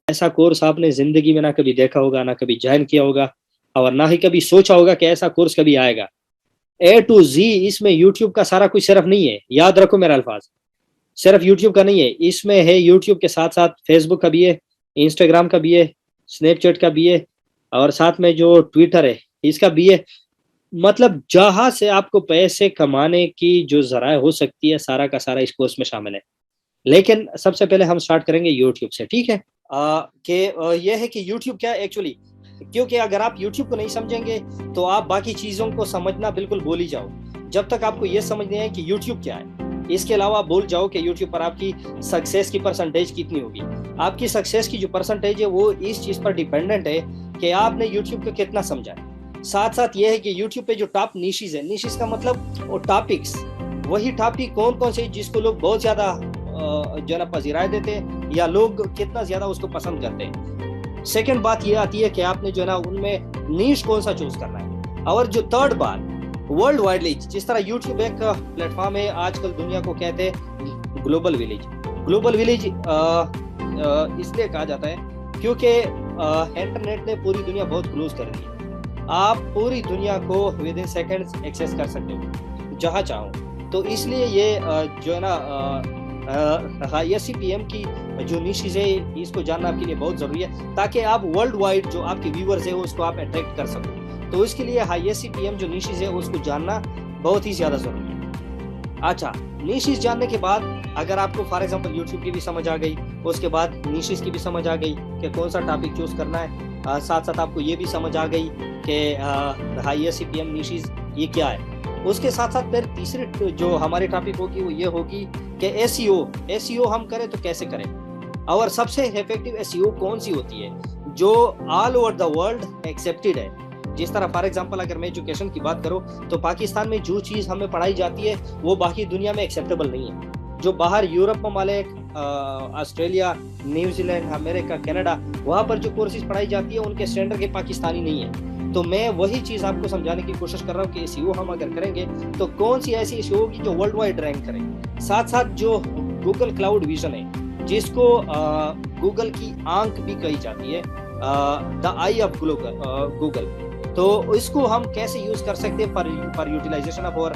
ऐसा कोर्स आपने ज़िंदगी में ना कभी देखा होगा, ना कभी जॉइन किया होगा और ना ही कभी सोचा होगा कि ऐसा कोर्स कभी आएगा। ए टू ज़ी इसमें यूट्यूब का सारा कुछ सिर्फ नहीं है, याद रखो मेरा अल्फ़ाज़, सिर्फ यूट्यूब का नहीं है, इसमें है यूट्यूब के साथ-साथ फेसबुक का भी है, इंस्टाग्राम का भी है, स्नैपचैट का भी है और साथ में जो ट्विटर है, इसका भी है। मतलब जहाँ से आपको पैसे कमाने की जो ज़राए हो सकती है, सारा का सारा इस कोर्स में शामिल है। लेकिन सबसे पहले हम स्टार्ट करेंगे यूट्यूब से, ठीक है? ये है कि यूट्यूब क्या है एक्चुअली, क्योंकि अगर आप यूट्यूब को नहीं समझेंगे, तो आप बाकी चीज़ों को समझना बिल्कुल भूल ही जाओ। जब तक आपको ये समझ नहीं आए कि यूट्यूब क्या है, इसके अलावा आप भूल जाओ कि यूट्यूब पर आपकी सक्सेस की परसेंटेज कितनी होगी। आपकी सक्सेस की जो परसेंटेज है, वो इस चीज़ पर डिपेंडेंट है कि आपने यूट्यूब को कितना समझा है। साथ-साथ ये है कि यूट्यूब पे जो टॉप निशेज़ है, निशेज़ का मतलब वो टॉपिक्स, वही टॉपिक कौन-कौन से जिसको लोग बहुत ज़्यादा जो है ना पज़िराए देते हैं या लोग कितना ज़्यादा उसको पसंद करते हैं। सेकंड बात ये आती है कि आपने जो है ना उनमें नीश कौन-सा चूज़ करना है। और जो थर्ड बात वर्ल्ड वाइडली, जिस तरह यूट्यूब एक प्लेटफ़ॉर्म है, आजकल दुनिया को कहते हैं ग्लोबल विलेज। ग्लोबल विलेज इसलिए कहा जाता है क्योंकि इंटरनेट ने पूरी दुनिया बहुत क्लोज़ कर दी है। आप पूरी दुनिया को विद इन सेकंड्स एक्सेस कर सकते हो, जहाँ चाहो। तो इसलिए ये जो है ना ISCPM की जो निशेज़ है, इसको जानना आपके लिए बहुत ज़रूरी है, ताकि आप वर्ल्ड वाइड जो आपके व्यूअर्स है उसको आप अट्रैक्ट कर सको। तो इसके लिए ISCPM जो निशेज़ है उसको जानना बहुत ही ज़्यादा ज़रूरी है। अच्छा, निशेज़ जानने के बाद अगर आपको फॉर एग्जांपल यूट्यूब की भी समझ आ गई, उसके बाद निशेज़ की भी समझ आ गई कि कौन सा टॉपिक चूज़ करना है, साथ-साथ आपको ये भी समझ आ गई कि ISCPM निशेज़ ये क्या है। उसके साथ-साथ फिर तीसरी जो हमारी टॉपिक होगी वो ये होगी कि एसईओ हम करें तो कैसे करें, और सबसे इफेक्टिव एसईओ कौन सी होती है जो all over the world accepted है। जिस तरह फॉर एग्जांपल अगर मैं एजुकेशन की बात करूं, तो पाकिस्तान में जो चीज़ हमें पढ़ाई जाती है वो बाकी दुनिया में एक्सेप्टेबल नहीं है। जो बाहर यूरोप ममालिक, ऑस्ट्रेलिया, न्यूजीलैंड, अमेरिका, कनाडा, वहाँ पर जो कोर्सेज पढ़ाई जाती है उनके स्टैंडर्ड के पाकिस्तानी नहीं है। तो मैं वही चीज़ आपको समझाने की कोशिश कर रहा हूँ कि एसईओ हम अगर करेंगे तो कौन सी ऐसी एसईओ होगी जो वर्ल्ड वाइड रैंक करे। साथ-साथ जो गूगल क्लाउड विजन है, जिसको गूगल की आंख भी कही जाती है, द आई ऑफ गूगल, तो इसको हम कैसे यूज कर सकते हैं for utilization of our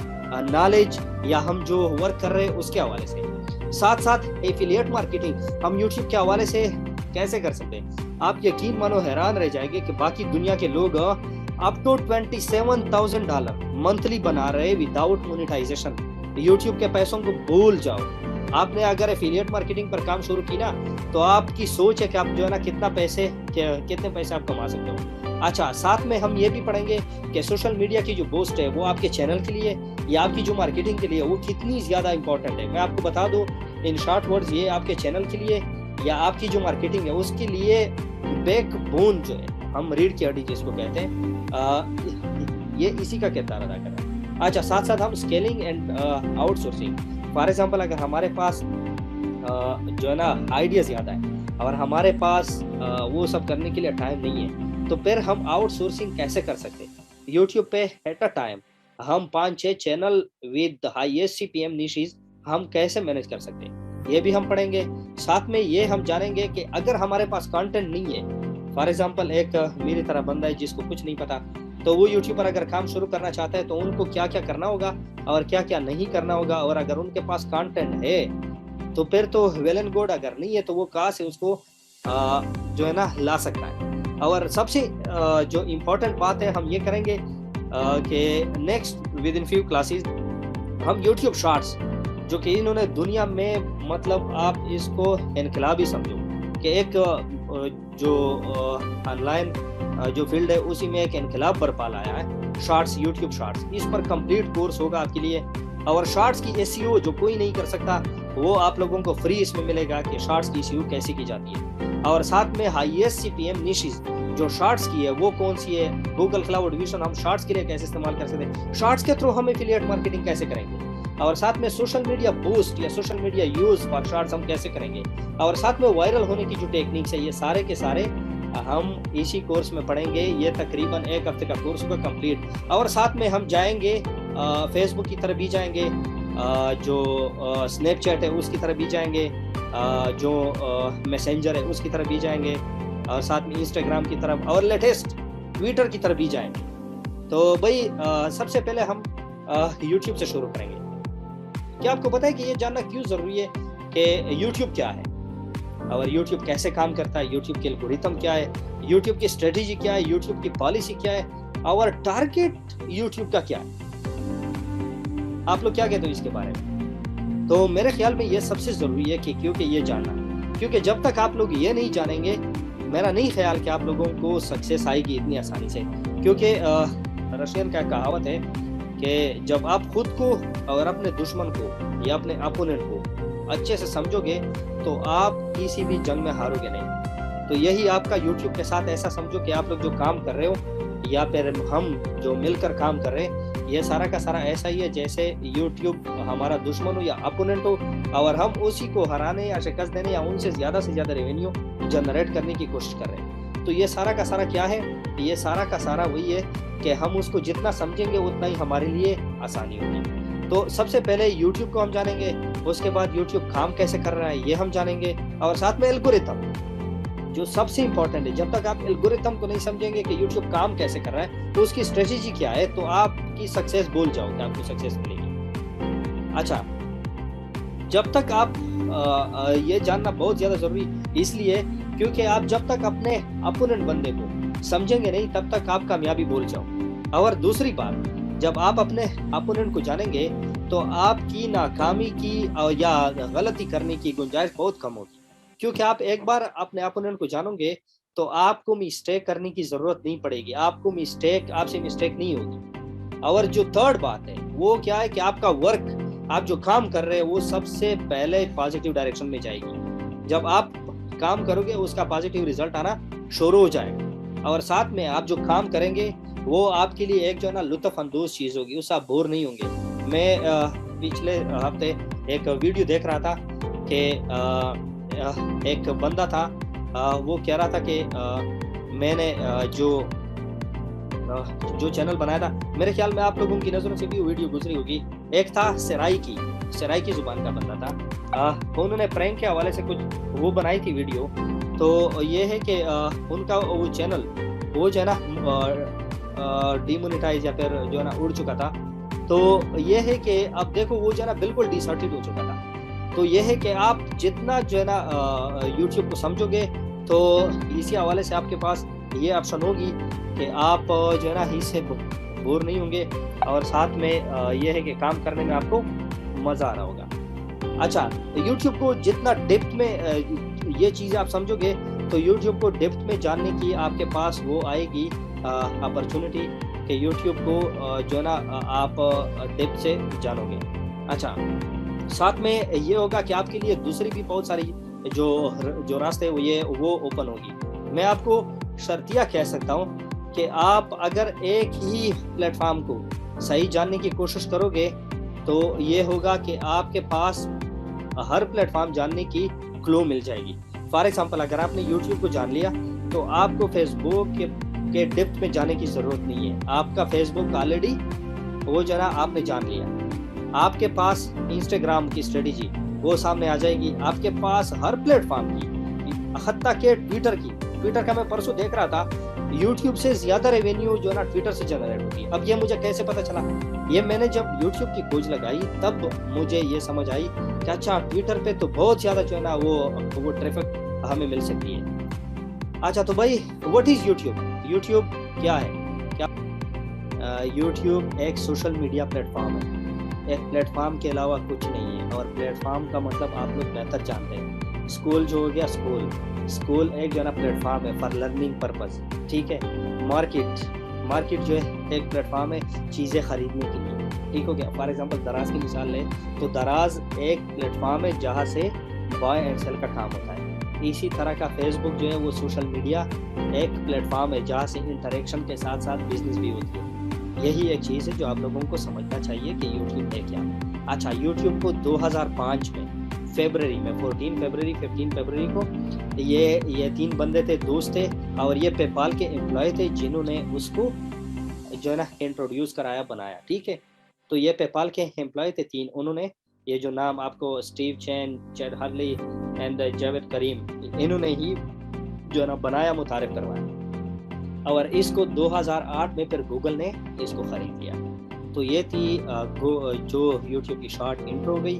knowledge, या हम जो वर्क कर रहे हैं उसके हवाले से। साथ-साथ एफिलिएट मार्केटिंग हम यूट्यूब के हवाले से कैसे कर सकते हैं। आप यकीन मानो हैरान रह जाएंगे कि बाकी दुनिया के लोग अप टू $27,000 मंथली बना रहे विदाउट मोनेटाइजेशन। यूट्यूब के पैसों को भूल जाओ। आपने अगर एफिलिएट मार्केटिंग पर काम शुरू की ना, तो आपकी सोच है कि आप जो है ना कितने पैसे आप कमा सकते हो। अच्छा, साथ में हम ये भी पढ़ेंगे कि सोशल मीडिया की जो पोस्ट है वो आपके चैनल के लिए या आपकी जो मार्केटिंग के लिए वो कितनी ज़्यादा इंपॉर्टेंट है। मैं आपको बता दूं इन शॉर्ट वर्ड्स, ये आपके चैनल के लिए या आपकी जो मार्केटिंग है उसके लिए बैकबोन जो है, हम रीढ़ की हड्डी जिसको कहते हैं, ये इसी का किरदार अदा कर रहा है। अच्छा, साथ साथ हम scaling and outsourcing, for example अगर हमारे पास जो है ना आइडिया ज़्यादा है और हमारे पास वो सब करने के लिए टाइम नहीं है, तो फिर हम आउटसोर्सिंग कैसे कर सकते हैं। यूट्यूब पे एट अ टाइम हम 5-6 चैनल विद ISCPM निशेज़ हम कैसे मैनेज कर सकते हैं, ये भी हम पढ़ेंगे। साथ में ये हम जानेंगे कि अगर हमारे पास कंटेंट नहीं है, फॉर एग्जांपल एक मेरी तरह बंदा है जिसको कुछ नहीं पता, तो वो यूट्यूब पर अगर काम शुरू करना चाहता है तो उनको क्या क्या करना होगा और क्या क्या नहीं करना होगा, और अगर उनके पास कंटेंट है तो फिर तो वेल एंड गुड, अगर नहीं है तो वो कहाँ से उसको जो है ना ला सकता है। और सबसे जो इम्पोर्टेंट बात है हम ये करेंगे कि next with in few classes हम यूट्यूब शॉर्ट्स, जो कि इन्होंने दुनिया में मतलब आप इसको इनकलाब ही समझो कि एक जो ऑनलाइन जो फील्ड है उसी में एक इनकलाब बरपा लाया है शॉर्ट्स, यूट्यूब शॉर्ट्स। इस पर कंप्लीट कोर्स होगा आपके लिए, और शॉर्ट्स की एसईओ जो कोई नहीं कर सकता वो आप लोगों को फ्री इसमें मिलेगा कि शॉर्ट्स की एसईओ कैसे की जाती है। और साथ में ISCPM निशेज़ जो शॉर्ट्स की है वो कौन सी है, गूगल क्लाउड विजन हम शॉर्ट्स के लिए कैसे इस्तेमाल कर सकते हैं, शॉर्ट्स के थ्रू हम एफिलिएट मार्केटिंग कैसे करेंगे, और साथ में सोशल मीडिया बूस्ट या social media use for shorts हम कैसे करेंगे, और साथ में वायरल होने की जो टेक्निक्स है, ये सारे के सारे हम इसी कोर्स में पढ़ेंगे। ये तकरीबन 1 हफ्ते का कोर्स होगा कंप्लीट। और साथ में हम जाएंगे फेसबुक की तरफ भी जाएंगे, जो स्नैपचैट है उसकी तरफ भी जाएंगे, जो मैसेंजर है उसकी तरफ भी जाएंगे, और साथ में इंस्टाग्राम की तरफ, और लेटेस्ट ट्विटर की तरफ भी जाएंगे। तो भाई सबसे पहले हम यूट्यूब से शुरू करेंगे। क्या आपको पता है कि ये जानना क्यों ज़रूरी है कि यूट्यूब क्या है और यूट्यूब कैसे काम करता है, यूट्यूब के एल्गोरिथम क्या है, यूट्यूब की स्ट्रेटेजी क्या है, यूट्यूब की पॉलिसी क्या है, और टारगेट यूट्यूब का क्या है? आप लोग क्या कहते हो इसके बारे में? तो मेरे ख्याल में ये सबसे ज़रूरी है कि क्योंकि ये जानना, क्योंकि जब तक आप लोग ये नहीं जानेंगे, मेरा नहीं ख्याल कि आप लोगों को सक्सेस आएगी इतनी आसानी से। क्योंकि रशियन का कहावत है कि जब आप खुद को और अपने दुश्मन को या अपने अपोनेंट को अच्छे से समझोगे तो आप किसी भी जंग में हारोगे नहीं। तो यही आपका यूट्यूब के साथ ऐसा समझो कि आप लोग जो काम कर रहे हो या फिर हम जो मिलकर काम कर रहे हैं, ये सारा का सारा ऐसा ही है जैसे यूट्यूब हमारा दुश्मन हो या अपोनेंट हो, और हम उसी को हराने या शिकस्त देने या उनसे ज़्यादा से ज़्यादा रेवेन्यू जनरेट करने की कोशिश कर रहे हैं। तो ये सारा का सारा क्या है? ये सारा का सारा वही है कि हम उसको जितना समझेंगे उतना ही हमारे लिए आसानी होगी। तो सबसे पहले यूट्यूब को हम जानेंगे, उसके बाद यूट्यूब काम कैसे कर रहा है ये हम जानेंगे, और साथ में एल्गोरिथम जो सबसे इंपॉर्टेंट है। जब तक आप एल्गोरिथम को नहीं समझेंगे कि यूट्यूब काम कैसे कर रहा है, तो उसकी स्ट्रेटेजी क्या है, तो आपकी सक्सेस भूल जाओगे, आपको सक्सेस मिलेगी। अच्छा, जब तक आप ये जानना बहुत ज़्यादा ज़रूरी इसलिए क्योंकि आप जब तक अपने अपोनेंट बंदे को समझेंगे नहीं तब तक आप कामयाबी भूल जाओ। और दूसरी बात, जब आप अपने अपोनेंट को जानेंगे तो आपकी नाकामी की या गलती करने की गुंजाइश बहुत कम होगी, क्योंकि आप एक बार अपने अपोनेंट को जानोगे तो आपको मिस्टेक करने की ज़रूरत नहीं पड़ेगी, आपसे मिस्टेक नहीं होगी। और जो थर्ड बात है वो क्या है कि आपका वर्क, आप जो काम कर रहे हैं वो सबसे पहले पॉजिटिव डायरेक्शन में जाएगी। जब आप काम करोगे उसका पॉजिटिव रिजल्ट आना शुरू हो जाएगा, और साथ में आप जो काम करेंगे वो आपके लिए एक जो है ना लुत्फ अंदोज चीज़ होगी, उससे आप बोर नहीं होंगे। मैं पिछले हफ्ते एक वीडियो देख रहा था कि एक बंदा था, वो कह रहा था कि मैंने जो चैनल बनाया था, मेरे ख्याल में आप लोगों की नज़रों से भी वो वीडियो गुजरी होगी। एक था सराई की जुबान का बंदा था, उन्होंने प्रैंक के हवाले से कुछ वो बनाई थी वीडियो। तो ये है कि उनका वो चैनल वो जो है ना डिमोनेटाइज या फिर जो है ना उड़ चुका था। तो ये है कि अब देखो वो जो है ना बिल्कुल डिसऑर्टेड हो चुका था। तो ये है कि आप जितना जो है ना यूट्यूब को समझोगे तो इसी हवाले से आपके पास ये ऑप्शन होगी कि आप जो है ना इससे बोर नहीं होंगे, और साथ में ये है कि काम करने में आपको मज़ा आ रहा होगा। अच्छा, यूट्यूब को जितना डेप्थ में ये चीज़ें आप समझोगे तो यूट्यूब को डेप्थ में जानने की आपके पास वो आएगी अपॉर्चुनिटी कि यूट्यूब को जो है ना आप डेप्थ से जानोगे। अच्छा, साथ में ये होगा कि आपके लिए दूसरी भी बहुत सारी जो रास्ते वो ओपन होगी। मैं आपको शर्तिया कह सकता हूँ कि आप अगर एक ही प्लेटफॉर्म को सही जानने की कोशिश करोगे तो ये होगा कि आपके पास हर प्लेटफॉर्म जानने की क्लू मिल जाएगी। फॉर एग्जांपल, अगर आपने यूट्यूब को जान लिया तो आपको फेसबुक के डेप्थ में जाने की ज़रूरत नहीं है। आपका फेसबुक ऑलरेडी वो जरा आपने जान लिया। आपके पास इंस्टाग्राम की स्ट्रेटेजी वो सामने आ जाएगी, आपके पास हर प्लेटफॉर्म की, हत्ता के ट्विटर का मैं परसों देख रहा था, यूट्यूब से ज़्यादा रेवेन्यू जो है ना ट्विटर से जनरेट होती है। अब ये मुझे कैसे पता चला? ये मैंने जब यूट्यूब की खोज लगाई तब मुझे ये समझ आई कि अच्छा, ट्विटर पे तो बहुत ज़्यादा जो है ना वो ट्रैफिक हमें मिल सकती है। अच्छा, तो भाई व्हाट इज़ यूट्यूब? यूट्यूब क्या है? यूट्यूब एक सोशल मीडिया प्लेटफॉर्म है। एक प्लेटफॉर्म के अलावा कुछ नहीं है, और प्लेटफॉर्म का मतलब आप लोग बेहतर जानते हैं। स्कूल जो हो गया, स्कूल एक जो है ना प्लेटफॉर्म है फॉर लर्निंग पर्पस, ठीक है। मार्केट जो है एक प्लेटफॉर्म है चीज़ें खरीदने के लिए, ठीक हो गया। फॉर एग्जांपल दराज की मिसाल लें तो दराज एक प्लेटफॉर्म है जहाँ से बाय एंड सेल का काम होता है। इसी तरह का फेसबुक जो है वो सोशल मीडिया एक प्लेटफॉर्म है जहाँ से इंटरेक्शन के साथ साथ बिजनेस भी होती है। यही एक चीज़ है जो आप लोगों को समझना चाहिए कि यूट्यूब है क्या। अच्छा, यूट्यूब को 2005 में फरवरी में 14 फरवरी 15 फरवरी को ये 3 बंदे थे, दोस्त थे, और ये पेपाल के एम्प्लॉय थे जिन्होंने उसको जो है ना इंट्रोड्यूस कराया, बनाया, ठीक है। तो ये पेपाल के एम्प्लॉय थे 3, उन्होंने ये जो नाम आपको Steve Chen, Chad Hurley and Jawed Karim, इन्होंने ही जो है ना बनाया, मुतारिफ करवाया। और इसको 2008 में फिर गूगल ने इसको खरीद लिया। तो ये थी जो यूट्यूब की शॉर्ट इंट्रो गई।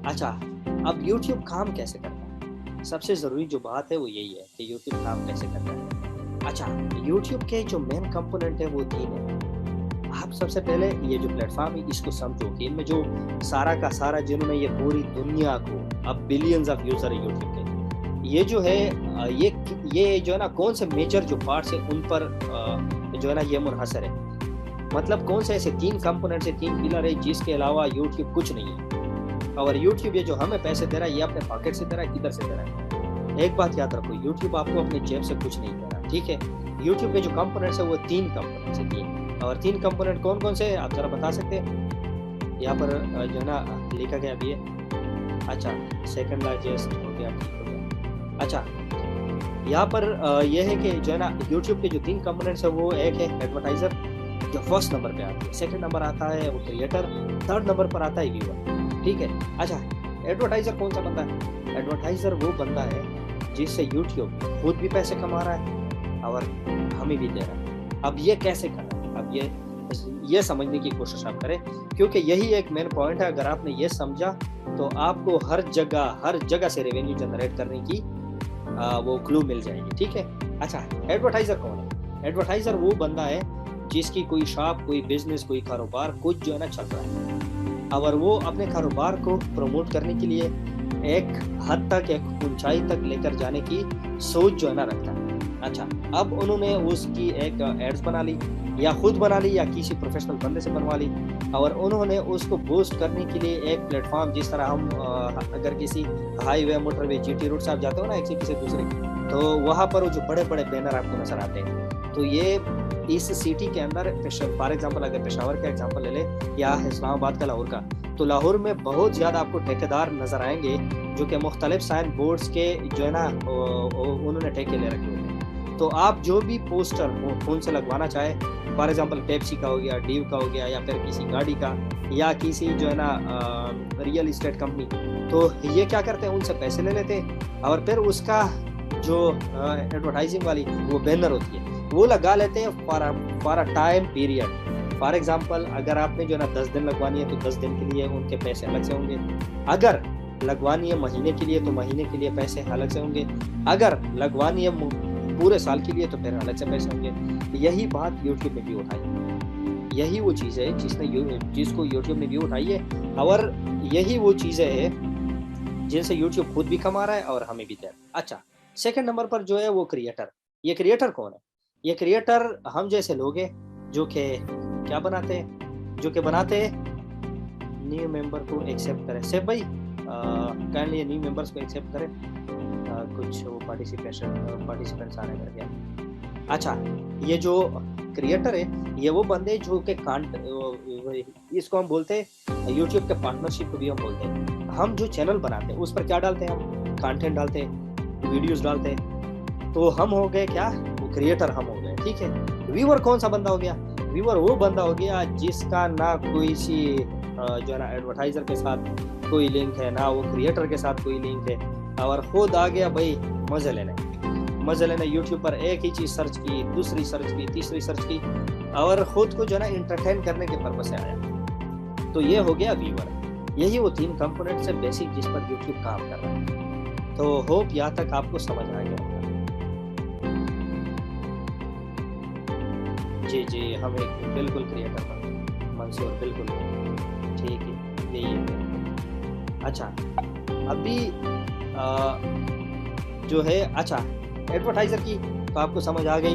अच्छा, अब यूट्यूब काम कैसे करता है? सबसे ज़रूरी जो बात है वो यही है कि यूट्यूब काम कैसे करता है। अच्छा, यूट्यूब के जो मेन कंपोनेंट है वो 3 है। आप सबसे पहले ये जो प्लेटफॉर्म है इसको समझो कि इनमें जो सारा का सारा जिन्होंने ये पूरी दुनिया को, अब बिलियंस ऑफ यूज़र है यूट्यूब के, ये जो है ये जो है ना कौन से मेजर जो पार्ट्स है उन पर जो है ना ये मुनहसर है। मतलब कौन से ऐसे 3 कंपोनेंट्स है, 3 पिलर है जिसके अलावा यूट्यूब कुछ नहीं है। और यूट्यूब ये जो हमें पैसे दे रहा है ये अपने पॉकेट से दे रहा है, किधर से दे रहा है? एक बात याद रखो, यूट्यूब आपको अपने जेब से कुछ नहीं दे रहा, ठीक है। यूट्यूब के जो कंपोनेंट्स है वो 3 कंपोनेंट्स है, 3। और 3 कंपोनेंट कौन कौन से आप जरा बता सकते हैं? यहाँ पर जो है ना लिखा गया अभी है। अच्छा, सेकंड लार्जेस्ट हो गया, ठीक हो गया। अच्छा, यहाँ पर यह है कि जो है ना यूट्यूब के जो 3 कंपोनेंट्स है वो एक है एडवर्टाइजर, जो फर्स्ट नंबर पे आती है, सेकंड नंबर आता है वो क्रिएटर, थर्ड नंबर पर आता है व्यूअर, ठीक है। अच्छा, एडवर्टाइजर कौन सा बंदा है? एडवर्टाइजर वो बंदा है जिससे यूट्यूब खुद भी पैसे कमा रहा है और हमें भी दे रहा है। अब ये कैसे करना है? अब ये समझने की कोशिश आप करें, क्योंकि यही एक मेन पॉइंट है। अगर आपने ये समझा तो आपको हर जगह से रेवेन्यू जनरेट करने की वो क्लू मिल जाएगी, ठीक है। अच्छा, एडवर्टाइजर कौन है? एडवर्टाइजर वो बंदा है जिसकी कोई शॉप, कोई बिजनेस, कोई कारोबार कुछ जो है ना चल रहा है, और वो अपने कारोबार को प्रमोट करने के लिए एक हद तक, एक ऊंचाई तक लेकर जाने की सोच जो है ना रखता है। अच्छा, अब उन्होंने उसकी एक एड्स बना ली, या खुद बना ली या किसी प्रोफेशनल बंदे से बनवा ली, और उन्होंने उसको बूस्ट करने के लिए एक प्लेटफॉर्म, जिस तरह हम अगर किसी हाईवे, मोटरवे, जीटी रूट से आप जाते हो ना एक से किसी दूसरे, तो वहाँ पर वो जो बड़े बड़े बैनर आपको नजर आते हैं, तो ये इस सिटी के अंदर, फॉर एग्जांपल अगर पेशावर का एग्जांपल ले ले या इस्लामाबाद का, लाहौर का, तो लाहौर में बहुत ज़्यादा आपको ठेकेदार नज़र आएंगे जो कि मुख्तलिफ साइन बोर्ड्स के जो है ना उन्होंने ठेके ले रखे होते हैं। तो आप जो भी पोस्टर फोन से लगवाना चाहे, फॉर एग्जांपल पेप्सी का हो गया, डीव का हो गया, या फिर किसी गाड़ी का, या किसी जो है ना रियल इस्टेट कंपनी, तो ये क्या करते हैं, उनसे पैसे ले लेते हैं और फिर उसका जो एडवर्टाइजिंग वाली वो बैनर होती है वो लगा लेते हैं for a time period. For example अगर आपने जो है ना 10 दिन लगवानी है तो 10 दिन के लिए उनके पैसे अलग से होंगे, अगर लगवानी है महीने के लिए तो महीने के लिए पैसे अलग से होंगे, अगर लगवानी है पूरे साल के लिए तो फिर अलग से पैसे होंगे। यही बात यूट्यूब ने भी उठाई, यही वो चीज़ है जिसको यूट्यूब ने भी उठाई है, और यही वो चीज़ें है जिनसे यूट्यूब खुद भी कमा रहा है और हमें भी दे रहा है। अच्छा, सेकंड नंबर पर जो है वो क्रिएटर। ये क्रिएटर कौन है? ये क्रिएटर हम जैसे लोग हैं जो कि क्या बनाते हैं, जो कि बनाते हैं न्यू मेंबर को एक्सेप्ट करें। सेफ भाई काइंडली न्यू मेंबर्स को एक्सेप्ट करें, कुछ वो पार्टिसिपेंट्स आने लग गया। अच्छा, ये जो क्रिएटर है ये वो बंदे जो कि इसको हम बोलते हैं यूट्यूब के पार्टनरशिप को भी हम बोलते हैं। हम जो चैनल बनाते हैं उस पर क्या डालते हैं, हम कंटेंट डालते हैं, वीडियोस डालते हैं, तो हम हो गए क्या, वो क्रिएटर हम हो गए, ठीक है। व्यूअर कौन सा बंदा हो गया? व्यूअर वो बंदा हो गया जिसका ना कोई सी जो है ना एडवर्टाइजर के साथ कोई लिंक है, ना वो क्रिएटर के साथ कोई लिंक है, और खुद आ गया भाई मजे लेने यूट्यूब पर एक ही चीज सर्च की, दूसरी सर्च की, तीसरी सर्च की, और खुद को जो है ना इंटरटेन करने के पर्पस से आया। तो ये हो गया व्यूअर। यही वो 3 कंपोनेंट्स है बेसिक जिस पर यूट्यूब काम कर रहा है। तो होप यहाँ तक आपको समझ आ गया होगा। जी हम एक बिल्कुल क्रिएटर बन मंसूर, बिल्कुल ठीक है, यही है। अच्छा, अभी जो है, अच्छा एडवर्टाइजर की तो आपको समझ आ गई,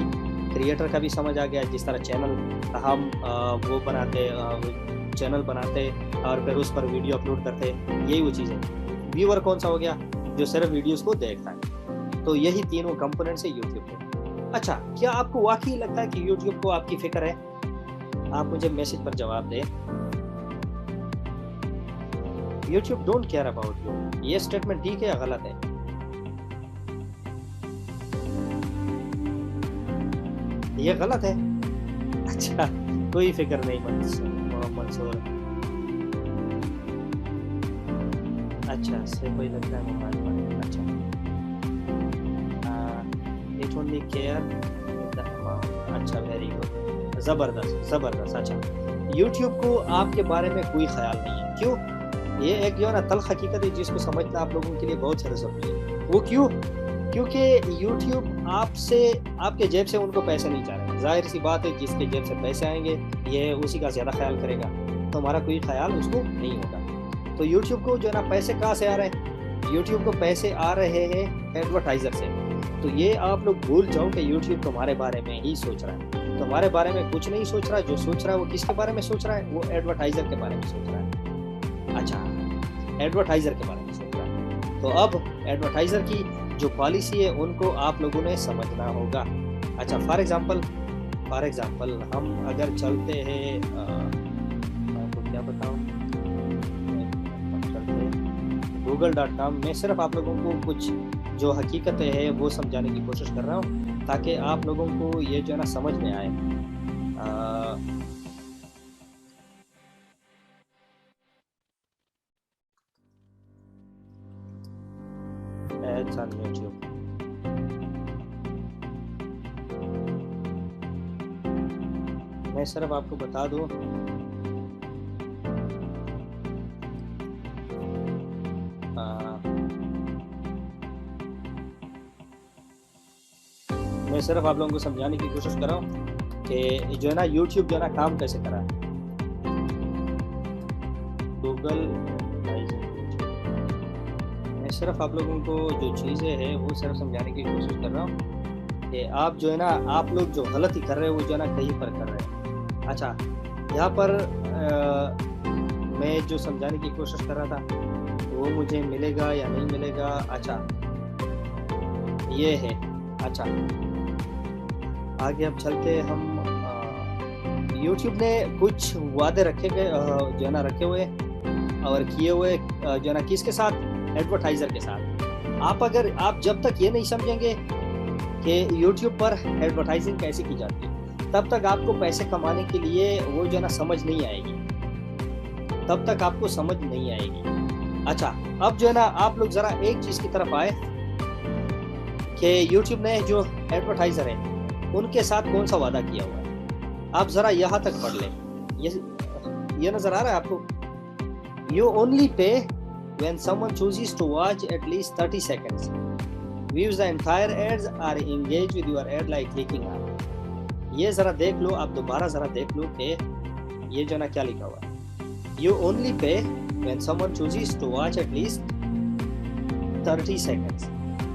क्रिएटर का भी समझ आ गया। जिस तरह चैनल हम वो बनाते, चैनल बनाते और फिर उस पर वीडियो अपलोड करते, यही वो चीज़ है। व्यूअर कौन सा हो गया? जो सिर्फ वीडियोस को देखता है। तो यही तीनों कंपोनेंट्स है यूट्यूब के। अच्छा, क्या आपको वाकई लगता है कि यूट्यूब को आपकी फिक्र है? आप मुझे मैसेज पर जवाब दें। YouTube don't care about you, ये स्टेटमेंट ठीक है या गलत है? ये गलत है। अच्छा, कोई फिक्र नहीं मंसूर, अच्छा, से कोई लगता है मोबाइल पर। अच्छा, it only care the amount. अच्छा, वेरी गुड, ज़बरदस्त ज़बरदस्त। अच्छा, यूट्यूब को आपके बारे में कोई ख़्याल नहीं है, क्यों? ये एक जो है ना तल्ख़ हकीकत है जिसको समझना आप लोगों के लिए बहुत ज़्यादा ज़रूरी है। वो क्यों? क्योंकि यूट्यूब आपसे, आपके जेब से उनको पैसे नहीं जा रहे। ज़ाहिर-सी बात है, जिसके जेब से पैसे आएँगे, ये उसी का ज़्यादा ख़्याल करेगा, तो हमारा कोई ख़्याल उसको नहीं होगा। तो यूट्यूब को जो है ना पैसे कहाँ से आ रहे हैं? यूट्यूब को पैसे आ रहे हैं एडवर्टाइज़र से। तो ये आप लोग भूल जाओ कि यूट्यूब तुम्हारे बारे में ही सोच रहा है। तुम्हारे बारे में कुछ नहीं सोच रहा, जो सोच रहा है वो किसके बारे में सोच रहा है? वो एडवर्टाइज़र के बारे में सोच रहा है। अच्छा, एडवर्टाइज़र के बारे में सोच रहा है। तो अब एडवर्टाइज़र की जो पॉलिसी है उनको आप लोगों ने समझना होगा। अच्छा, फॉर एग्ज़ाम्पल हम अगर चलते हैं आपको क्या बताऊँ? हम चलते हैं google.com में। सिर्फ़ आप लोगों को कुछ जो हकीकतें हैं वो समझाने की कोशिश कर रहा हूँ, ताकि आप लोगों को ये जो है ना समझ में आए। Ads on YouTube. मैं सिर्फ आपको बता दूँ, मैं सिर्फ आप लोगों को समझाने की कोशिश कर रहा हूँ कि जो है ना यूट्यूब जो है ना काम कैसे कर रहा है। गूगल, मैं सिर्फ आप लोगों को जो चीज़ें हैं वो सिर्फ समझाने की कोशिश कर रहा हूँ कि आप जो है ना, आप लोग जो गलती कर रहे हो वो जो है ना कहीं पर कर रहे हैं। अच्छा, यहाँ पर मैं जो समझाने की कोशिश कर रहा था वो मुझे मिलेगा या नहीं मिलेगा। अच्छा, ये है। अच्छा, आगे अब चलते हम। यूट्यूब ने कुछ वादे रखे गए जो है ना रखे हुए और किए हुए जो है ना किसके साथ? एडवर्टाइज़र के साथ। आप जब तक ये नहीं समझेंगे कि यूट्यूब पर एडवर्टाइजिंग कैसे की जाती है, तब तक आपको पैसे कमाने के लिए वो जो है ना समझ नहीं आएगी, तब तक आपको समझ नहीं आएगी। अच्छा, अब जो है ना आप लोग ज़रा एक चीज़ की तरफ आए कि यूट्यूब ने जो एडवर्टाइज़र है उनके साथ कौन सा वादा किया हुआ है। आप ज़रा यहाँ तक पढ़ लें। ये नज़र आ रहा है आपको? You only pay when someone chooses to watch at least 30 seconds, views the entire ads or engage with your ad like clicking on। ये ज़रा देख लो, आप दोबारा ज़रा देख लो कि ये जो ना क्या लिखा हुआ है। You only pay when someone chooses to watch at least 30 seconds।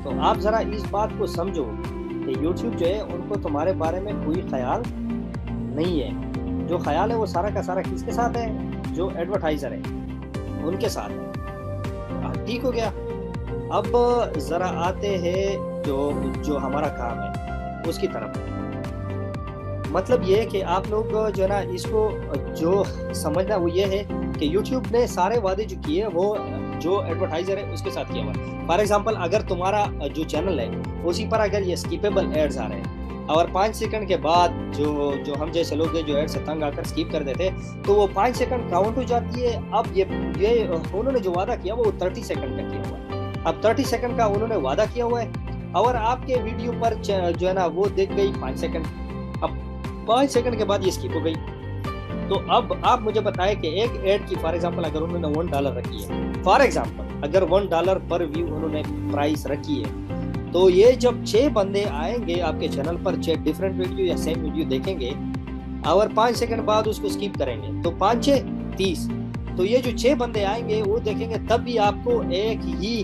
तो आप ज़रा इस बात को समझो कि YouTube जो है उनको तुम्हारे बारे में कोई ख्याल नहीं है। जो ख्याल है वो सारा का सारा किसके साथ है? जो एडवर्टाइज़र है उनके साथ है। ठीक हो गया। अब ज़रा आते हैं जो हमारा काम है उसकी तरफ। मतलब ये कि आप लोग जो है ना इसको जो समझना वो ये है कि YouTube ने सारे वादे जो किए वो जो एडवर्टाइज़र है उसके साथ किया हुआ है। फॉर एग्जांपल, अगर तुम्हारा जो चैनल है उसी पर अगर ये स्किपेबल एड्स आ रहे हैं और 5 सेकंड के बाद जो हम जैसे लोग हैं जो एड से तंग आकर स्किप कर देते हैं, तो वो 5 सेकंड काउंट हो जाती है। अब ये उन्होंने जो वादा किया वो 30 सेकंड का किया हुआ है। अब 30 सेकंड का उन्होंने वादा किया हुआ है और आपके वीडियो पर जो है ना वो देख गई 5 सेकंड। अब 5 सेकंड के बाद ये स्किप हो गई। तो अब आप मुझे बताएं कि एक एड की फॉर एग्जांपल अगर उन्होंने $1 रखी है, फॉर एग्जांपल अगर $1 पर व्यू उन्होंने प्राइस रखी है, तो ये जब 6 बंदे आएंगे आपके चैनल पर, 6 डिफरेंट वीडियो या सेम वीडियो देखेंगे और 5 सेकंड बाद उसको स्किप करेंगे, तो 5 6 30। तो ये जो 6 बंदे आएंगे वो देखेंगे, तब भी आपको एक ही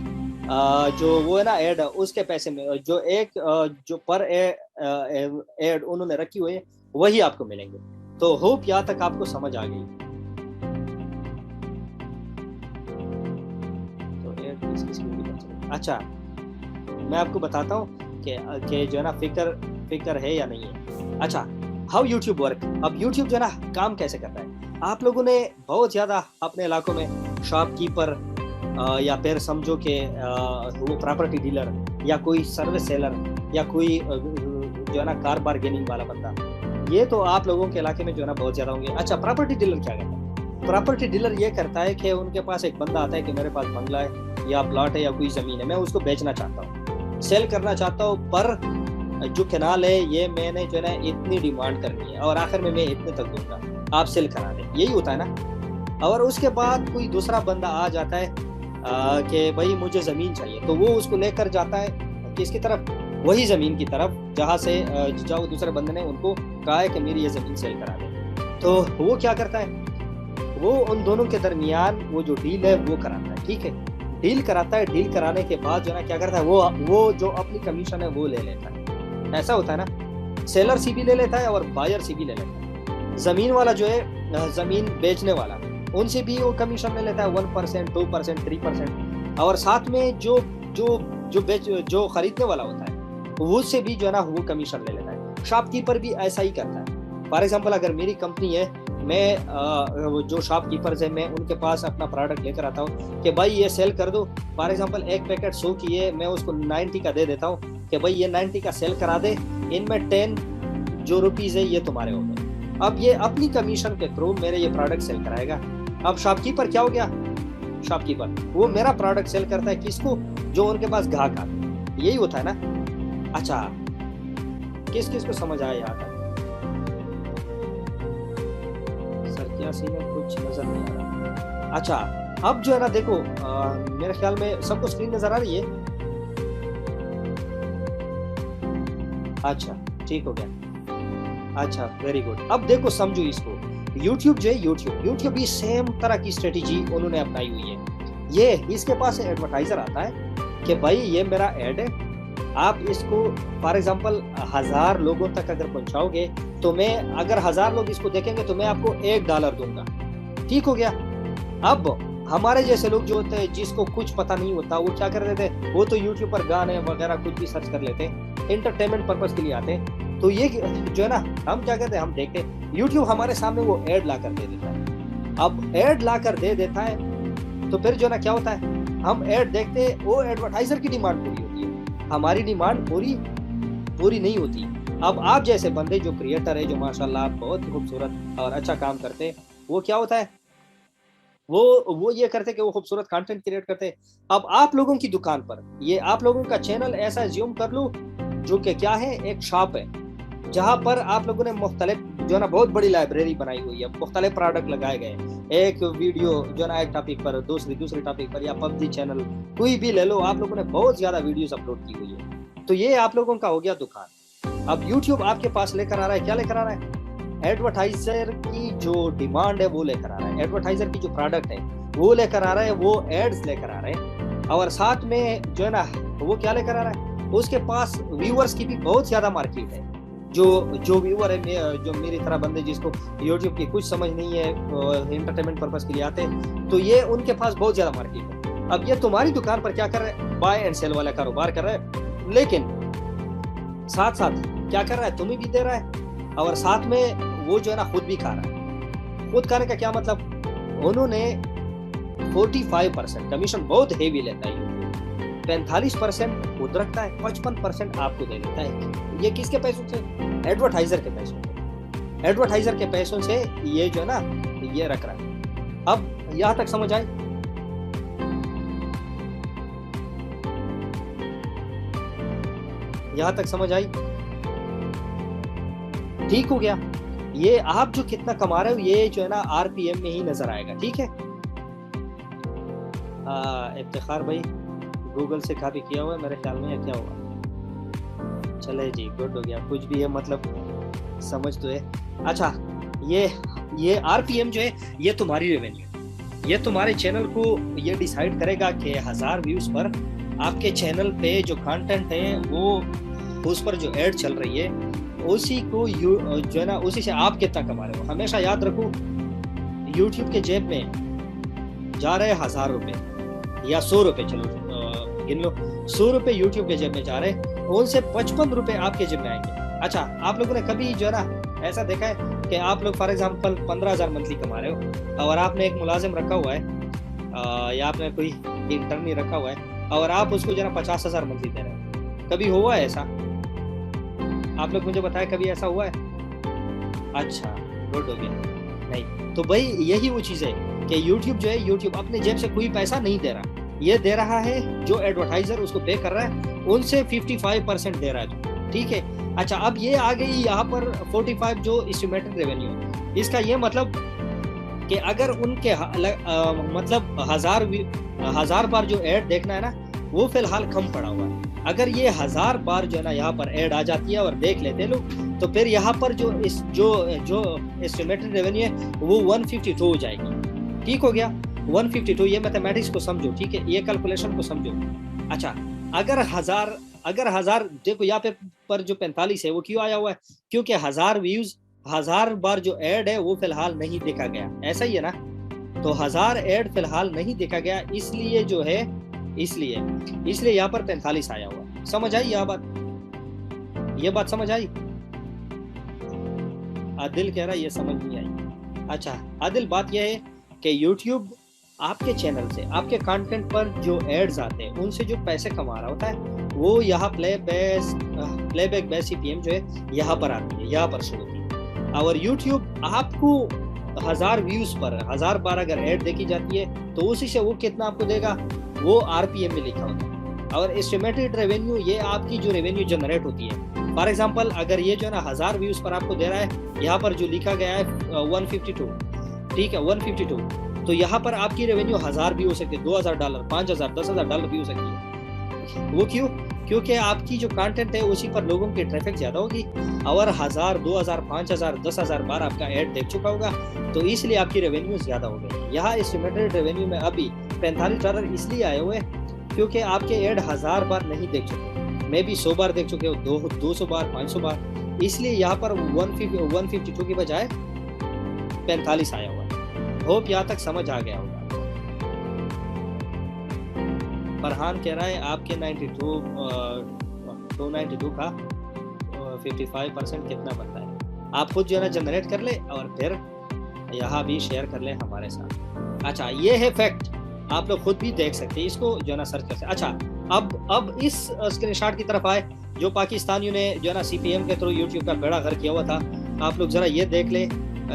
जो वो है ना एड उसके पैसे में जो एक जो पर एड उन्होंने रखी हुई है वही आपको मिलेंगे। तो होप यहाँ तक आपको समझ आ गई। तो एड अच्छा, मैं आपको बताता हूँ कि जो है ना फिक्र है या नहीं है। अच्छा, हाउ यूट्यूब वर्क। अब यूट्यूब जो है ना काम कैसे करता है। आप लोगों ने बहुत ज़्यादा अपने इलाकों में शॉपकीपर या फिर समझो कि वो प्रॉपर्टी डीलर या कोई सर्विस सेलर या कोई जो है ना कार बार्गेनिंग वाला बंदा, ये तो आप लोगों के इलाके में जो है ना बहुत ज़्यादा होंगे। अच्छा, प्रॉपर्टी डीलर क्या करता है? प्रॉपर्टी डीलर ये करता है कि उनके पास एक बंदा आता है कि मेरे पास बंगला है या प्लॉट है या कोई ज़मीन है, मैं उसको बेचना चाहता हूँ, सेल करना चाहता हूँ, पर जो कैनाल है ये मैंने जो है ना इतनी डिमांड करनी है और आखिर में मैं इतने तक दूंगा, आप सेल करा दें, यही होता है ना। और उसके बाद कोई दूसरा बंदा आ जाता है कि भाई मुझे ज़मीन चाहिए, तो वो उसको लेकर जाता है किसकी तरफ, वही ज़मीन की तरफ जहाँ से जो दूसरे बंदे ने उनको कहा है कि मेरी ये ज़मीन सेल करा दे। तो वो क्या करता है, वो उन दोनों के दरमियान वो जो डील है वो कराता है, ठीक है, डील कराता है। डील कराने के बाद जो है ना क्या करता है, वो जो अपनी कमीशन है वो ले लेता है। ऐसा होता है ना, सेलर सी भी ले लेता है और बायर सी भी ले लेता है। ज़मीन वाला जो है, ज़मीन बेचने वाला, उनसे भी वो कमीशन ले लेता है 1%, 2%, 3%, और साथ में जो खरीदने वाला होता है वो से भी जो है ना वो कमीशन ले लेता है। शॉपकीपर भी ऐसा ही करता है। फॉर एग्जांपल अगर मेरी कंपनी है, मैं जो शॉपकीपर्स है मैं उनके पास अपना प्रोडक्ट लेकर आता हूँ कि भाई ये सेल कर दो। फॉर एग्जांपल एक पैकेट 100 की है, मैं उसको 90 का दे देता हूँ कि भाई ये 90 का सेल करा दे, इनमें 10 जो रुपीज़ है ये तुम्हारे हो गए। अब ये अपनी कमीशन के थ्रू मेरे ये प्रोडक्ट सेल कराएगा। अब शॉपकीपर क्या हो गया, शॉपकीपर वो मेरा प्रोडक्ट सेल करता है किसको, जो उनके पास ग्राहक आते, यही होता है ना। अच्छा, किस किस को समझ आया यहाँ तक? सर क्या सीन है, कुछ नजर नहीं आ रहा। अच्छा, अब जो है ना देखो, मेरे ख्याल में सबको स्क्रीन नजर आ रही है। अच्छा ठीक हो गया, अच्छा वेरी गुड। अब देखो समझो इसको, YouTube जो है, YouTube भी सेम तरह की स्ट्रेटेजी उन्होंने अपनाई हुई है। ये इसके पास एडवर्टाइजर आता है कि भाई ये मेरा एड है, आप इसको फॉर एग्जांपल 1000 लोगों तक अगर पहुंचाओगे तो मैं, अगर 1000 लोग इसको देखेंगे तो मैं आपको $1 दूंगा, ठीक हो गया। अब हमारे जैसे लोग जो होते हैं जिसको कुछ पता नहीं होता, वो क्या कर देते हैं, वो तो यूट्यूब पर गाने वगैरह कुछ भी सर्च कर लेते हैं, एंटरटेनमेंट पर्पस के लिए आते हैं। तो ये जो है ना, हम क्या करते हैं, हम देखते हैं यूट्यूब हमारे सामने वो एड ला कर दे देता है। अब एड ला कर दे देता है तो फिर जो है ना क्या होता है, हम एड देखते हैं, वो एडवर्टाइजर की डिमांड पूरी होती है, हमारी डिमांड पूरी नहीं होती। अब आप जैसे बंदे जो क्रिएटर है, जो माशाल्लाह बहुत खूबसूरत और अच्छा काम करते हैं, वो क्या होता है, वो ये करते कि वो खूबसूरत कंटेंट क्रिएट करते। अब आप लोगों की दुकान पर, ये आप लोगों का चैनल ऐसा ज्यूम कर लो जो कि क्या है, एक शॉप है जहां पर आप लोगों ने मुख्तलिफ जो है ना बहुत बड़ी लाइब्रेरी बनाई हुई है, मुख्तलिफ प्रोडक्ट लगाए गए, एक वीडियो जो है ना एक टॉपिक पर, दूसरी टॉपिक पर, या पबजी चैनल कोई भी ले लो, आप लोगों ने बहुत ज्यादा वीडियोस अपलोड की हुई है। तो ये आप लोगों का हो गया दुकान। अब यूट्यूब आपके पास लेकर आ रहा है, क्या लेकर आ रहा है, एडवर्टाइजर की जो डिमांड है वो लेकर आ रहा है, एडवर्टाइजर की जो प्रोडक्ट है वो लेकर आ रहा है, वो एड्स लेकर आ रहे हैं, और साथ में जो है ना वो क्या लेकर आ रहा है, उसके पास व्यूअर्स की भी बहुत ज्यादा मार्केट है। जो व्यूअर है, जो मेरी तरह बंदे जिसको यूट्यूब की कुछ समझ नहीं है, एंटरटेनमेंट पर्पस के लिए आते हैं, तो ये उनके पास बहुत ज्यादा मार्केट है। अब ये तुम्हारी दुकान पर क्या कर रहे हैं, बाय एंड सेल वाला कारोबार कर रहे हैं, लेकिन साथ साथ क्या कर रहा है, तुम्हें भी दे रहा है और साथ में वो जो है ना खुद भी खा रहा है। खुद खाने का क्या मतलब, उन्होंने 45% कमीशन बहुत हेवी लेता है, 45% खुद रखता है, 55% आपको दे देता है। ये किसके पैसों से, एडवर्टाइजर के पैसों से, एडवर्टाइजर के पैसों से ये जो है ना ये रख रहा है। अब यहां तक समझ आई, यहां तक समझ आई, ठीक हो गया। ये आप जो कितना कमा रहे हो ये जो है ना आरपीएम में ही नजर आएगा, ठीक है। इफ्तिखार भाई गूगल से कॉपी किया हुआ है मेरे ख्याल में, या क्या हुआ, चले जी गुड हो गया, कुछ भी है मतलब समझ तो है। अच्छा, ये आरपीएम जो है ये तुम्हारी रेवेन्यू, ये तुम्हारे चैनल को ये डिसाइड करेगा कि 1000 व्यूज पर आपके चैनल पे जो कंटेंट है वो, उस पर जो एड चल रही है उसी को जो है ना उसी से आप कितना कमा रहे हो। हमेशा याद रखो, यूट्यूब के जेब में जा रहे 1000 रुपए या 100 रुपए, चलो गिन लो, 100 रुपए यूट्यूब के जेब में जा रहे हैं, उनसे 55 रुपए आपके जेब में आएंगे। अच्छा, आप लोगों ने कभी जो है ना ऐसा देखा है कि आप लोग फॉर एग्जांपल 15,000 मंथली कमा रहे हो और आपने एक मुलाजिम रखा हुआ है या आपने कोई इंटर्नी रखा हुआ है और आप उसको जो है ना 50,000 मंथली दे रहे हो, कभी हुआ है ऐसा? आप लोग मुझे बताएं, कभी ऐसा हुआ है? अच्छा गुड हो गया। नहीं। तो भाई यही वो चीज़ है कि यूट्यूब जो है, यूट्यूब अपने जेब से कोई पैसा नहीं दे रहा, ये दे रहा है जो एडवर्टाइजर उसको पे कर रहा है उनसे 55% दे रहा है, ठीक है। अच्छा, अब ये आ गई यहाँ पर 45 जो एस्टिमेटेड रेवेन्यू। इसका ये मतलब कि अगर उनके मतलब 1000 बार जो ऐड देखना है ना, वो फिलहाल कम पड़ा हुआ है। अगर ये 1000 बार जो है ना यहाँ पर ऐड आ जाती है और देख लेते लोग, तो फिर यहाँ पर जो एस्टिमेटेड रेवेन्यू है वो 152 हो जाएगी। ठीक हो गया, 152। ये मैथमेटिक्स को समझो, ठीक है, ये कैलकुलेशन को समझो। अच्छा, अगर हजार देखो यहाँ पे पर जो 45 है वो क्यों आया हुआ है? क्योंकि 1000 व्यूज, 1000 बार जो ऐड है वो फिलहाल नहीं देखा गया, ऐसा ही है ना। तो 1000 ऐड फिलहाल नहीं देखा गया, इसलिए जो है, इसलिए यहाँ पर 45 आया हुआ। समझ आई यह बात? ये बात समझ आई? आदिल कह रहा है ये समझ नहीं आई। अच्छा आदिल, बात यह है कि YouTube आपके चैनल से, आपके कंटेंट पर जो एड्स आते हैं उनसे जो पैसे कमा रहा होता है वो यहाँ प्लेबैक बेस CPM जो है यहाँ पर आती है, यहाँ पर शो होती है। और YouTube आपको 1000 व्यूज पर 1000 बार अगर ऐड देखी जाती है तो उसी से वो कितना आपको देगा, वो RPM में लिखा होता है। और एस्टिमेटेड रेवेन्यू ये आपकी जो रेवेन्यू जनरेट होती है। फॉर एग्जांपल अगर ये जो है ना 1000 व्यूज पर आपको दे रहा है, यहाँ पर जो लिखा गया है 152, ठीक है 152, तो यहाँ पर आपकी रेवेन्यू 1000 भी हो सकती है, $2000, $5000, $10,000 भी हो सकती है। वो क्यों? क्योंकि आपकी जो कंटेंट है उसी पर लोगों की ट्रैफिक ज्यादा होगी और 1000, 2000, 5000, 10,000 बार आपका ऐड देख चुका होगा, तो इसलिए आपकी रेवेन्यू ज्यादा हो गई। यहाँ एस्टिमेटेड रेवेन्यू में अभी $45 इसलिए आए हुए क्योंकि आपके ऐड 1000 बार नहीं देख चुके, मे भी 100 बार देख चुके हो, 200 बार, 500 बार, इसलिए यहाँ पर 152 की बजाय 45 आया हुआ। होप यहाँ तक समझ आ गया होगा। फरहान कह रहा है आपके 292 का 55% कितना बनता है? आप खुद जो है ना जनरेट कर ले और फिर यहाँ भी शेयर कर ले हमारे साथ। अच्छा, ये है फैक्ट, आप लोग खुद भी देख सकते हैं, इसको जो है ना सर्च कर सकते। अच्छा, अब इस स्क्रीनशॉट की तरफ आए जो पाकिस्तानियों ने जो है ना CPM के थ्रू यूट्यूब का बेड़ा गर्क किया हुआ था। आप लोग जरा ये देख ले,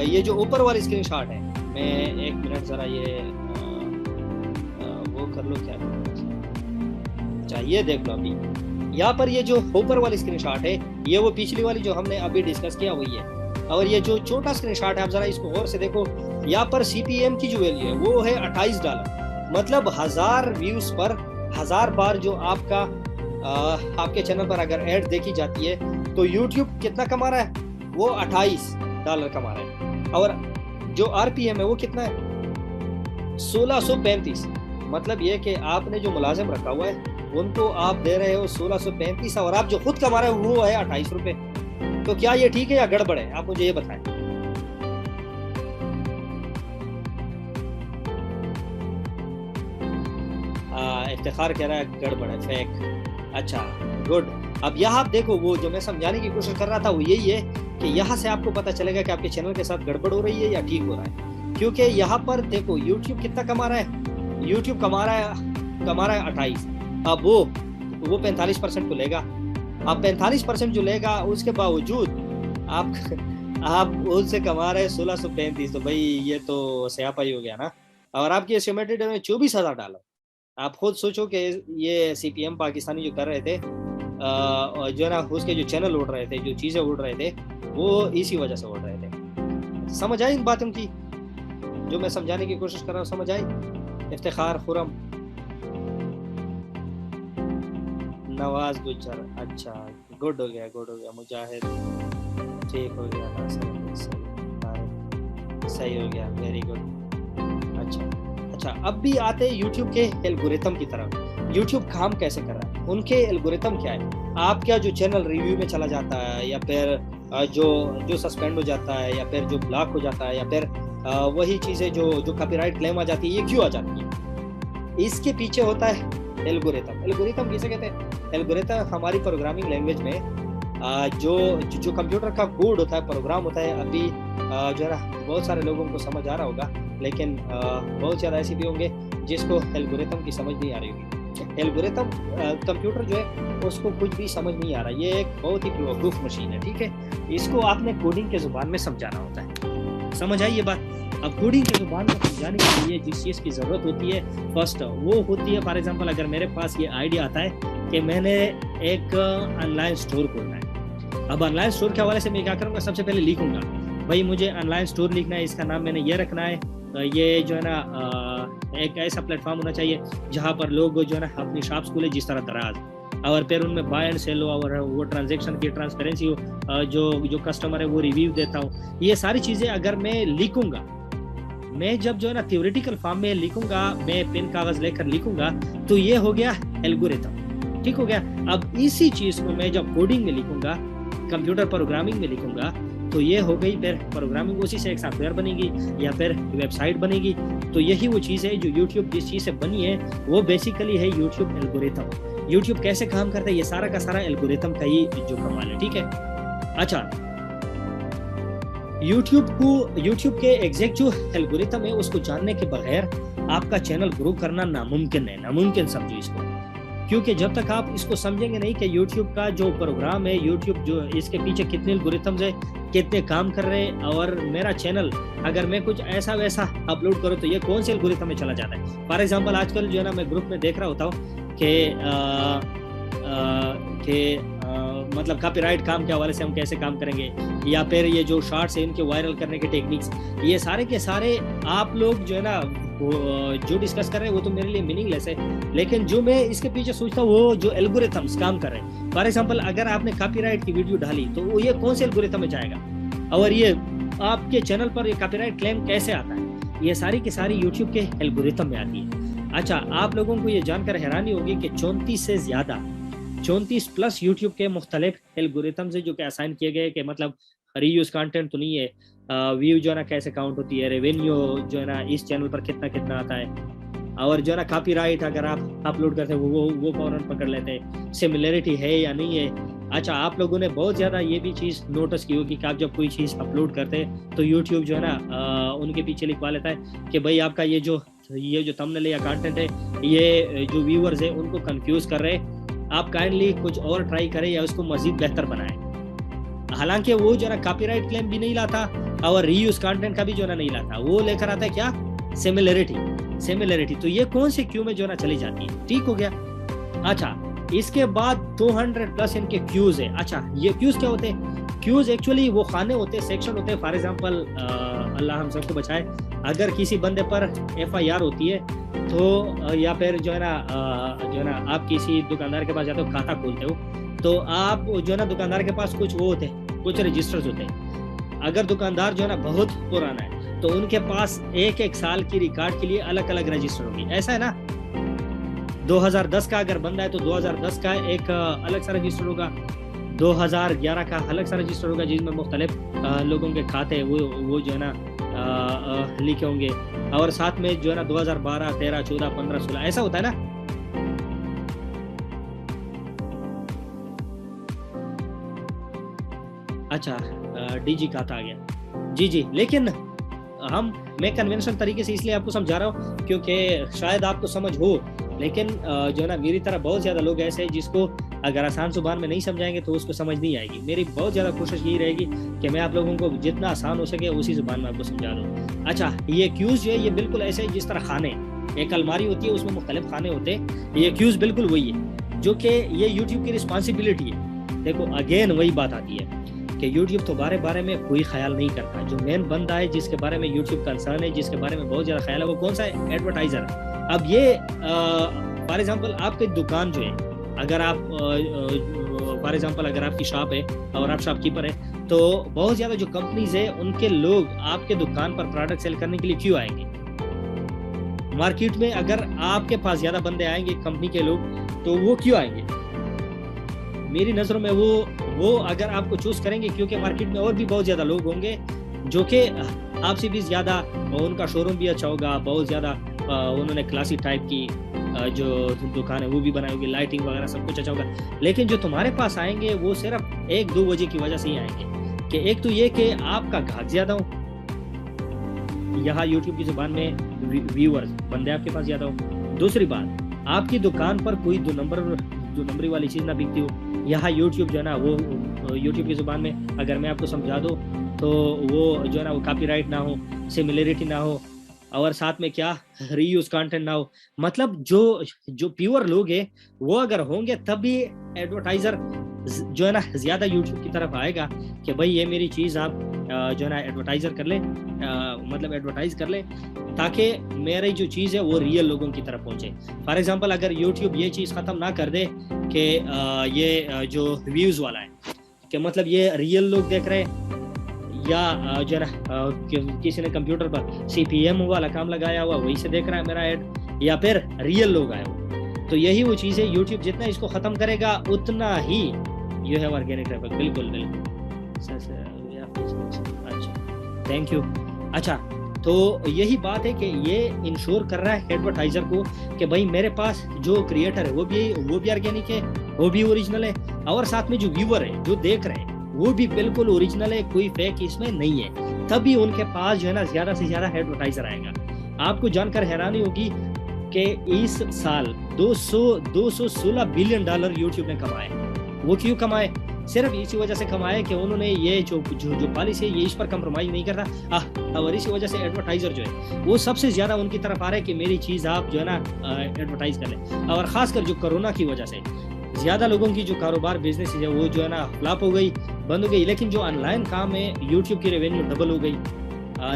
ये जो ऊपर वाली स्क्रीनशॉट है, मैं एक मिनट जरा ये वो कर लो क्या। अच्छा, ये देख लो, अभी यहाँ पर ये जो ऊपर वाली स्क्रीनशॉट है ये वो पिछली वाली जो हमने अभी डिस्कस किया वही है। और ये जो छोटा स्क्रीनशॉट है आप जरा इसको और से देखो, यहाँ पर CPM की जो वैल्यू है वो है $28। मतलब 1000 व्यूज पर 1000 बार जो आपके चैनल पर अगर ऐड देखी जाती है तो YouTube कितना कमा रहा है? वो $28 कमा रहा है। और जो RPM है वो कितना है? 1635। मतलब ये कि आपने जो मुलाजिम रखा हुआ है उनको आप दे रहे हो 1635 और आप जो खुद कमा रहे हो वो है 28 रुपए। तो क्या ये ठीक है या गड़बड़ है? आप मुझे ये बताएं। इफ्तिखार कह रहा है गड़बड़ है, फेक। अच्छा गुड। अब यहाँ आप देखो, वो जो मैं समझाने की कोशिश कर रहा था वो यही है कि यहाँ से आपको पता चलेगा कि आपके चैनल के साथ गड़बड़ हो रही है या ठीक हो रहा है। क्योंकि यहाँ पर देखो YouTube कितना कमा रहा है, YouTube कमा रहा है 28। अब वो 45% को लेगा। अब 45% जो लेगा उसके बावजूद आप उससे कमा रहे 1635, तो भाई ये तो स्यापा ही हो गया ना। और आपकी एस्टिमेटेड में $24,000। आप खुद सोचो कि ये CPM पाकिस्तानी जो कर रहे थे जो है ना, उसके जो चैनल उड़ रहे थे, जो चीज़ें उड़ रहे थे, वो इसी वजह से उड़ रहे थे। समझ आई इन बातों की जो मैं समझाने की कोशिश कर रहा हूँ? समझ आई? इफ्तिखार, खुरम, नवाज गुजर, अच्छा गुड हो गया। मुजाहिद ठीक हो गया, सही हो गया, वेरी गुड। अच्छा, अब भी आते हैं YouTube के एल्गोरिथम की तरफ। YouTube काम कैसे कर रहा है, उनके एल्गोरिथम क्या है? आपका जो चैनल रिव्यू में चला जाता है या फिर जो सस्पेंड हो जाता है या फिर जो ब्लॉक हो जाता है या फिर वही चीज़ें जो कॉपीराइट क्लेम आ जाती है, ये क्यों आ जाती है? इसके पीछे होता है एल्गोरिथम। एल्गोरिथम किसे कहते हैं? एल्गोरिथम हमारी प्रोग्रामिंग लैंग्वेज में जो कंप्यूटर का कोड होता है, प्रोग्राम होता है। अभी जो है ना बहुत सारे लोगों को समझ आ रहा होगा, लेकिन बहुत ज़्यादा ऐसे भी होंगे जिसको एल्गोरिथम की समझ नहीं आ रही होगी। एल्गोरिथम कंप्यूटर जो है उसको कुछ भी समझ नहीं आ रहा, ये एक बहुत ही बेवकूफ़ मशीन है, ठीक है। इसको आपने कोडिंग के ज़ुबान में समझाना होता है। समझ आई ये बात? अब कोडिंग के जुबान को समझाने के लिए जिस चीज़ की ज़रूरत होती है फर्स्ट वो होती है, फॉर एग्जांपल अगर मेरे पास ये आइडिया आता है कि मैंने एक ऑनलाइन स्टोर खोलना है। अब ऑनलाइन स्टोर के हवाले से मैं क्या करूँगा, सबसे पहले लिखूंगा भाई मुझे ऑनलाइन स्टोर लिखना है, इसका नाम मैंने ये रखना है, ये जो है ना एक ऐसा प्लेटफॉर्म होना चाहिए जहाँ पर लोग जो है ना अपनी शॉप्स खोले जिस तरह दराज, और फिर उनमें बाय एंड सेल हो और वो ट्रांजेक्शन की ट्रांसपेरेंसी हो, जो कस्टमर है वो रिव्यू देता हूँ। ये सारी चीज़ें अगर मैं लिखूंगा, मैं जब जो है ना थ्योरेटिकल फॉर्म में लिखूंगा, मैं पेन कागज लेकर लिखूंगा, तो ये हो गया एल्गोरिथम, ठीक हो गया। अब इसी चीज़ को मैं जब कोडिंग में लिखूंगा, कंप्यूटर प्रोग्रामिंग में लिखूंगा, तो ये हो गई फिर प्रोग्रामिंग, उसी से एक सॉफ्टवेयर बनेगी या फिर वेबसाइट बनेगी। तो यही वो चीज़ है जो यूट्यूब जिस चीज़ से बनी है वो बेसिकली है यूट्यूब एल्गोरिथम। यूट्यूब कैसे काम करता है ये सारा का सारा एल्गोरिथम का ही जो कमाल है, ठीक है। अच्छा, यूट्यूब के एग्जैक्ट जो एल्गोरिथम है उसको जानने के बगैर आपका चैनल ग्रो करना नामुमकिन है, नामुमकिन समझो इसको, क्योंकि जब तक आप इसको समझेंगे नहीं कि यूट्यूब का जो प्रोग्राम है, यूट्यूब जो इसके पीछे कितने एल्गोरिथम्स है, कितने काम कर रहे हैं, और मेरा चैनल अगर मैं कुछ ऐसा वैसा अपलोड करूँ तो ये कौन से एल्गोरिथम में चला जाता है। फॉर एग्जांपल आजकल जो है ना मैं ग्रुप में देख रहा होता हूँ कि मतलब कॉपीराइट काम के हवाले से हम कैसे काम करेंगे, या फिर ये जो शॉर्ट्स है इनके वायरल करने के टेक्निक्स, ये सारे के सारे आप लोग जो है ना जो डिस्कस कर रहे हैं वो तो मेरे लिए मीनिंगलेस है, लेकिन जो मैं इसके पीछे सोचता हूँ वो जो एल्गोरिथम्स काम कर रहे हैं। फॉर एग्जांपल अगर आपने कॉपीराइट की वीडियो डाली तो वो ये कौन से एल्गोरिथम में जाएगा, और ये आपके चैनल पर ये कॉपीराइट क्लेम कैसे आता है, ये सारी की सारी यूट्यूब के एल्गोरिथम में आती है। अच्छा, आप लोगों को ये जानकर हैरानी होगी कि 34 प्लस यूट्यूब के मुख्तलिफ एल्गोरिथम है जो कि असाइन किए गए, कि मतलब रीयूज कंटेंट तो नहीं है, व्यू जो है ना कैसे काउंट होती है, रेवेन्यू जो है ना इस चैनल पर कितना कितना आता है, और जो है ना कॉपीराइट अगर आप अपलोड करते हैं वो फौरन पकड़ लेते हैं, सिमिलरिटी है या नहीं है। अच्छा, आप लोगों ने बहुत ज़्यादा ये भी चीज़ नोटिस की होगी कि आप जब कोई चीज़ अपलोड करते हैं तो यूट्यूब जो है ना उनके पीछे लिखवा लेता है कि भाई आपका ये जो थंबनेल या कंटेंट है, ये जो व्यूअर्स है उनको कंफ्यूज कर रहे हैं, आप काइंडली कुछ और ट्राई करें या उसको मजीद बेहतर बनाएं। हालांकि वो जो है ना कॉपीराइट क्लेम भी नहीं लाता और रीयूज कंटेंट का भी जो है ना नहीं लाता, वो लेकर आता है क्या, सिमिलरिटी। तो ये कौन से क्यू में जो है ना चली जाती है, ठीक हो गया। अच्छा, इसके बाद 200 प्लस इनके क्यूज है। अच्छा, ये क्यूज क्या होते हैं? क्यूज एक्चुअली वो खाने होते हैं, सेक्शन होते हैं। फॉर एग्जांपल अल्लाह हम सबको बचाए, अगर किसी बंदे पर FIR होती है तो या फिर जो है ना आप किसी दुकानदार के पास जाते हो, खाता खोलते हो, तो आप जो है ना दुकानदार के पास कुछ वो होते हैं, कुछ रजिस्टर्स होते हैं। अगर दुकानदार जो है ना बहुत पुराना है तो उनके पास एक साल की रिकॉर्ड के लिए अलग अलग रजिस्टर होगी, ऐसा है ना। 2010 का अगर बंदा है तो 2010 का एक अलग सा रजिस्टर होगा, 2011 का अलग सा रजिस्टर होगा जिसमें मुख्तलिफ लोगों के खाते वो जो है ना लिखे होंगे, और साथ में जो है ना 2012, 13, 14, 15, 16 ऐसा होता है ना। अच्छा, DG खाता आ गया, जी, लेकिन मैं कन्वेंशनल तरीके से इसलिए आपको समझा रहा हूँ क्योंकि शायद आपको समझ हो, लेकिन जो है ना मेरी तरह बहुत ज़्यादा लोग ऐसे हैं जिसको अगर आसान जुबान में नहीं समझाएंगे तो उसको समझ नहीं आएगी। मेरी बहुत ज़्यादा कोशिश यही रहेगी कि मैं आप लोगों को जितना आसान हो सके उसी जुबान में आपको समझा दूँ। अच्छा, ये क्यूज़ जो है ये बिल्कुल ऐसे है जिस तरह खाने, एक अलमारी होती है उसमें मुख्तलिफ खाने होते हैं, ये क्यूज़ बिल्कुल वही है, जो कि ये यूट्यूब की रिस्पॉन्सिबिलिटी है। देखो अगेन वही बात आती है कि यूट्यूब तो बारे में कोई ख्याल नहीं करता। जो मेन बंदा है जिसके बारे में यूट्यूब कंसर्न है, जिसके बारे में बहुत ज़्यादा ख्याल है, वो कौन सा है, एडवर्टाइज़र। अब ये फॉर एग्जांपल आपकी दुकान जो है, अगर आप फॉर एग्जांपल अगर आपकी शॉप है और आप शॉपकीपर है, तो बहुत ज़्यादा जो कंपनीज है उनके लोग आपके दुकान पर प्रोडक्ट सेल करने के लिए क्यों आएंगे मार्केट में? अगर आपके पास ज़्यादा बंदे आएंगे कंपनी के लोग, तो वो क्यों आएंगे? मेरी नज़रों में वो अगर आपको चूज करेंगे क्योंकि मार्केट में और भी बहुत ज़्यादा लोग होंगे जो कि आपसे भी ज़्यादा, उनका शोरूम भी अच्छा होगा, बहुत ज़्यादा उन्होंने क्लासिक टाइप की जो दुकान है वो भी बनाई होगी, लाइटिंग वगैरह सब कुछ अच्छा होगा। लेकिन जो तुम्हारे पास आएंगे वो सिर्फ 1-2 वजह की वजह से ही आएंगे कि एक तो ये कि आपका ग्राहक ज़्यादा हो, यहाँ यूट्यूब की ज़ुबान में व्यूअर्स बंदे आपके पास ज़्यादा हो। दूसरी बात, आपकी दुकान पर कोई दो नंबरी वाली चीज़ ना बिकती हो। यहाँ यूट्यूब जो है ना वो यूट्यूब की ज़ुबान में अगर मैं आपको समझा दूँ तो वो जो है ना वो कॉपीराइट ना हो, सिमिलरिटी ना हो, और साथ में क्या रीयूज कंटेंट ना हो। मतलब जो जो प्योर लोग हैं वो अगर होंगे तब भी एडवर्टाइजर जो है ना ज्यादा यूट्यूब की तरफ आएगा कि भाई ये मेरी चीज आप जो है ना एडवर्टाइजर कर ले, मतलब एडवर्टाइज कर ले, ताकि मेरी जो चीज है वो रियल लोगों की तरफ पहुंचे। फॉर एग्जांपल अगर यूट्यूब ये चीज खत्म ना कर दे कि ये जो व्यूज वाला है कि मतलब ये रियल लोग देख रहे हैं, या जो है ना किसी ने कंप्यूटर पर सीपीएम वाला काम लगाया हुआ वही से देख रहा है मेरा ऐड, या फिर रियल लोग आए हो। तो यही वो चीज़ है, यूट्यूब जितना इसको खत्म करेगा उतना ही यू हैव ऑर्गेनिक ट्रैफिक। बिल्कुल बिल्कुल। अच्छा, थैंक यू। अच्छा, तो यही बात है कि ये इंश्योर कर रहा है एडवर्टाइजर को कि भाई मेरे पास जो क्रिएटर है वो भी ऑर्गेनिक है, वो भी ओरिजिनल है, और साथ में जो व्यूअर है जो देख रहे हैं वो भी बिल्कुल ओरिजिनल है, कोई फेक इसमें नहीं है। तभी उनके पास जो है ना ज्यादा से ज्यादा एडवर्टाइजर आएगा। आपको जानकर हैरानी होगी कि इस साल 216 बिलियन डॉलर यूट्यूब ने कमाए। वो क्यों कमाए? सिर्फ इसी वजह से कमाए कि उन्होंने ये जो पॉलिसी है ये इस पर कंप्रोमाइज नहीं करता, और इसी वजह से एडवर्टाइजर जो है वो सबसे ज्यादा उनकी तरफ आ रहा है कि मेरी चीज आप जो है ना एडवर्टाइज कर लें। और खासकर जो कोरोना की वजह से ज्यादा लोगों की जो कारोबार बिजनेस है वो जो है ना फ्लॉप हो गई, बंद हो गई। लेकिन जो ऑनलाइन काम है यूट्यूब की रेवेन्यू डबल हो गई,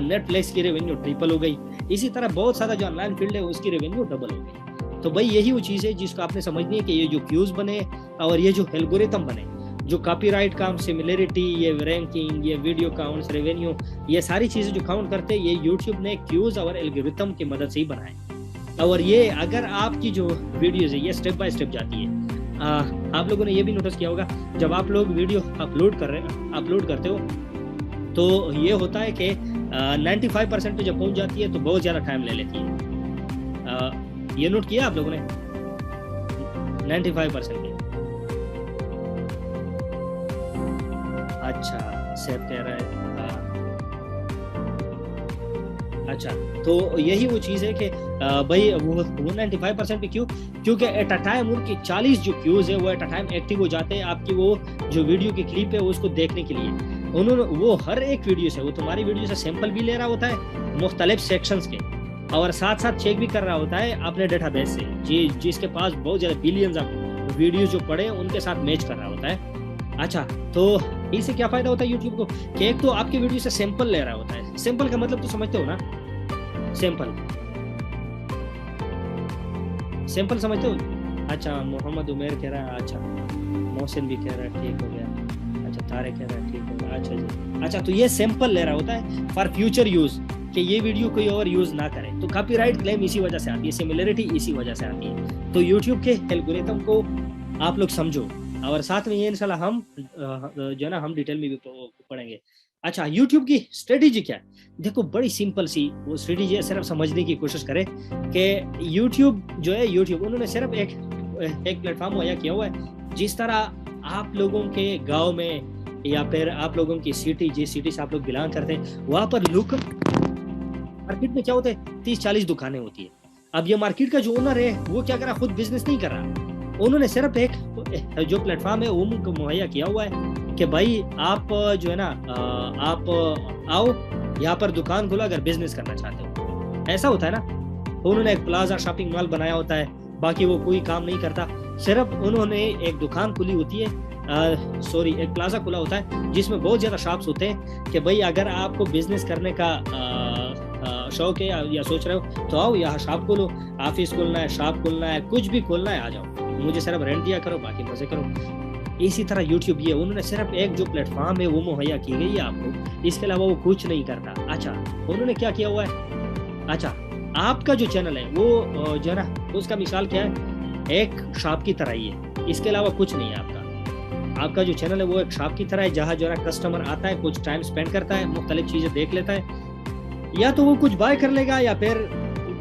नेटफ्लिक्स की रेवेन्यू ट्रिपल हो गई, इसी तरह बहुत सारा जो ऑनलाइन फील्ड है उसकी रेवेन्यू डबल हो गई। तो भाई यही वो चीज़ है जिसको आपने समझनी है कि ये जो व्यूज बने और ये जो एल्गोरिथम बने, जो कॉपीराइट काम, सिमिलरिटी, ये रैंकिंग, ये वीडियो काउंट्स, रेवेन्यू, ये सारी चीज़ें जो काउंट करते हैं ये यूट्यूब ने व्यूज और एल्गोरिथम की मदद से ही बनाए। और ये अगर आपकी जो वीडियोज है ये स्टेप बाय स्टेप जाती है। आप लोगों ने ये भी नोटिस किया होगा जब आप लोग वीडियो अपलोड करते हो तो ये होता है कि 95% पे जब पहुंच जाती है तो बहुत ज़्यादा टाइम ले लेती है। ये नोट किया आप लोगों ने? 95% पे। अच्छा, सेफ कह रहा है। अच्छा, तो यही वो चीज़ है कि भाई वो 95% पे क्यों? क्योंकि एट अ टाइम उनकी 40 जो व्यूज है वो एट अ टाइम एक्टिव हो जाते हैं आपकी वो जो वीडियो की क्लिप है उसको देखने के लिए। उन्होंने वो हर एक वीडियो से, वो तुम्हारी वीडियो से सैंपल भी ले रहा होता है मुख्तलिफ सेक्शंस के, और साथ साथ चेक भी कर रहा होता है अपने डेटाबेस से जिसके पास बहुत ज़्यादा बिलियंस ऑफ वीडियो जो पड़े उनके साथ मैच कर रहा होता है। अच्छा, तो इससे क्या फ़ायदा होता है यूट्यूब को कि एक तो आपके वीडियो से सैंपल ले रहा होता है। सैंपल का मतलब तो समझते हो ना? सैंपल समझते हो? अच्छा, मोहम्मद उमेर कह रहा है, अच्छा मोहसिन भी कह रहा है ठीक हो गया, अच्छा तारे कह रहा है ठीक हो गया, अच्छा जी। अच्छा, तो ये सैंपल ले रहा होता है फॉर फ्यूचर यूज कि ये वीडियो कोई और यूज ना करे। तो कॉपीराइट क्लेम इसी वजह से आती है, सिमिलरिटी इसी वजह से आती है। तो यूट्यूब के एल्गोरिथम को आप लोग समझो, और साथ में ये इंशाल्लाह हम जो है ना हम डिटेल में भी पढ़ेंगे। अच्छा, YouTube की स्ट्रेटेजी क्या है? देखो, बड़ी सिंपल सी वो स्ट्रेटेजी है, सिर्फ समझने की कोशिश करें कि YouTube जो है, YouTube उन्होंने सिर्फ एक प्लेटफॉर्म मुहैया किया हुआ है। जिस तरह आप लोगों के गांव में या फिर आप लोगों की सिटी, जिस सिटी से आप लोग बिलोंग करते हैं, वहाँ पर लुक मार्केट में क्या होता है, 30-40 दुकानें होती है। अब ये मार्केट का जो ओनर है वो क्या कर रहा, खुद बिजनेस नहीं कर रहा, उन्होंने सिर्फ एक जो प्लेटफॉर्म है वो मुहैया किया हुआ है कि भाई आप जो है ना आप आओ यहाँ पर दुकान खोलो अगर बिजनेस करना चाहते हो। ऐसा होता है ना। उन्होंने एक प्लाजा शॉपिंग मॉल बनाया होता है, बाकी वो कोई काम नहीं करता, सिर्फ उन्होंने एक दुकान खुली होती है, एक प्लाजा खुला होता है जिसमें बहुत ज़्यादा शॉप्स होते हैं कि भाई अगर आपको बिजनेस करने का शौक है या सोच रहे हो तो आओ यहाँ शॉप खोलो, ऑफिस खोलना है, शॉप खोलना है, कुछ भी खोलना है, आ जाओ, मुझे सिर्फ रेंट दिया करो, बाकी मजे करो। इसी तरह यूट्यूब ये उन्होंने सिर्फ एक जो प्लेटफॉर्म है वो मुहैया की गई है आपको, इसके अलावा वो कुछ नहीं करता। अच्छा, उन्होंने क्या किया हुआ है? अच्छा, आपका जो चैनल है वो जो है ना उसका मिसाल क्या है, एक शॉप की तरह ही है, इसके अलावा कुछ नहीं है आपका जो चैनल है वो एक शॉप की तरह है, जहाँ जो है कस्टमर आता है, कुछ टाइम स्पेंड करता है, मुख्तलिफ चीजें देख लेता है, या तो वो कुछ बाय कर लेगा या फिर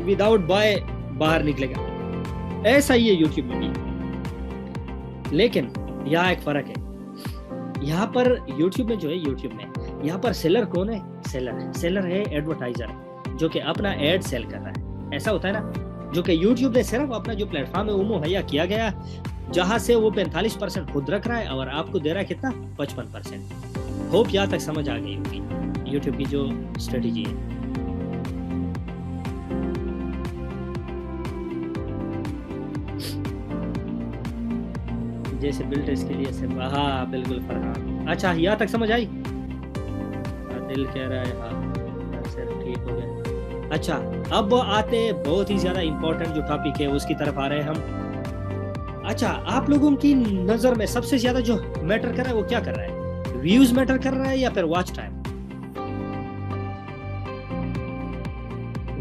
विदाउट बाय बाहर निकलेगा। ऐसा ही है यूट्यूब में भी। लेकिन यहाँ एक फर्क है, यहाँ पर यूट्यूब में जो है, यूट्यूब में यहाँ पर सेलर कौन है? सेलर है एडवर्टाइजर, जो कि अपना एड सेल कर रहा है। ऐसा होता है ना, जो कि यूट्यूब ने सिर्फ अपना जो प्लेटफॉर्म है वो मुहैया किया गया, जहां से वो 45% खुद रख रहा है और आपको दे रहा है कितना? 55%। होप यहाँ तक समझ आ गई होगी यूट्यूब की जो स्ट्रेटेजी है। जैसे बिल्डर्स के लिए सिर्फ, हाँ बिल्कुल फरहान। अच्छा यहाँ तक समझ आई? दिल कह रहा है हाँ सर ठीक हो गया। अच्छा अब आते बहुत ही ज्यादा इंपॉर्टेंट जो टॉपिक है उसकी तरफ आ रहे हैं हम। अच्छा आप लोगों की नजर में सबसे ज्यादा जो मैटर कर रहा है वो क्या कर रहा है? व्यूज मैटर कर रहा है या फिर watch time?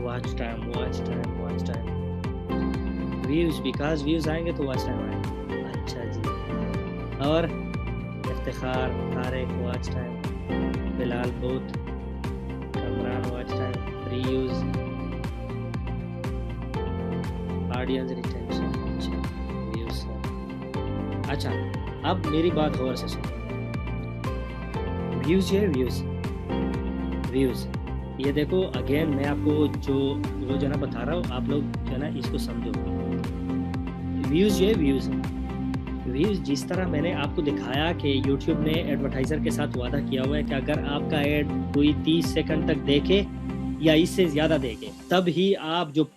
Watch time, watch time, watch time. Views, because views आएंगे तो वॉच टाइम आएगा। अच्छा जी। और Iftikhar, Tariq watch time, Bilal both, Kamran watch time, free use, audience retention, अच्छा व्यूज। अच्छा अब मेरी बात और से सुनो। व्यूज है व्यूज, व्यूज ये देखो अगेन मैं आपको जो ना बता रहा हूँ आप लोग जो ना इसको समझो। व्यूज ये व्यूज, व्यूज जिस तरह मैंने आपको दिखाया कि YouTube ने एडवर्टाइजर के साथ वादा किया हुआ है कि अगर आपका एड कोई 30 सेकंड तक देखे या इससे ज़्यादा देखे तब ही आप जो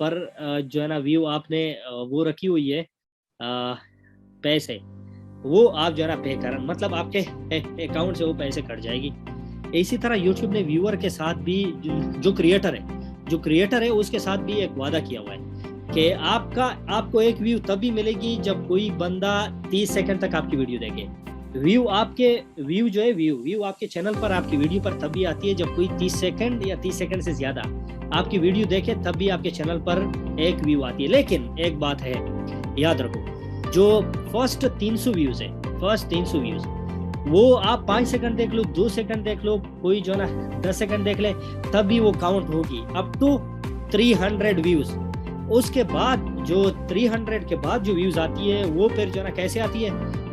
है ना व्यू आपने वो रखी हुई है पैसे, वो आप जो है ना पे कर, मतलब आपके अकाउंट से वो पैसे कट जाएगी। इसी तरह YouTube ने व्यूअर के साथ भी जो क्रिएटर है उसके साथ भी एक वादा किया हुआ है कि आपको एक व्यू तभी मिलेगी जब कोई बंदा 30 सेकंड तक आपकी वीडियो देखे। व्यू आपके चैनल पर आपकी वीडियो पर तभी आती है जब कोई 30 सेकंड या 30 सेकंड से ज्यादा आपकी वीडियो देखे तब भी आपके चैनल पर एक व्यू आती है। लेकिन एक बात है याद रखो, जो फर्स्ट 300 व्यूज है, फर्स्ट 300 व्यूज वो आप 5 सेकंड देख लो, 2 सेकंड देख लो, कोई जो ना 10 सेकंड देख ले तभी वो काउंट होगी अप टू 300 व्यूज। उसके बाद जो 300 के बाद जो व्यूज आती है वो फिर जो ना कैसे आती है,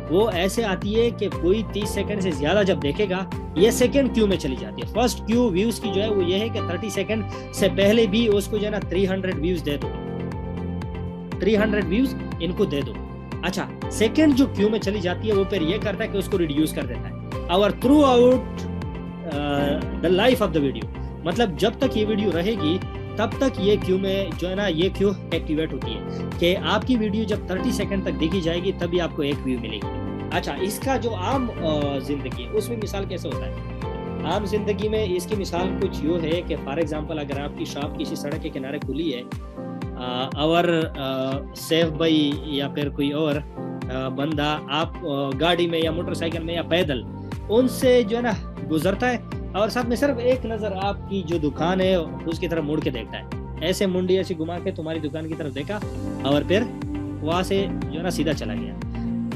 वो ऐसे आती है कि कोई 30 सेकंड से ज्यादा जब देखेगा ये सेकंड क्यू में चली जाती है। फर्स्ट क्यू व्यूज की जो है वो ये है कि 30 सेकंड से पहले भी उसको जो है ना 300 व्यूज दे दो, 300 व्यूज इनको दे दो। अच्छा सेकंड जो क्यू में चली जाती है वो फिर ये करता है कि उसको रिड्यूस कर देता है और through out the life of the video, मतलब जब तक ये वीडियो रहेगी तब तक ये क्यू में जो है ना ये क्यू एक्टिवेट होती है कि आपकी वीडियो जब 30 सेकंड तक देखी जाएगी तभी आपको एक व्यू मिलेगी। अच्छा इसका जो आम जिंदगी है उसमें मिसाल कैसे होता है? आम जिंदगी में इसकी मिसाल कुछ यूँ है कि फॉर एग्जांपल अगर आपकी शॉप किसी सड़क के किनारे खुली है और सेफ भाई या फिर कोई और बंदा आप गाड़ी में या मोटरसाइकिल में या पैदल उनसे जो है ना गुजरता है और साथ में सिर्फ एक नजर आपकी जो दुकान है उसकी तरफ मुड़ के देखता है, ऐसे मुंडी ऐसी घुमा के तुम्हारी दुकान की तरफ देखा और फिर वहां से जो है ना सीधा चला गया।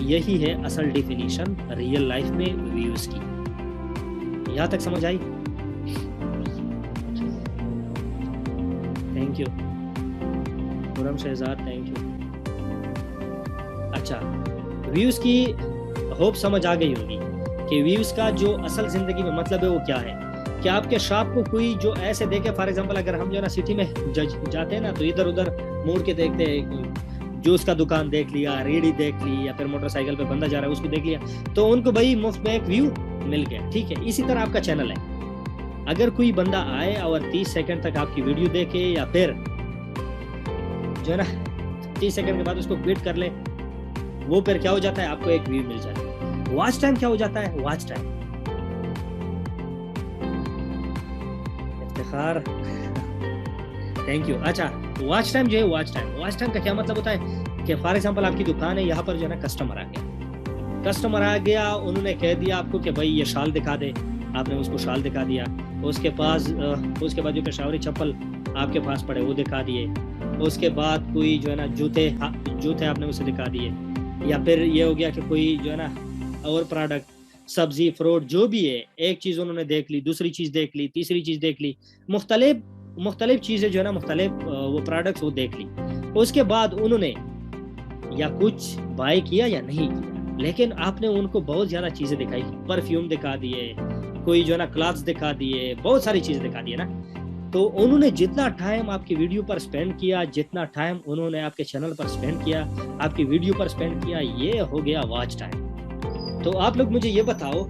यही है असल डिफिनीशन रियल लाइफ में व्यूज की। यहाँ तक समझ आई? Thank you Khurram Shahzad, thank you. अच्छा व्यूज की होप समझ आ गई होगी कि व्यूज का जो असल जिंदगी में मतलब है वो क्या है। कि आपके शॉप को कोई जो ऐसे देखे, फॉर एग्जांपल अगर हम जो है ना सिटी में जाते हैं ना तो इधर उधर मुड़ के देखते हैं, जूस का दुकान देख लिया, रेडी देख ली या फिर मोटरसाइकिल पे बंदा जा रहा है उसको देख लिया तो उनको भाई मुफ्त में एक व्यू मिल गया। ठीक है, इसी तरह आपका चैनल है, अगर कोई बंदा आए और 30 सेकंड तक आपकी वीडियो देखे या फिर जो है ना 30 सेकंड के बाद उसको क्विट कर ले, वो फिर क्या हो जाता है, आपको एक व्यू मिल जाता है। वॉच टाइम क्या हो जाता है? Watch time Iftikhar, thank you. अच्छा वॉच टाइम जो है, वॉच टाइम का क्या मतलब होता है कि फॉर एग्जांपल आपकी दुकान है, यहाँ पर जो है ना कस्टमर आ गया, उन्होंने कह दिया आपको कि भाई ये शाल दिखा दे, आपने उसको शाल दिखा दिया, उसके बाद जो पेशावरी चप्पल आपके पास पड़े वो दिखा दिए, उसके बाद कोई जो है ना जूते आपने उसे दिखा दिए, या फिर ये हो गया कि कोई जो है ना और प्रोडक्ट सब्जी फ्रूट जो भी है, एक चीज़ उन्होंने देख ली, दूसरी चीज़ देख ली, तीसरी चीज़ देख ली, मुख्तलिफ चीज़ें जो है ना मुख्तलिफ वो प्रोडक्ट्स वो देख ली। उसके बाद उन्होंने या कुछ बाय किया या नहीं किया, लेकिन आपने उनको बहुत ज़्यादा चीज़ें दिखाई, परफ्यूम दिखा दिए, कोई जो है ना क्लॉथ्स दिखा दिए, बहुत सारी चीज़ें दिखा दिए ना। तो उन्होंने जितना टाइम आपकी वीडियो पर स्पेंड किया, जितना टाइम उन्होंने आपके चैनल पर स्पेंड किया, आपकी वीडियो पर स्पेंड किया, ये हो गया वॉच टाइम। तो आप लोग मुझे ये बताओ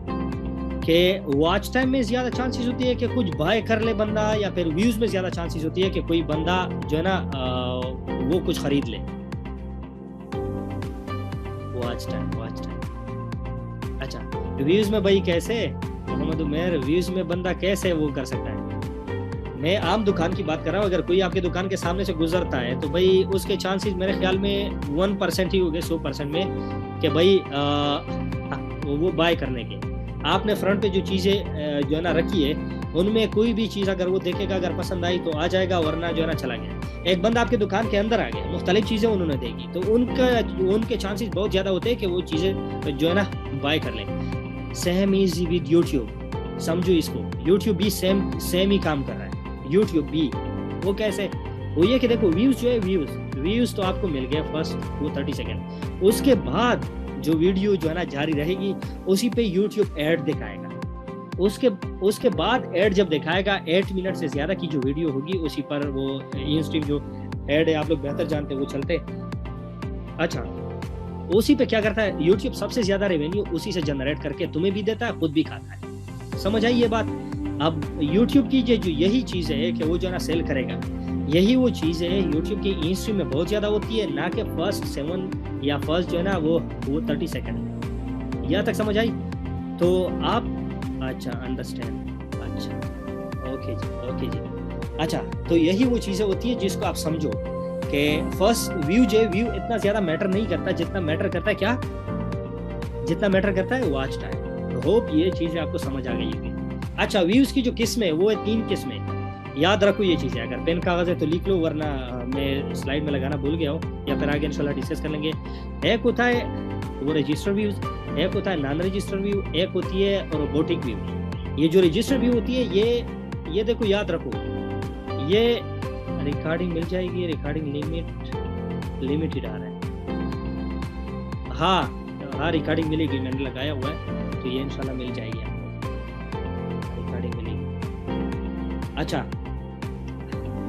कि वॉच टाइम में ज्यादा चांसेस होती है कि कुछ बाय कर ले बंदा, या फिर व्यूज में ज्यादा चांसेस होती है कि कोई बंदा जो है ना वो कुछ खरीद ले? Watch time. अच्छा, व्यूज में भाई कैसे मोहम्मद उमर, व्यूज में बंदा कैसे वो कर सकता है? मैं आम दुकान की बात कर रहा हूँ। अगर कोई आपके दुकान के सामने से गुजरता है तो भाई उसके चांसेस मेरे ख्याल में 1% ही हो गए 100% में कि भाई वो बाय करने के। आपने फ्रंट पे जो चीज़ें जो है ना रखी है, उनमें कोई भी चीज़ अगर वो देखेगा, अगर पसंद आई तो आ जाएगा, वरना जो है ना चला गया। एक बंदा आपके दुकान के अंदर आ गया, मुख्तलिफ चीज़ें उन्होंने देखी, तो उनके चांसेस बहुत ज़्यादा होते हैं कि वो चीज़ें जो है ना बाय कर लें। सेम इज विद यूट्यूब, समझो इसको। यूट्यूब भी सेम ही काम कर रहा है। यूट्यूब भी वो कैसे? वो ये कि देखो व्यूज जो है, व्यूज तो आपको मिल गया फर्स्ट वो 30 सेकेंड, उसके बाद जो वीडियो जो है ना जारी रहेगी उसी पे यूट्यूब ऐड दिखाएगा। उसके बाद ऐड जब दिखाएगा 8 मिनट से ज्यादा की जो वीडियो होगी उसी पर वो इन स्ट्रीम जो ऐड है आप लोग बेहतर जानते हैं वो चलते। अच्छा, उसी पे क्या करता है यूट्यूब? सबसे ज्यादा रेवेन्यू उसी से जनरेट करके तुम्हें भी देता है, खुद भी खाता है। समझ आई ये बात? अब यूट्यूब की जो यही चीज़ है कि वो जो है ना सेल करेगा, यही वो चीज़ है यूट्यूब की इन स्ट्रीम में बहुत ज़्यादा होती है, ना कि फर्स्ट 7 या फर्स्ट जो है ना वो 30 सेकंड। यहाँ तक समझ आई? तो आप अच्छा अंडरस्टैंड, अच्छा ओके जी। अच्छा, तो यही वो चीज़ें होती है जिसको आप समझो कि फर्स्ट व्यू जो है, व्यू इतना ज़्यादा मैटर नहीं करता जितना मैटर करता है क्या? जितना मैटर करता है वॉच टाइम। होप ये चीज़ें आपको समझ आ गई होगी। अच्छा, व्यूज की जो किस्में वो है 3 किस्में, याद रखो ये चीज़ें। अगर पेन कागज है तो लिख लो, वरना मैं स्लाइड में लगाना भूल गया हूँ, या फिर आगे इंशाल्लाह डिस्कस कर लेंगे। एक होता है वो रजिस्टर व्यूज, एक होता है नॉन रजिस्टर व्यू, एक होती है रोबोटिक व्यू। ये जो रजिस्टर व्यू होती है ये देखो याद रखो, ये रिकॉर्डिंग मिल जाएगी, रिकॉर्डिंग लिमिटेड आ रहा है। हाँ रिकॉर्डिंग मिलेगी, मैंने लगाया हुआ है, तो ये इंशाल्लाह मिल जाएगी आपको, रिकॉर्डिंग मिलेगी। अच्छा,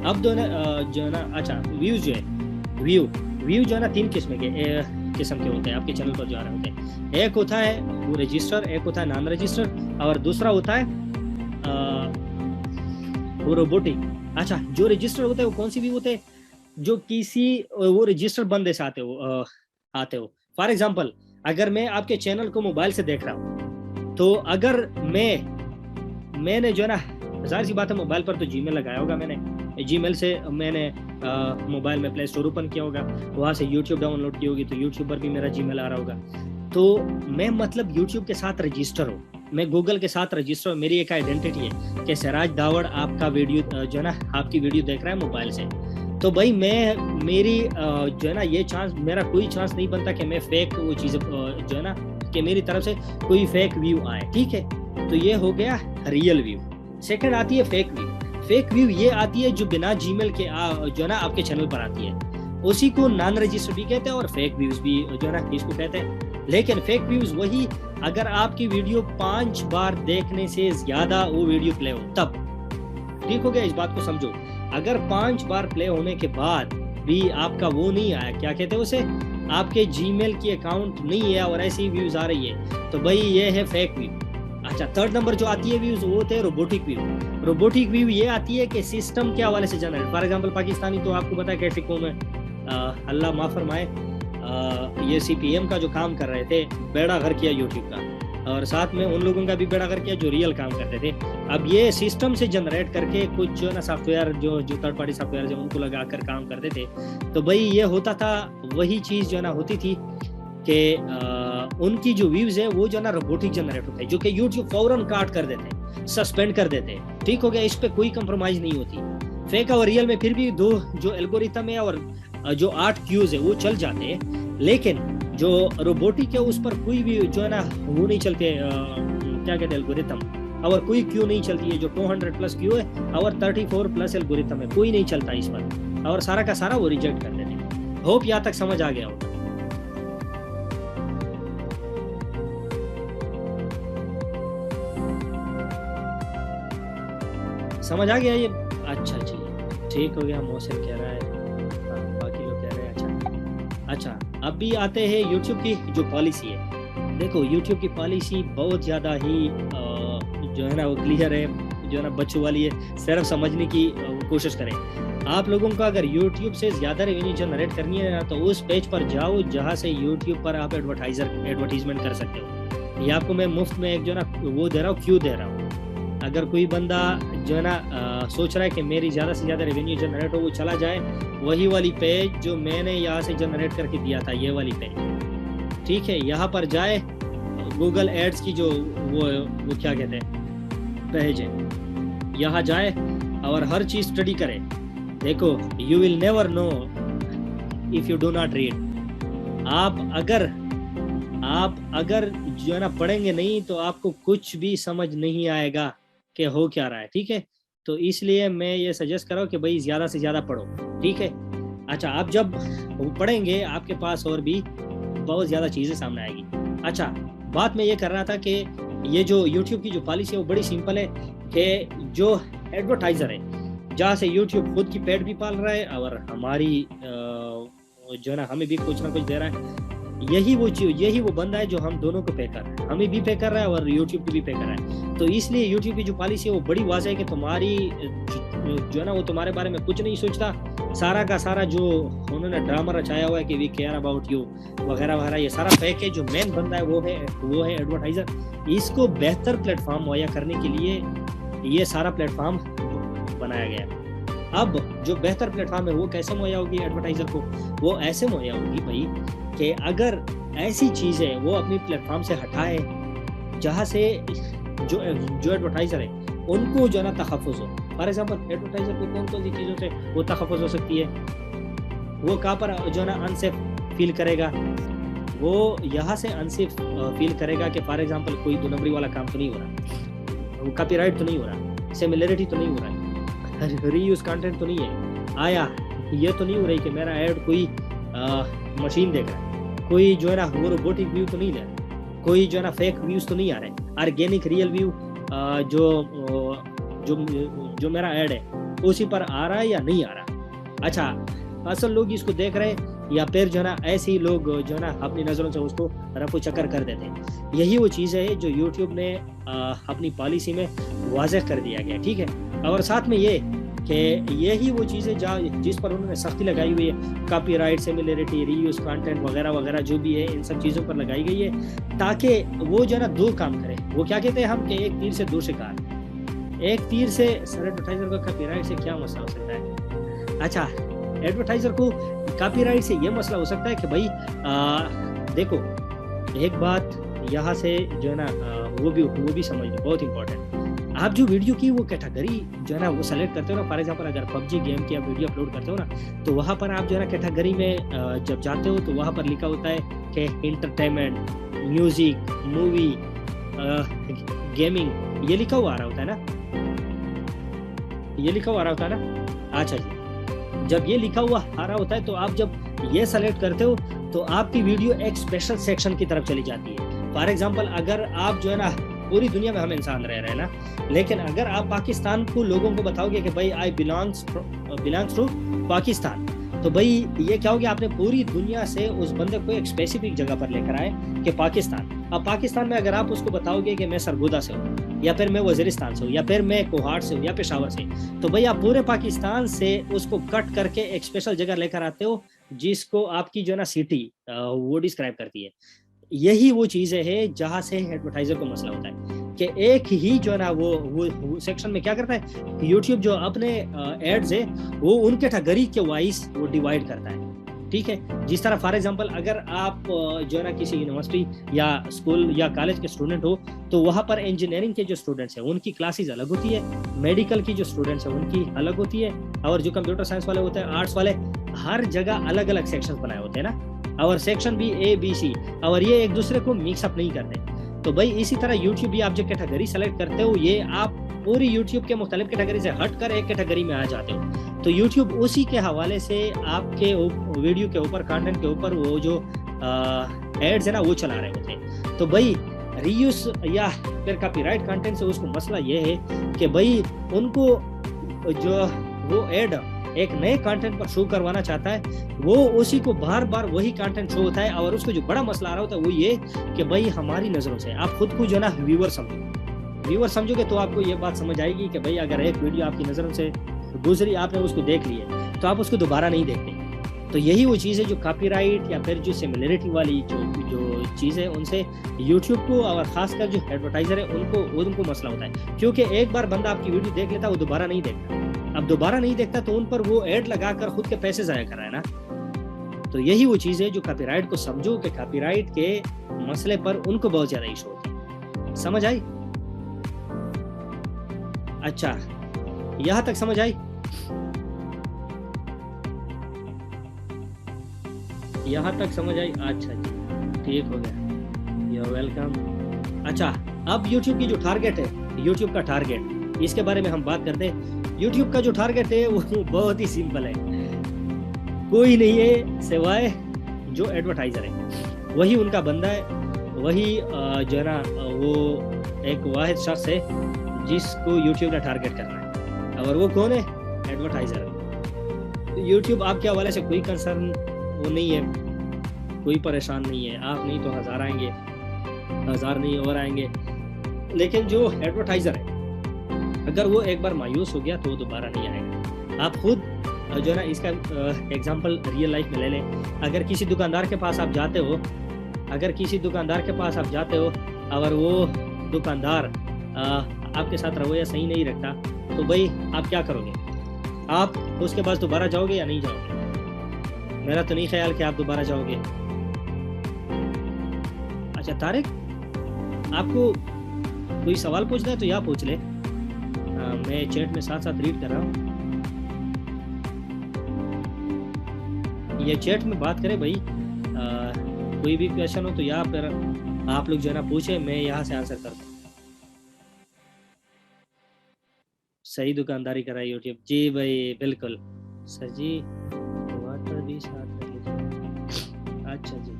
अब जो है ना अच्छा व्यूज जो है, व्यू जो है ना 3 किस्म के होते हैं आपके चैनल पर जो आ रहे होते हैं। एक होता है वो रजिस्टर, एक होता है नॉन रजिस्टर, और दूसरा होता है वो रोबोटिक। अच्छा, जो रजिस्टर होते हैं वो कौन सी व्यू होते हैं? जो किसी वो रजिस्टर बंदे से आते हो। फॉर एग्जाम्पल, अगर मैं आपके चैनल को मोबाइल से देख रहा हूँ, तो अगर मैंने जो है ना, जाहिर सी बात है मोबाइल पर तो जीमेल लगाया होगा, मैंने जीमेल से मैंने मोबाइल में प्ले स्टोर ओपन किया होगा, वहाँ से यूट्यूब डाउनलोड की होगी, तो यूट्यूब पर भी मेरा जीमेल आ रहा होगा। तो मैं मतलब यूट्यूब के साथ रजिस्टर हूँ, मैं गूगल के साथ रजिस्टर हूँ, मेरी एक आइडेंटिटी है कि सिराज दावड़ आपका वीडियो जो है ना, आपकी वीडियो देख रहा है मोबाइल से। तो भाई मेरी जो है ना ये चांस, मेरा कोई चांस नहीं बनता कि मैं फेक वो चीज़ जो है ना, कि मेरी तरफ से कोई फेक व्यू आए। ठीक है, तो ये हो गया रियल व्यू। सेकंड आती है फेक व्यू। फेक व्यू ये आती है जो बिना जीमेल के जो है ना आपके चैनल पर आती है, उसी को नॉन रजिस्टर भी कहते हैं और फेक व्यूज भी जो है ना इसको कहते हैं। लेकिन फेक व्यूज वही अगर आपकी वीडियो 5 बार देखने से ज्यादा वो वीडियो प्ले हो तब। ठीक हो गया, इस बात को समझो। अगर 5 बार प्ले होने के बाद भी आपका वो नहीं आया, क्या कहते हैं उसे, आपके जीमेल की अकाउंट नहीं है और ऐसी व्यूज आ रही है, तो भाई ये है फेक व्यू। अच्छा, थर्ड नंबर जो आती है व्यूज वो होते हैं रोबोटिक व्यू। रोबोटिक व्यू ये आती है कि सिस्टम के हवाले से जनरेट। फॉर एग्जांपल पाकिस्तानी तो आपको पता है कैसी कौम है, अल्लाह माफ फरमाए, ये सीपीएम का जो काम कर रहे थे, बेड़ा घर किया यूट्यूब का, और साथ में उन लोगों का भी बेड़ा घर किया जो रियल काम करते थे। अब ये सिस्टम से जनरेट करके कुछ जो ना सॉफ्टवेयर जो थर्ड पार्टी सॉफ्टवेयर है उनको लगा कर काम करते थे। तो भाई ये होता था, वही चीज़ जो ना होती थी कि उनकी जो व्यूज है वो जो ना रोबोटिक जनरेट होता है, जो कि यूट्यूब फौरन काट कर देते, सस्पेंड कर देते। ठीक हो गया, इस पे कोई कंप्रोमाइज नहीं होती। फेक और रियल में फिर भी दो जो एल्गोरिथम है और जो 8 क्यूज है वो चल जाते हैं, लेकिन जो रोबोटिक है उस पर कोई भी जो है ना वो नहीं चलते, क्या कहते हैं एल्गोरिथम, और कोई क्यू नहीं चलती है। जो 200 प्लस क्यू है और 34 प्लस एल्गोरिथम है, कोई नहीं चलता इस पर, और सारा का सारा वो रिजेक्ट कर देते हैं। होप यहाँ तक समझ आ गया होगा। समझ आ गया ये? अच्छा जी, ठीक हो गया। मौसम कह रहा है, बाकी लोग कह रहे हैं। अच्छा, अब भी आते हैं यूट्यूब की जो पॉलिसी है। देखो यूट्यूब की पॉलिसी बहुत ज़्यादा ही जो है ना वो क्लियर है, जो है ना बच्चों वाली है, सिर्फ समझने की कोशिश करें। आप लोगों को अगर YouTube से ज़्यादा रेवेन्यू जनरेट करनी है ना, तो उस पेज पर जाओ जहाँ से YouTube पर आप एडवर्टीजमेंट कर सकते हो। ये आपको मैं मुफ्त में एक जो है ना वो दे रहा हूँ, क्यों दे रहा हूँ। अगर कोई बंदा जो है ना सोच रहा है कि मेरी ज़्यादा से ज़्यादा रेवेन्यू जनरेट हो, वो चला जाए वही वाली पेज जो मैंने यहाँ से जनरेट करके दिया था, ये वाली पेज, ठीक है। यहाँ पर जाए, गूगल एड्स की जो वो क्या कहते हैं पेज है, यहाँ जाए और हर चीज़ स्टडी करे। देखो, you will never know if you do not read. आप अगर जो है ना पढ़ेंगे नहीं तो आपको कुछ भी समझ नहीं आएगा कि हो क्या रहा है, ठीक है। तो इसलिए मैं ये सजेस्ट कर रहा हूँ कि भाई ज़्यादा से ज़्यादा पढ़ो, ठीक है। अच्छा, आप जब पढ़ेंगे आपके पास और भी बहुत ज़्यादा चीज़ें सामने आएगी। अच्छा, बात मैं ये कर रहा था कि ये जो YouTube की जो पॉलिसी है वो बड़ी सिंपल है कि जो एडवर्टाइज़र है, जहाँ से YouTube खुद की पेड भी पाल रहा है और हमारी जो है ना हमें भी कुछ ना कुछ दे रहा है, यही वो बंदा है जो हम दोनों को पे कर रहा है, हमें भी पे कर रहा है और YouTube को भी पे कर रहा है। तो इसलिए YouTube की जो पॉलिसी है वो बड़ी वाज़ेह है कि तुम्हारी जो है ना वो तुम्हारे बारे में कुछ नहीं सोचता। सारा का सारा जो उन्होंने ड्रामा रचाया हुआ है कि वी केयर अबाउट यू वगैरह वगैरह, ये सारा फेक है। जो मेन बंदा है वो है एडवर्टाइज़र। इसको बेहतर प्लेटफॉर्म मुहैया करने के लिए ये सारा प्लेटफॉर्म बनाया गया। अब जो बेहतर प्लेटफॉर्म है वो कैसे मुहैया होगी एडवर्टाइज़र को? वो ऐसे मुहैया होगी भाई कि अगर ऐसी चीज़ें वो अपनी प्लेटफॉर्म से हटाए जहाँ से जो एडवर्टाइज़र है उनको जो है ना तहफ़्फ़ुज़ हो। फॉर एग्जांपल, एडवर्टाइज़र को कौन कौन सी चीज़ों से वो तहफ़्फ़ुज़ हो सकती है? वो कहाँ पर जो है ना अनसेफ फील करेगा? वो यहाँ से अनसेफ फील करेगा कि फॉर एग्जांपल कोई 2 नंबरी वाला काम तो नहीं हो रहा, वो कॉपीराइट तो नहीं हो रहा, सिमिलरिटी तो नहीं हो रहा, रीयूज कंटेंट तो नहीं है, आया ये तो नहीं हो रही कि मेरा ऐड कोई मशीन देख रहा है, कोई जो है ना वो रोबोटिक व्यू तो नहीं ले रहा, कोई जो है ना फेक व्यूज तो नहीं आ रहे, ऑर्गेनिक रियल व्यू जो मेरा ऐड है उसी पर आ रहा है या नहीं आ रहा। अच्छा, असल लोग इसको देख रहे हैं या फिर जो है ना ऐसे ही लोग जो है ना अपनी नज़रों से उसको रफू चक्कर कर देते हैं। यही वो चीज़ है जो यूट्यूब ने अपनी पॉलिसी में वाज़ेह कर दिया गया, ठीक है। और साथ में ये कि यही वो चीज़ें जिस पर उन्होंने सख्ती लगाई हुई है, कॉपीराइट, सिमिलरिटी, रीयूज कंटेंट वगैरह वगैरह जो भी है, इन सब चीज़ों पर लगाई गई है ताकि वो जो है ना 2 काम करे। वो क्या कहते हैं हम कि एक तीर से 2 शिकार। एक तीर से सर एडवर्टाइज़र का कॉपीराइट से क्या मसला हो सकता है? अच्छा, एडवर्टाइज़र को कॉपीराइट से ये मसला हो सकता है कि भाई देखो, एक बात यहाँ से जो है ना वो भी समझ लो, बहुत इंपॉर्टेंट। आप जो वीडियो की वो कैटेगरी जो है ना वो सेलेक्ट करते हो ना, फॉर एग्जांपल अगर PUBG गेम की आप वीडियो अपलोड करते हो ना, तो वहाँ पर आप जो है ना कैटेगरी में जब जाते हो तो वहाँ पर लिखा होता है कि एंटरटेनमेंट, म्यूजिक, मूवी, गेमिंग, ये लिखा हुआ आ रहा होता है ना, ये लिखा हुआ आ रहा होता है ना। अच्छा जी, जब ये लिखा हुआ आ रहा होता है तो आप जब ये सेलेक्ट करते हो तो आपकी वीडियो एक स्पेशल सेक्शन की तरफ चली जाती है। फॉर एग्जांपल, अगर आप जो है ना पूरी दुनिया में हम इंसान रह रहे हैं ना, लेकिन अगर आप पाकिस्तान को लोगों को बताओगे कि भाई आई बिलोंग्स टू पाकिस्तान, तो भाई ये क्या हो गया, आपने पूरी दुनिया से उस बंदे को एक स्पेसिफिक जगह पर लेकर आए कि पाकिस्तान। अब पाकिस्तान में अगर आप उसको बताओगे कि मैं सरगोदा से हूँ, या फिर मैं वजीरिस्तान से हूँ, या फिर मैं कोहाट से हूँ, या पेशावर से, तो भाई आप पूरे पाकिस्तान से उसको कट करके एक स्पेशल जगह लेकर आते हो जिसको आपकी जो है ना सिटी वो डिस्क्राइब करती है। यही वो चीज़ें हैं जहाँ से एडवर्टाइजर को मसला होता है कि एक ही जो है ना वो सेक्शन में क्या करता है, यूट्यूब जो अपने एड्स है वो उन कैटेगरी के वाइज वो डिवाइड करता है, ठीक है। जिस तरह फॉर एग्जांपल अगर आप जो है ना किसी यूनिवर्सिटी या स्कूल या कॉलेज के स्टूडेंट हो, तो वहाँ पर इंजीनियरिंग के जो स्टूडेंट्स हैं उनकी क्लासेस अलग होती है, मेडिकल की जो स्टूडेंट्स हैं उनकी अलग होती है, और जो कंप्यूटर साइंस वाले होते हैं, आर्ट्स वाले, हर जगह अलग अलग सेक्शन बनाए होते हैं ना, और सेक्शन भी ABC, और ये एक दूसरे को मिक्सअप नहीं करते। तो भाई इसी तरह यूट्यूब भी आप जो कैटेगरी सेलेक्ट करते हो, ये आप पूरी यूट्यूब के मुख्तलिफ कैटेगरी से हट कर एक कैटेगरी में आ जाते हो। तो यूट्यूब उसी के हवाले से आपके वीडियो के ऊपर, कंटेंट के ऊपर वो जो एड्स है ना वो चला रहे होते हैं। तो भाई रीयूज या फिर कॉपीराइट कंटेंट से उसको मसला ये है कि भाई उनको जो वो एड एक नए कंटेंट पर शो करवाना चाहता है, वो उसी को बार बार वही कंटेंट शो होता है, और उसको जो बड़ा मसला आ रहा होता है वो ये कि भाई हमारी नज़रों से आप खुद को जो ना व्यूअर समझो, व्यूअर समझोगे तो आपको ये बात समझ आएगी कि भाई अगर एक वीडियो आपकी नज़रों से गुजरी, आपने उसको देख लिया, तो आप उसको दोबारा नहीं देखते। तो यही वो चीज़ है जो कॉपीराइट या फिर जो सिमिलरिटी वाली जो चीज़ है, उनसे यूट्यूब को और ख़ासकर जो एडवर्टाइज़र है उनको मसला होता है। क्योंकि एक बार बंदा आपकी वीडियो देख लेता, वो दोबारा नहीं देखता। अब दोबारा नहीं देखता तो उन पर वो ऐड लगाकर खुद के पैसे ज़ाया कर रहा है ना। तो यही वो चीज़ है जो कॉपीराइट को समझो कि कॉपीराइट के मसले पर उनको बहुत ज़्यादा इशू होती है। समझ आई? अच्छा, यहाँ तक समझ आई? यहाँ तक समझ आई? अच्छा जी, ठीक हो गया, यू वेलकम। अच्छा, अब YouTube की जो टारगेट है, YouTube का टारगेट, इसके बारे में हम बात करते हैं। YouTube का जो टारगेट है वो बहुत ही सिंपल है, कोई नहीं है सिवाय जो एडवर्टाइजर है, वही उनका बंदा है, वही जो है ना वो एक वाहिद शख्स है जिसको YouTube ने टारगेट करना है, और वो कौन है? एडवर्टाइजर। YouTube आपके हवाले से कोई कंसर्न वो नहीं है, कोई परेशान नहीं है। आप नहीं तो हज़ार आएंगे, हज़ार नहीं और आएंगे। लेकिन जो एडवर्टाइज़र है, अगर वो एक बार मायूस हो गया तो वो दोबारा नहीं आएगा। आप खुद जो है ना इसका एग्जांपल रियल लाइफ में ले लें। अगर किसी दुकानदार के पास आप जाते हो, और वो दुकानदार आपके साथ रवैया सही नहीं रखता, तो भाई आप क्या करोगे? आप उसके पास दोबारा जाओगे या नहीं जाओगे? मेरा तो नहीं ख्याल कि आप दोबारा जाओगे। अच्छा तारिक, आपको कोई सवाल पूछना है तो यहाँ पूछ ले, मैं चैट में साथ साथ रीड कर रहा हूँ। ये चैट में बात करें भाई, कोई भी क्वेश्चन हो तो यहाँ पर आप लोग जो है ना पूछे, मैं यहाँ से आंसर कर दूँ। सही दुकानदारी करा यूट्यूब, जी भाई बिल्कुल सर जी। अच्छा जी,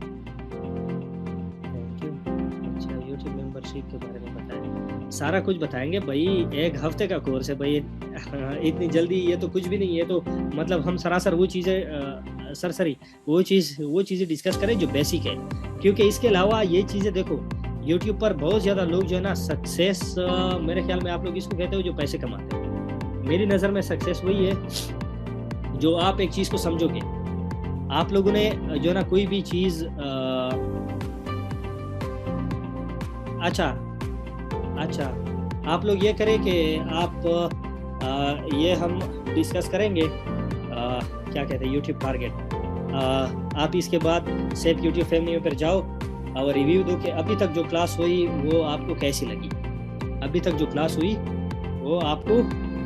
थैंक यू। अच्छा, यूट्यूब मेंबरशिप के बारे में बताएं। सारा कुछ बताएंगे भाई, एक हफ्ते का कोर्स है भाई। इतनी जल्दी ये तो कुछ भी नहीं है। तो मतलब हम सरासर वो चीज़ें सरसरी वो चीज़ें डिस्कस करें जो बेसिक है, क्योंकि इसके अलावा ये चीज़ें देखो, यूट्यूब पर बहुत ज़्यादा लोग जो है ना सक्सेस, मेरे ख्याल में आप लोग इसको कहते हो जो पैसे कमाते हो। मेरी नज़र में सक्सेस वही है जो आप एक चीज़ को समझोगे। आप लोगों ने जो है ना कोई भी चीज़ अच्छा, आप लोग ये करें कि आप ये हम डिस्कस करेंगे क्या कहते हैं यूट्यूब टारगेट। आप इसके बाद सेफ यूट्यूब फैमिली पर जाओ और रिव्यू दो कि अभी तक जो क्लास हुई वो आपको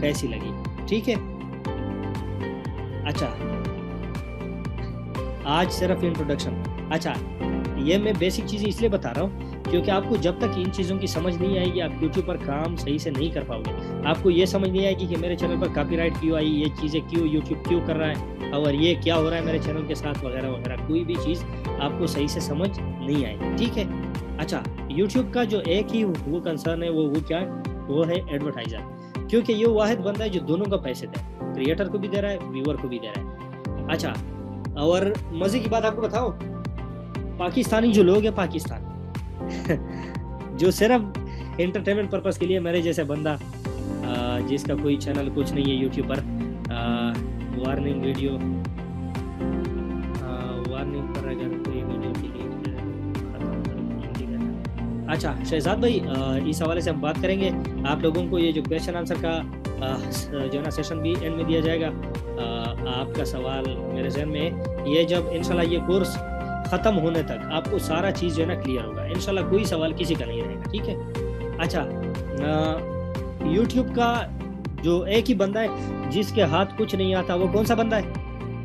कैसी लगी, ठीक है? अच्छा, आज सिर्फ इंट्रोडक्शन। अच्छा, ये मैं बेसिक चीज़ें इसलिए बता रहा हूँ क्योंकि आपको जब तक इन चीज़ों की समझ नहीं आएगी, आप यूट्यूब पर काम सही से नहीं कर पाओगे। आपको ये समझ नहीं आएगी कि मेरे चैनल पर कॉपीराइट क्यों आई, ये चीज़ें क्यों यूट्यूब क्यों कर रहा है, और ये क्या हो रहा है मेरे चैनल के साथ, वगैरह वगैरह। कोई भी चीज़ आपको सही से समझ नहीं आएगी, ठीक है? अच्छा, यूट्यूब का जो एक ही वो कंसर्न है, वो क्या है? वो है एडवर्टाइज़र, क्योंकि ये वाहिद बंदा है जो दोनों का पैसे दे, क्रिएटर को भी दे रहा है, व्यूअर को भी दे रहा है। अच्छा, और मज़े की बात आपको बताओ, पाकिस्तानी जो लोग हैं, पाकिस्तान जो सिर्फ एंटरटेनमेंट पर्पस के लिए, मेरे जैसे बंदा जिसका कोई चैनल कुछ नहीं है यूट्यूब पर, वार्निंग वीडियो, वार्निंग पर अगर कोई वीडियो अच्छा शहजाद भाई, इस हवाले से हम बात करेंगे। आप लोगों को ये जो क्वेश्चन आंसर का जो ना सेशन भी एंड में दिया जाएगा। आपका सवाल मेरे जहन में, ये जब इंशाल्लाह ये कोर्स ख़त्म होने तक आपको सारा चीज़ जो है ना क्लियर होगा इंशाल्लाह, कोई सवाल किसी का नहीं रहेगा, ठीक है? अच्छा, यूट्यूब का जो एक ही बंदा है जिसके हाथ कुछ नहीं आता, वो कौन सा बंदा है?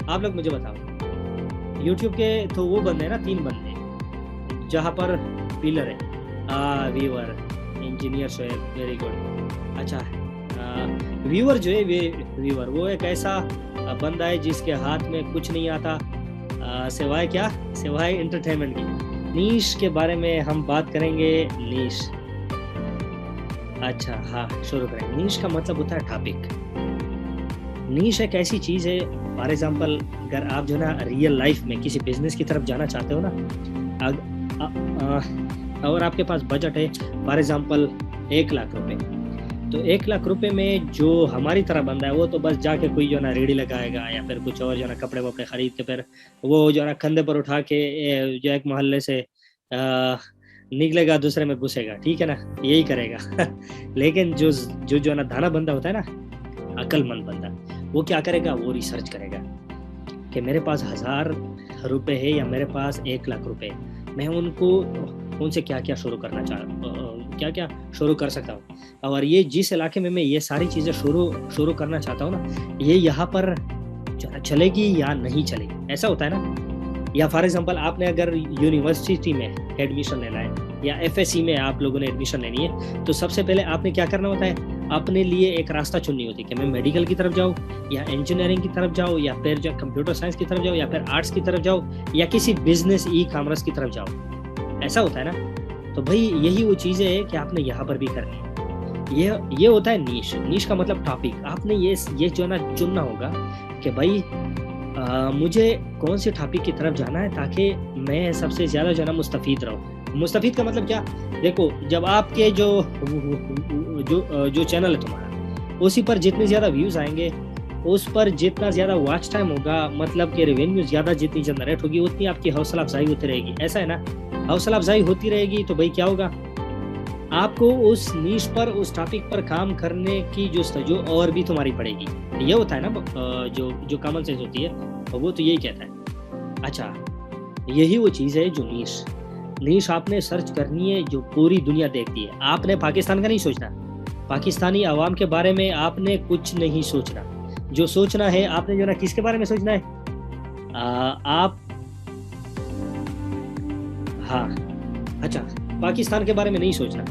आप लोग मुझे बताओ। यूट्यूब के तो वो बंदे हैं ना, 3 बंदे जहाँ पर पिलर है, viewer, engineer Shoaib, very good. अच्छा, व्यूअर जो है, व्यूअर वो एक ऐसा बंदा है जिसके हाथ में कुछ नहीं आता सिवाय क्या? सिवाय एंटरटेनमेंट की। नीश के बारे में हम बात करेंगे। नीश, अच्छा हाँ, शुरू करें। नीश का मतलब होता है टॉपिक। नीश एक ऐसी चीज़ है, फॉर एग्जांपल अगर आप जो ना रियल लाइफ में किसी बिजनेस की तरफ जाना चाहते हो ना, और आपके पास बजट है, फॉर एग्जांपल 1 लाख रुपए। तो 1 लाख रुपए में जो हमारी तरह बंदा है वो तो बस जाके कोई जो है ना रेडी लगाएगा या फिर कुछ और जो है ना कपड़े वपड़े खरीद के फिर वो जो है ना कंधे पर उठा के जो एक मोहल्ले से निकलेगा दूसरे में घुसेगा, ठीक है ना, यही करेगा। लेकिन जो जो है ना दाना बंदा होता है ना, अक्लमंद बंदा, वो क्या करेगा, वो रिसर्च करेगा कि मेरे पास 1000 रुपए है या मेरे पास 1 लाख रुपए, मैं उनसे क्या क्या शुरू करना क्या क्या शुरू कर सकता हूँ, और ये जिस इलाके में मैं ये सारी चीज़ें शुरू करना चाहता हूँ ना, ये यहाँ पर चलेगी या नहीं चलेगी, ऐसा होता है ना। या फॉर एग्जांपल आपने अगर यूनिवर्सिटी में एडमिशन लेना है या एफएससी में आप लोगों ने एडमिशन लेनी है, तो सबसे पहले आपने क्या करना होता है, अपने लिए एक रास्ता चुननी होती है कि मैं मेडिकल की तरफ जाऊँ या इंजीनियरिंग की तरफ जाऊँ या फिर जो कंप्यूटर साइंस की तरफ जाऊँ या फिर आर्ट्स की तरफ जाऊँ या किसी बिजनेस ई कॉमर्स की तरफ जाऊँ, ऐसा होता है ना। तो भाई यही वो चीज़ें है कि आपने यहाँ पर भी करनी है। ये होता है नीश का मतलब टॉपिक। आपने ये जो ना चुनना होगा कि भाई मुझे कौन से टॉपिक की तरफ जाना है ताकि मैं सबसे ज़्यादा जो है ना मुस्तफ़ीद रहूँ। मुस्तफ़ीद का मतलब क्या, देखो जब आपके जो चैनल है तुम्हारा, उसी पर जितने ज़्यादा व्यूज़ आएंगे, उस पर जितना ज़्यादा वॉच टाइम होगा, मतलब कि रेवेन्यू ज़्यादा जितनी जनरेट होगी, उतनी आपकी हौसला अफजाई होती रहेगी, ऐसा है ना। हौसला अफजाई होती रहेगी तो भाई क्या होगा, आपको उस नीश पर, उस टॉपिक पर काम करने की जो और भी तुम्हारी पड़ेगी। ये होता है ना जो कॉमन सेंस होती है, वो तो यही कहता है। अच्छा, यही वो चीज़ है जो नीश आपने सर्च करनी है जो पूरी दुनिया देखती है। आपने पाकिस्तान का नहीं सोचना, पाकिस्तानी आवाम के बारे में आपने कुछ नहीं सोचना। जो सोचना है आपने जो ना किसके बारे में सोचना है, आप हाँ अच्छा, पाकिस्तान के बारे में नहीं सोचना,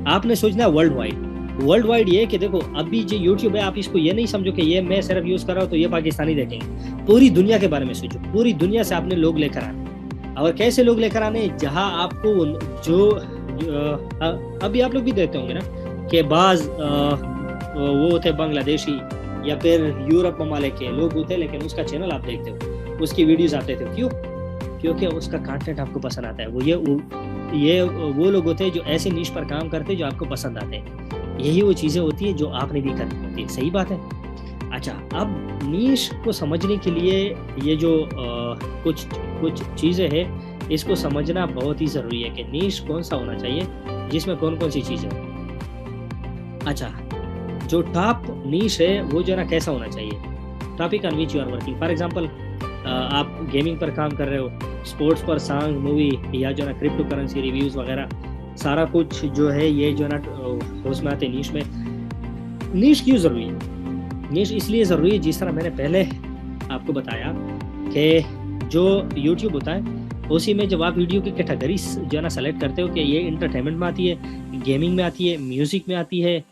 आपने सोचना है वर्ल्ड वाइड। ये कि देखो अभी जो यूट्यूब है, आप इसको ये नहीं समझो कि ये मैं सिर्फ यूज कर रहा हूँ तो ये पाकिस्तानी देखेंगे। पूरी दुनिया के बारे में सोचो, पूरी दुनिया से आपने लोग लेकर आने, और कैसे लोग लेकर आने, जहां आपको जो अभी आप लोग भी देखते होंगे ना कि बाज वो होते बांग्लादेशी या फिर यूरोप ममालिक के लोग होते, लेकिन उसका चैनल आप देखते हो, उसकी वीडियोस आप देखते हो, क्यों? क्योंकि उसका कंटेंट आपको पसंद आता है। ये वो लोग होते हैं जो ऐसे नीश पर काम करते हैं जो आपको पसंद आते हैं। यही वो चीज़ें होती है जो आपने भी करनी होती है, सही बात है। अच्छा, अब नीश को समझने के लिए ये जो कुछ चीज़ें हैं, इसको समझना बहुत ही ज़रूरी है कि नीश कौन सा होना चाहिए, जिसमें कौन कौन सी चीज़ें। अच्छा, जो टॉप नीश है वो जो है ना कैसा होना चाहिए, topic on which you are working. For example आप गेमिंग पर काम कर रहे हो, स्पोर्ट्स पर, सॉन्ग, मूवी या जो है ना क्रिप्टो करेंसी रिव्यूज़ वगैरह, सारा कुछ जो है ये जो है ना उसमें आते नीश में। नीश क्यों ज़रूरी है? नीश इसलिए ज़रूरी है, जिस तरह मैंने पहले आपको बताया कि जो यूट्यूब होता है उसी में जब आप वीडियो की कैटेगरी जो है ना सेलेक्ट करते हो कि ये इंटरटेनमेंट में आती है, गेमिंग में आती है, म्यूज़िक में आती है,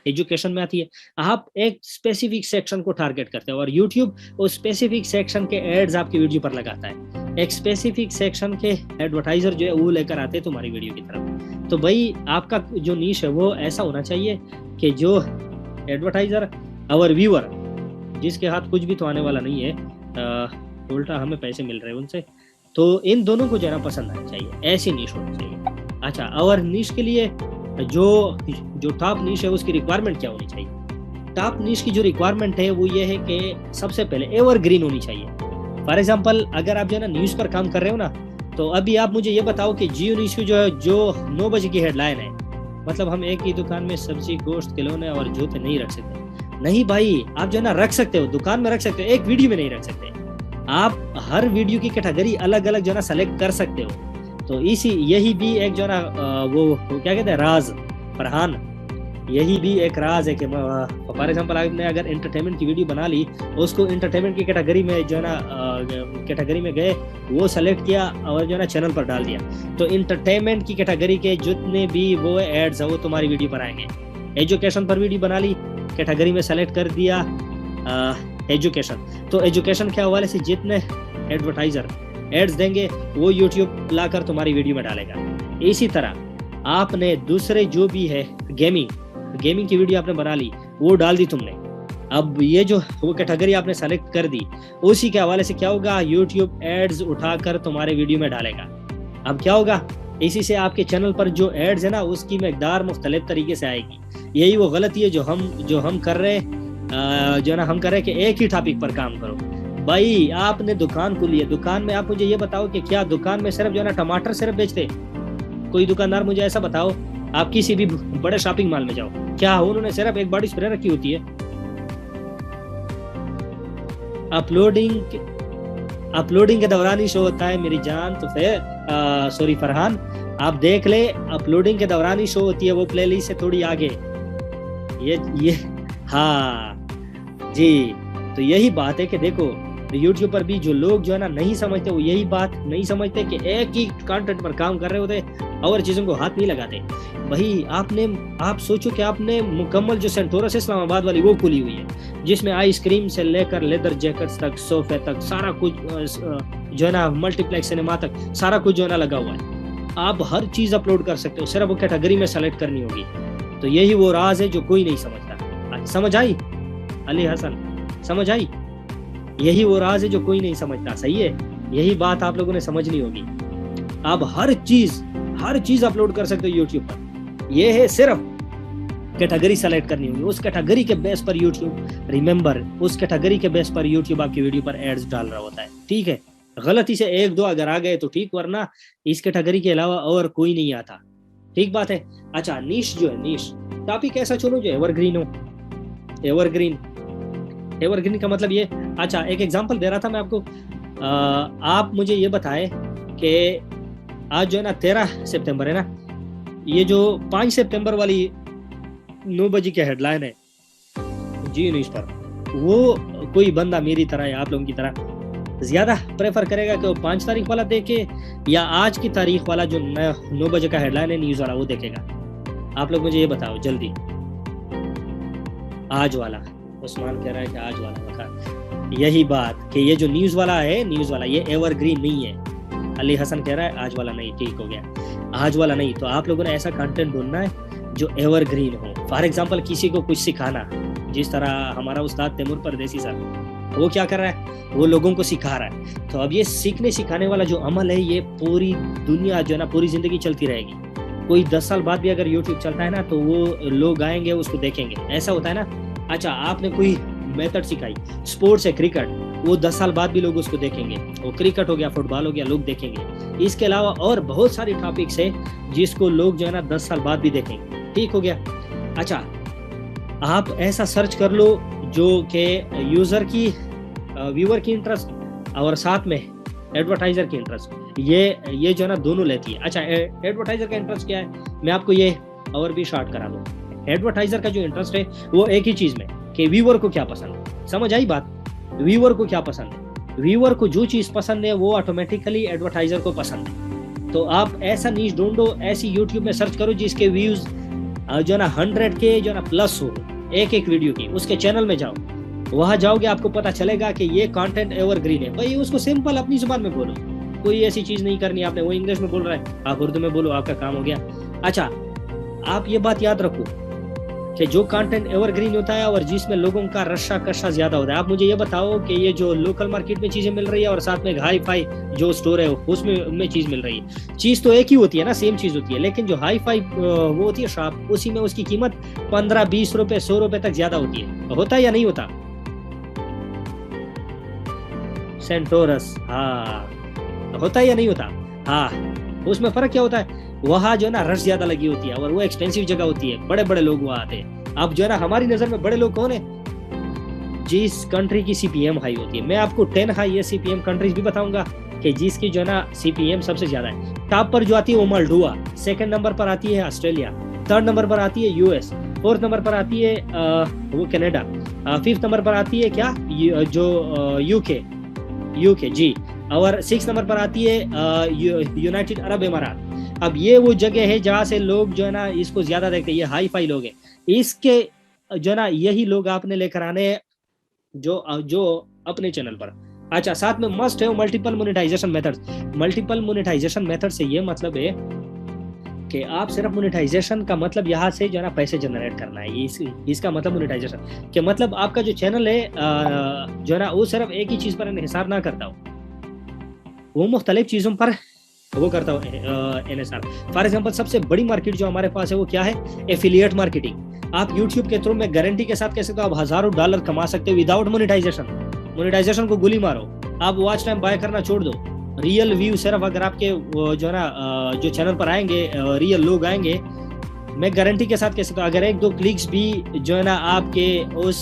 एजुकेशन में आती है, आप एक स्पेसिफिक सेक्शन को टारगेट करते हो और यूट्यूब उस स्पेसिफिक सेक्शन के एड्स आपकी वीडियो पर लगाता है। एक स्पेसिफिक सेक्शन के एडवर्टाइजर जो है वो लेकर आते हैं तुम्हारी वीडियो की तरफ। तो भाई आपका जो नीश है वो ऐसा होना चाहिए कि जो एडवर्टाइजर और व्यूअर, जिसके हाथ कुछ भी तो आने वाला नहीं है, उल्टा हमें पैसे मिल रहे हैं उनसे, तो इन दोनों को जो है ना पसंद आना चाहिए, ऐसी नीश होनी चाहिए। अच्छा, और नीश के लिए जो टॉप नीश है उसकी रिक्वायरमेंट क्या होनी चाहिए? टॉप नीश की जो रिक्वायरमेंट है वो ये है कि सबसे पहले एवरग्रीन होनी चाहिए। फॉर एग्जांपल अगर आप जो है ना न्यूज़ पर काम कर रहे हो ना, तो अभी आप मुझे ये बताओ कि जियो न्यूज़ की जो 9 बजे की हेडलाइन है, मतलब हम एक ही दुकान में सब्जी, गोश्त, खिलौने और जूते नहीं रख सकते। नहीं भाई, आप जो है ना रख सकते हो, दुकान में रख सकते हो, एक वीडियो में नहीं रख सकते। आप हर वीडियो की कैटेगरी अलग अलग जो है ना सेलेक्ट कर सकते हो। तो यही भी एक जो है ना वो क्या कहते हैं, राज, फरहान, यही भी एक राज है कि फॉर एग्जांपल आपने अगर एंटरटेनमेंट की वीडियो बना ली, उसको एंटरटेनमेंट की कैटेगरी में जो है ना कैटेगरी में गए, वो सेलेक्ट किया और जो है ना चैनल पर डाल दिया, तो एंटरटेनमेंट की कैटेगरी के जितने भी वो एड्स है वो तुम्हारी वीडियो पर आएंगे। एजुकेशन पर वीडियो बना ली, कैटेगरी में सेलेक्ट कर दिया एजुकेशन, तो एजुकेशन के हवाले से जितने एडवर्टाइजर एड्स देंगे वो यूट्यूब लाकर तुम्हारी वीडियो में डालेगा। इसी तरह आपने दूसरे जो भी है गेमिंग की वीडियो आपने बना ली, वो डाल दी तुमने, अब ये जो वो कैटेगरी आपने सेलेक्ट कर दी, उसी के हवाले से क्या होगा, यूट्यूब एड्स उठाकर तुम्हारे वीडियो में डालेगा। अब क्या होगा, इसी से आपके चैनल पर जो एड्स है ना उसकी मकदार मुख्तलिफ तरीके से आएगी। यही वो गलती है जो हम कर रहे जो है ना हम कर रहे कि एक ही टॉपिक पर काम करो। भाई आपने दुकान खोली है, दुकान में आप मुझे ये बताओ कि क्या दुकान में सिर्फ जो है ना टमाटर सिर्फ बेचते? कोई दुकानदार मुझे ऐसा बताओ, आप किसी भी बड़े शॉपिंग मॉल में जाओ, क्या उन्होंने सिर्फ एक बॉडी स्प्रे रखी होती है? अपलोडिंग के दौरान ही शो होता है मेरी जान। तो फिर सॉरी फरहान, आप देख ले, अपलोडिंग के दौरान ही शो होती है, वो प्लेलिस्ट से थोड़ी आगे। ये हाँ जी, तो यही बात है कि देखो यूट्यूब पर भी जो लोग जो है ना नहीं समझते, वो यही बात नहीं समझते कि एक ही कंटेंट पर काम कर रहे होते और चीजों को हाथ नहीं लगाते। वही आप सोचो कि आपने मुकम्मल जो सेंटोरस इस्लामाबाद वाली वो खुली हुई है, जिसमें आइसक्रीम से लेकर लेदर जैकेट्स तक, सोफे तक, सारा कुछ जो है ना मल्टीप्लेक्स सिनेमा तक सारा कुछ जो है ना लगा हुआ है। आप हर चीज अपलोड कर सकते हो, सिर्फ वो कैटेगरी में सेलेक्ट करनी होगी। तो यही वो राज है जो कोई नहीं समझता। समझ आई अली हसन? समझ आई? यही वो राज है जो कोई नहीं समझता। सही है, यही बात आप लोगों ने समझनी होगी। आप हर चीज अपलोड कर सकते हो यूट्यूब पर। यह है सिर्फ कैटेगरी सेलेक्ट करनी होगी, उस कैटेगरी के बेस पर यूट्यूब, रिमेंबर, उस कैटेगरी के बेस पर यूट्यूब आपकी वीडियो पर एड्स डाल रहा होता है। ठीक है, गलती से एक दो अगर आ गए तो ठीक, वरना इस कैटेगरी के अलावा और कोई नहीं आता। ठीक बात है। अच्छा, नीश जो है, नीश टॉपिक ऐसा चुनो जो एवरग्रीन हो। एवरग्रीन का मतलब ये, अच्छा एक एग्जांपल दे रहा था मैं आपको। आप मुझे ये बताएं कि आज जो है ना 13 सितंबर है ना, ये जो 5 सितंबर वाली 9 बजे की हेडलाइन है जी न्यूज पर, वो कोई बंदा मेरी तरह या आप लोगों की तरह ज्यादा प्रेफर करेगा कि वो 5 तारीख वाला देखे या आज की तारीख वाला जो 9 बजे का हेडलाइन है न्यूज वाला वो देखेगा? आप लोग मुझे ये बताओ जल्दी। आज वाला, उस्मान कह रहा है कि आज वाला बता। यही बात कि ये जो न्यूज वाला है, न्यूज वाला ये एवरग्रीन नहीं है। अली हसन कह रहा है आज वाला नहीं, ठीक हो गया, आज वाला नहीं। तो आप लोगों ने ऐसा कंटेंट ढूंढना है जो एवरग्रीन हो। फॉर एग्जांपल किसी को कुछ सिखाना, जिस तरह हमारा उस्ताद तैमूर परदेसी सर, वो क्या कर रहा है, वो लोगों को सिखा रहा है। तो अब ये सीखने सिखाने वाला जो अमल है, ये पूरी दुनिया जो है ना, पूरी जिंदगी चलती रहेगी। कोई 10 साल बाद भी अगर यूट्यूब चलता है ना, तो वो लोग आएंगे उसको देखेंगे। ऐसा होता है ना। अच्छा, आपने कोई मेथड सिखाई, स्पोर्ट्स है क्रिकेट, वो 10 साल बाद भी लोग उसको देखेंगे। वो क्रिकेट हो गया, फुटबॉल हो गया, लोग देखेंगे। इसके अलावा और बहुत सारी टॉपिक्स है जिसको लोग जो है ना 10 साल बाद भी देखेंगे। ठीक हो गया। अच्छा, आप ऐसा सर्च कर लो जो कि यूजर की, व्यूअर की इंटरेस्ट और साथ में एडवर्टाइजर की इंटरेस्ट, ये जो है ना दोनों लेती है। अच्छा, एडवर्टाइजर का इंटरेस्ट क्या है, मैं आपको ये और भी शॉर्ट करा दूं। एडवर्टाइजर का जो इंटरेस्ट है वो एक ही चीज में, कि व्यूअर को क्या पसंद है। समझ आई बात? व्यूअर को क्या पसंद है, व्यूअर को जो चीज पसंद है वो ऑटोमेटिकली एडवर्टाइजर को पसंद है। तो आप ऐसा नीश ढूंढो, ऐसी यूट्यूब में सर्च करो जिसके व्यूज जो ना 100 के जो ना प्लस हो एक वीडियो की। उसके चैनल में जाओ, वहां जाओगे आपको पता चलेगा कि ये कंटेंट एवरग्रीन है। भाई उसको सिंपल अपनी जुबान में बोलो, कोई ऐसी चीज नहीं करनी आपने। वो इंग्लिश में बोल रहा है, आप उर्दू में बोलो, आपका काम हो गया। अच्छा, आप ये बात याद रखो कि जो कंटेंट एवरग्रीन होता है और जिसमें लोगों का रशा कशा ज्यादा होता है। आप मुझे ये बताओ कि ये जो लोकल मार्केट में चीजें मिल रही है और साथ में हाई फाई जो स्टोर है उसमें चीज मिल रही है, चीज तो एक ही होती है ना, सेम चीज होती है। लेकिन जो हाई फाई वो होती है शॉप, उसी में उसकी कीमत 15-20 रुपए 100 रुपए तक ज्यादा होती है। होता है या नहीं होता? सेंटोरस, हाँ, होता है या नहीं होता? हाँ, उसमें फर्क क्या होता है, वहाँ जो है ना रश ज्यादा लगी होती है और वो एक्सपेंसिव जगह होती है, बड़े बड़े लोग वहाँ आते हैं। अब जो है ना हमारी नजर में बड़े लोग कौन है, जिस कंट्री की सीपीएम हाई होती है। मैं आपको 10 हाई सीपीएम कंट्रीज भी बताऊंगा कि जिसकी जो है ना सीपीएम सबसे ज्यादा है। टॉप पर जो आती है वो मालडोवा, सेकंड नंबर पर आती है ऑस्ट्रेलिया, थर्ड नंबर पर आती है यूएस, फोर्थ नंबर पर आती है वो कनाडा, फिफ्थ नंबर पर आती है क्या जो यूके जी, और 6 नंबर पर आती है यूनाइटेड अरब अमीरात। अब ये वो जगह है जहाँ से लोग जो है ना इसको ज्यादा देखते हैं, ये हाई फाई लोग हैं। इसके जो है ना यही लोग आपने लेकर आने हैं जो अपने चैनल पर। अच्छा, साथ में मस्ट है multiple monetization methods. Multiple monetization method से ये मतलब है कि आप सिर्फ मोनेटाइजेशन का मतलब यहाँ से जो है ना पैसे जनरेट करना है। इसका मतलब मोनेटाइजेशन के मतलब आपका जो चैनल है जो है ना वो सिर्फ एक ही चीज पर हिसार ना करता हो, वो मुख्तलिफ चीजों पर वो करता हूँ NSR। फॉर एग्जाम्पल सबसे बड़ी मार्केट जो हमारे पास है वो क्या है, एफिलिएट मार्केटिंग। आप यूट्यूब के थ्रू में गारंटी के साथ कह सकते हो आप हजारों डॉलर कमा सकते हो विदाउट मोनेटाइजेशन। मोनेटाइजेशन को गोली मारो, आप वॉच टाइम बाय करना छोड़ दो, रियल व्यू सिर्फ अगर आपके जो है ना जो चैनल पर आएंगे रियल लोग आएंगे, मैं गारंटी के साथ कह सकता हूँ अगर 1-2 क्लिक्स भी जो है ना आपके उस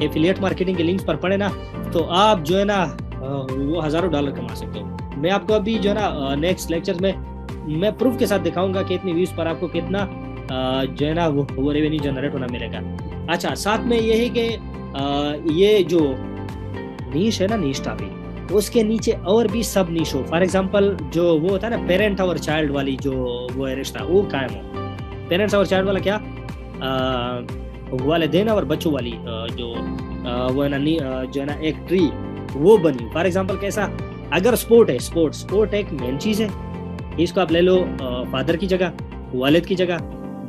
एफिलिएट मार्केटिंग के लिंक्स पर पड़े ना, तो आप जो है ना वो हजारों डॉलर कमा सकते हो। मैं आपको अभी जो है ना नेक्स्ट लेक्चर में मैं प्रूफ के साथ दिखाऊंगा कि इतनी व्यूज पर आपको कितना जो है ना वो रेवेन्यू जनरेट होना मिलेगा। अच्छा, साथ में ये है कि ये जो नीश है ना, नीश टॉपिक, उसके नीचे और भी सब नीश हो। फॉर एग्जांपल जो वो होता है ना पेरेंट और चाइल्ड वाली जो वो है रिश्ता, वो कायम हो। पेरेंट्स और चाइल्ड वाला क्या, वालिदैन और बच्चों वाली जो वो है ना जो है ना एक ट्री वो बनी। फॉर एग्जांपल कैसा, अगर स्पोर्ट है, स्पोर्ट एक मेन चीज है, इसको आप ले लो फादर की जगह, वालिद की जगह,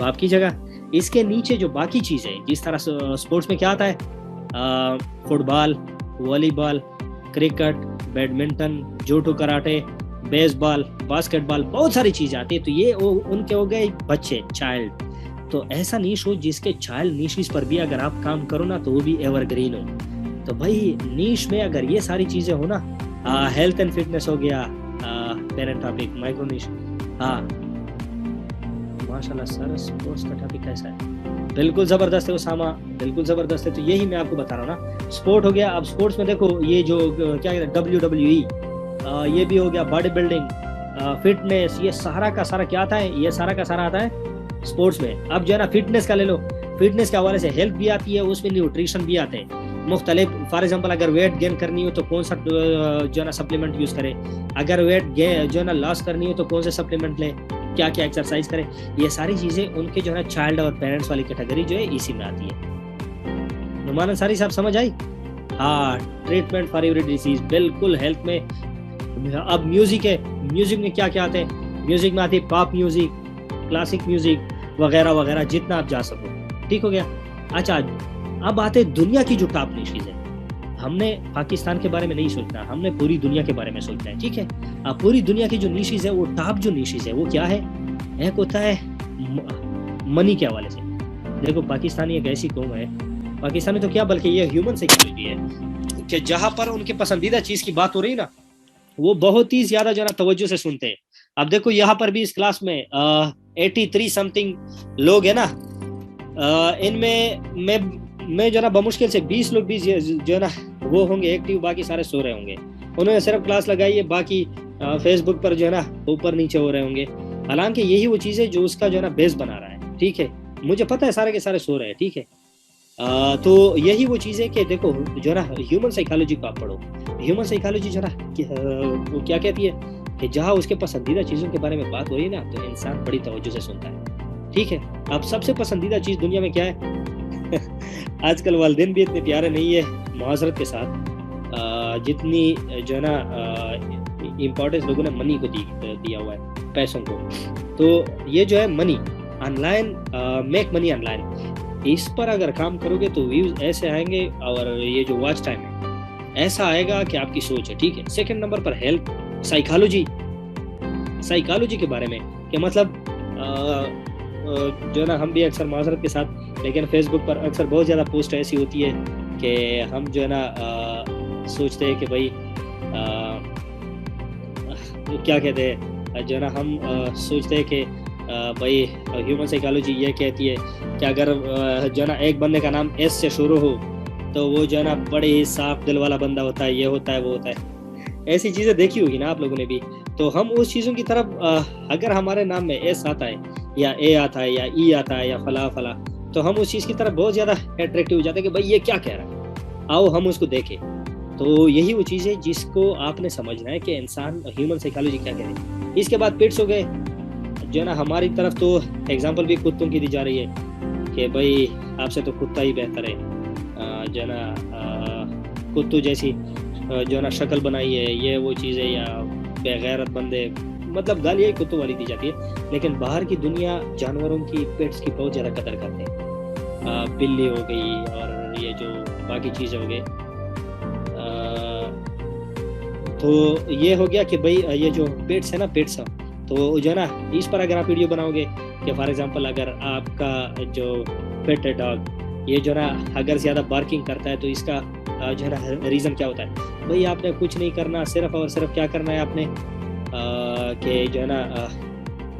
बाप की जगह। इसके नीचे जो बाकी चीजें, जिस तरह स्पोर्ट्स में क्या आता है, football, volleyball, cricket, badminton, judo, karate, baseball, basketball, बहुत सारी चीजें आती है। तो ये उनके हो गए बच्चे, चाइल्ड। तो ऐसा नीश हो जिसके चाइल्ड नीशिस पर भी अगर आप काम करो ना तो वो भी एवरग्रीन हो। तो भाई नीश में अगर ये सारी चीजें हो ना, हेल्थ एंड फिटनेस हो गया, पेरेंट टॉपिक, माइक्रो नीश, हाँ माशाल्लाह सर स्पोर्ट्स का टॉपिक कैसा है, बिल्कुल जबरदस्त है उसामा, बिल्कुल जबरदस्त है। तो यही मैं आपको बता रहा हूँ ना, स्पोर्ट हो गया। अब स्पोर्ट्स में देखो ये जो क्या कहते हैं WWE, ये भी हो गया, बॉडी बिल्डिंग, फिटनेस, ये सारा का सारा क्या आता है, ये सारा का सारा आता है स्पोर्ट्स में। अब जो है ना फिटनेस का ले लो, फिटनेस के हवाले से हेल्थ भी आती है, उसमें न्यूट्रिशन भी आते हैं मुख्तलिफ। फॉर एग्जांपल अगर वेट गेन करनी हो तो कौन सा जो है ना सप्लीमेंट यूज करें, अगर वेट जो है ना लॉस करनी हो तो कौन से सप्लीमेंट लें, क्या क्या एक्सरसाइज करें, ये सारी चीजें उनके जो है ना चाइल्ड और पेरेंट्स वाली कैटेगरी जो है इसी में आती है। नुमान अंसारी साहब समझ आई? हाँ, ट्रीटमेंट फॉर एवरी डिजीज, बिल्कुल हेल्थ में। अब म्यूजिक है, म्यूजिक में क्या क्या आते हैं, म्यूजिक में आती है पॉप म्यूजिक, क्लासिक म्यूजिक वगैरह वगैरह, जितना आप जा सको। ठीक हो गया। अच्छा, अब आते दुनिया की जो टॉप निशीज है, हमने पाकिस्तान के बारे में नहीं सोचना, हमने पूरी दुनिया के बारे में सोचना है। ठीक है, अब पूरी दुनिया की जो निशीज है, वो टॉप जो निशीज है वो क्या है, एक होता है मनी के हवाले से। देखो पाकिस्तानी एक ऐसी कौम है, पाकिस्तानी तो क्या बल्कि ये ह्यूमन साइकोलॉजी है कि जहां पर उनके पसंदीदा चीज की बात हो रही ना, वो बहुत ही ज्यादा जो है तवज्जो से सुनते हैं। अब देखो यहाँ पर भी इस क्लास में 83 समथिंग लोग है ना, इनमें मैं जो ना बमुश्किल से 20 लोग भी जो है ना वो होंगे एक्टिव, बाकी सारे सो रहे होंगे। उन्होंने सिर्फ क्लास लगाई है, बाकी फेसबुक पर जो है ना ऊपर नीचे हो रहे होंगे। हालांकि यही वो चीज है जो उसका जो है ना बेस बना रहा है। ठीक है, मुझे पता है सारे के सारे सो रहे हैं। ठीक है, तो यही वो चीज है कि देखो जो है ना ह्यूमन साइकोलॉजी को आप पढ़ो। ह्यूमन साइकोलॉजी जो है ना वो क्या कहती है कि जहाँ उसके पसंदीदा चीजों के बारे में बात हो रही है ना, तो इंसान बड़ी तवज्जो से सुनता है। ठीक है, अब सबसे पसंदीदा चीज दुनिया में क्या है आजकल वालिदैन भी इतने प्यारे नहीं है मुआशरत के साथ, जितनी जो है ना इम्पोर्टेंस लोगों ने मनी को दिया हुआ है, पैसों को। तो ये जो है money online, make money online, इस पर अगर काम करोगे तो व्यूज ऐसे आएंगे, और ये जो वॉच टाइम है ऐसा आएगा कि आपकी सोच है। ठीक है, सेकंड नंबर पर हेल्थ, साइकोलॉजी, साइकोलॉजी के बारे में कि मतलब जो है ना हम भी अक्सर माजरत के साथ, लेकिन फेसबुक पर अक्सर बहुत ज़्यादा पोस्ट ऐसी होती है कि हम जो है ना सोचते हैं कि भाई क्या कहते हैं, जो है ना हम सोचते हैं कि भाई ह्यूमन साइकोलॉजी ये कहती है कि अगर जो है ना एक बंदे का नाम एस से शुरू हो तो वो जो है ना बड़े ही साफ दिल वाला बंदा होता है, ये होता है वो होता है। ऐसी चीज़ें देखी होगी ना आप लोगों ने भी। तो हम उस चीज़ों की तरफ अगर हमारे नाम में एस आता है या ए आता है या ई आता है या फला फला, तो हम उस चीज़ की तरफ बहुत ज़्यादा अट्रैक्टिव हो जाते हैं कि भाई ये क्या कह रहा है, आओ हम उसको देखें। तो यही वो चीज़ है जिसको आपने समझना है कि इंसान ह्यूमन साइकोलॉजी क्या कह रही है। इसके बाद पिट्स हो गए, जो है ना हमारी तरफ तो एग्जाम्पल भी कुत्तों की दी जा रही है कि भाई आपसे तो कुत्ता ही बेहतर है, जो है ना कुत्तों जैसी जो है ना शक्ल बनाई है, ये वो चीज़ें, या बेगैरत बंदे, मतलब गाली यही कुत्तों वाली दी जाती है। लेकिन बाहर की दुनिया जानवरों की, पेट्स की बहुत ज़्यादा कदर करते हैं। बिल्ली हो गई और ये जो बाकी चीज़ें हो गई, तो ये हो गया कि भाई ये जो पेट्स है ना, पेट्स, तो जो है ना इस पर अगर आप वीडियो बनाओगे कि फॉर एग्जांपल अगर आपका जो पेट है डॉग, ये जो है ना अगर ज़्यादा बार्किंग करता है तो इसका जो है ना रीज़न क्या होता है। भाई आपने कुछ नहीं करना, सिर्फ और सिर्फ क्या करना है आपने कि जो है ना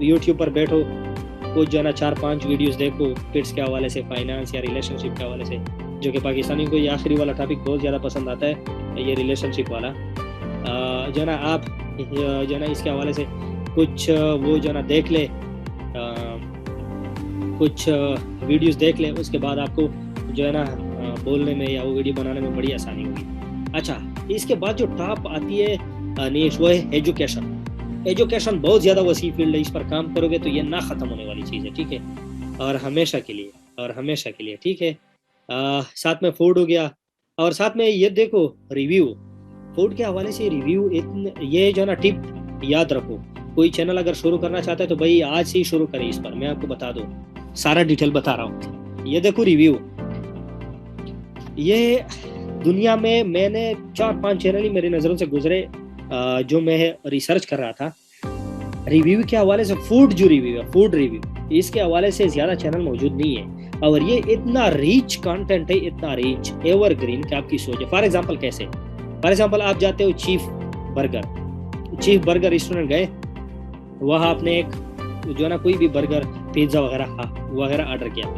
यूट्यूब पर बैठो, कुछ जो है ना 4-5 वीडियोस देखो पेट्स के हवाले से, फाइनेंस या रिलेशनशिप के हवाले से, जो कि पाकिस्तानियों को ये आखिरी वाला टॉपिक बहुत ज़्यादा पसंद आता है, ये रिलेशनशिप वाला। जो है ना आप जो है ना इसके हवाले से कुछ वो जो है ना देख ले, कुछ वीडियोस देख ले, उसके बाद आपको जो है ना बोलने में या वो वीडियो बनाने में बड़ी आसानी होगी। अच्छा, इसके बाद जो टॉप आती है नीश, वो है एजुकेशन। एजुकेशन बहुत ज़्यादा वसी फील्ड है, इस पर काम करोगे तो ये ना ख़त्म होने वाली चीज़ है, ठीक है, और हमेशा के लिए, और हमेशा के लिए, ठीक है। साथ में फूड हो गया, और साथ में ये देखो रिव्यू, फूड के हवाले से रिव्यू, ये जो है ना टिप याद रखो, कोई चैनल अगर शुरू करना चाहता है तो भाई आज से ही शुरू करें। इस पर मैं आपको बता दूं, सारा डिटेल बता रहा हूँ। ये देखो रिव्यू, ये दुनिया में मैंने 4-5 चैनल ही मेरी नज़रों से गुजरे जो मैं रिसर्च कर रहा था रिव्यू के हवाले से। फूड जो रिव्यू है, फूड रिव्यू, इसके हवाले से ज़्यादा चैनल मौजूद नहीं है, और ये इतना रिच कंटेंट है, इतना रिच, एवरग्रीन कि आपकी सोच है। फॉर एग्जांपल कैसे, फॉर एग्जांपल आप जाते हो चीफ बर्गर रेस्टोरेंट गए, वहाँ आपने एक जो है ना कोई भी बर्गर, पिज्ज़ा वगैरह ऑर्डर किया,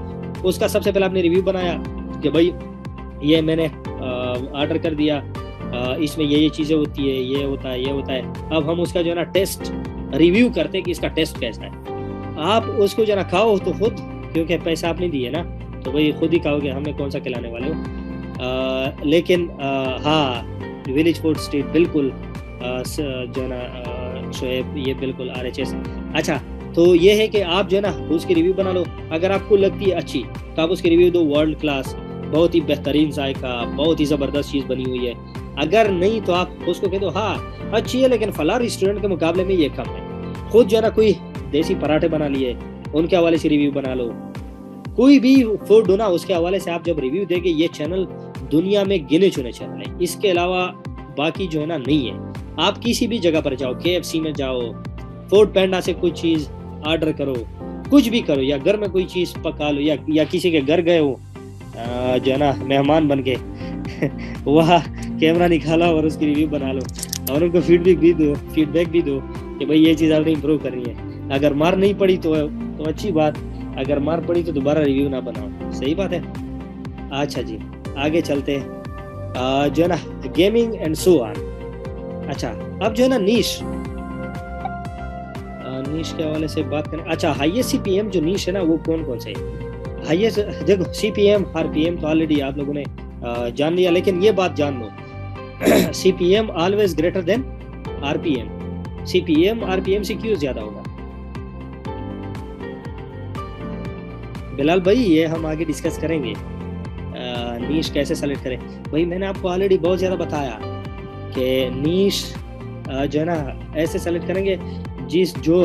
उसका सबसे पहले आपने रिव्यू बनाया कि भाई ये मैंने ऑर्डर कर दिया, इसमें ये चीज़ें होती है, ये होता है। अब हम उसका जो है ना टेस्ट रिव्यू करते हैं कि इसका टेस्ट कैसा है। आप उसको जो है ना खाओ तो खुद, क्योंकि पैसा आपने दिए ना, तो भाई खुद ही खाओगे, हमें कौन सा खिलाने वाले हो। लेकिन हाँ, विलेज फूड स्ट्रीट बिल्कुल जो है ना शोएब, ये बिल्कुल RHS। अच्छा, तो ये है कि आप जो है ना उसकी रिव्यू बना लो, अगर आपको लगती है अच्छी तो आप उसकी रिव्यू दो वर्ल्ड क्लास, बहुत ही बेहतरीन जायका, बहुत ही ज़बरदस्त चीज़ बनी हुई है। अगर नहीं तो आप उसको कह दो हाँ अच्छी है, लेकिन फला रेस्टोरेंट के मुकाबले में ये कम है। खुद जो है ना कोई देसी पराठे बना लिए, उनके हवाले से रिव्यू बना लो। कोई भी फूड हो ना, उसके हवाले से आप जब रिव्यू देंगे, ये चैनल दुनिया में गिने चुने चैनल है, इसके अलावा बाकी जो है ना नहीं है। आप किसी भी जगह पर जाओ, KFC में जाओ, फूड पैंडा से कुछ चीज़ ऑर्डर करो, कुछ भी करो, या घर में कोई चीज़ पका लो, या किसी के घर गए हो जो है ना मेहमान बन के वहाँ कैमरा निकाला और उसकी रिव्यू बना लो, और उनको फीडबैक भी दो कि भाई ये चीज़ आपने इम्प्रूव करनी है। अगर मार नहीं पड़ी तो अच्छी बात, अगर मार पड़ी तो दोबारा रिव्यू ना बनाओ, सही बात है। अच्छा जी, आगे चलते हैं जो है ना गेमिंग एंड सो ऑन। अच्छा, अब जो है ना नीश के हवाले से बात करें। अच्छा, हाईएस्ट CPM जो नीश है ना, वो कौन से है? हाईएस्ट देखो, CPM RPM तो ऑलरेडी आप लोगों ने जान लिया, लेकिन ये बात जान लो CPM always greater than RPM। CPM RPM से क्यों ज्यादा होगा बिलाल भाई? ये हम आगे डिस्कस करेंगे, नीश कैसे सेलेक्ट करें। भाई मैंने आपको ऑलरेडी बहुत ज़्यादा बताया कि नीश जो है ना ऐसे सेलेक्ट करेंगे जो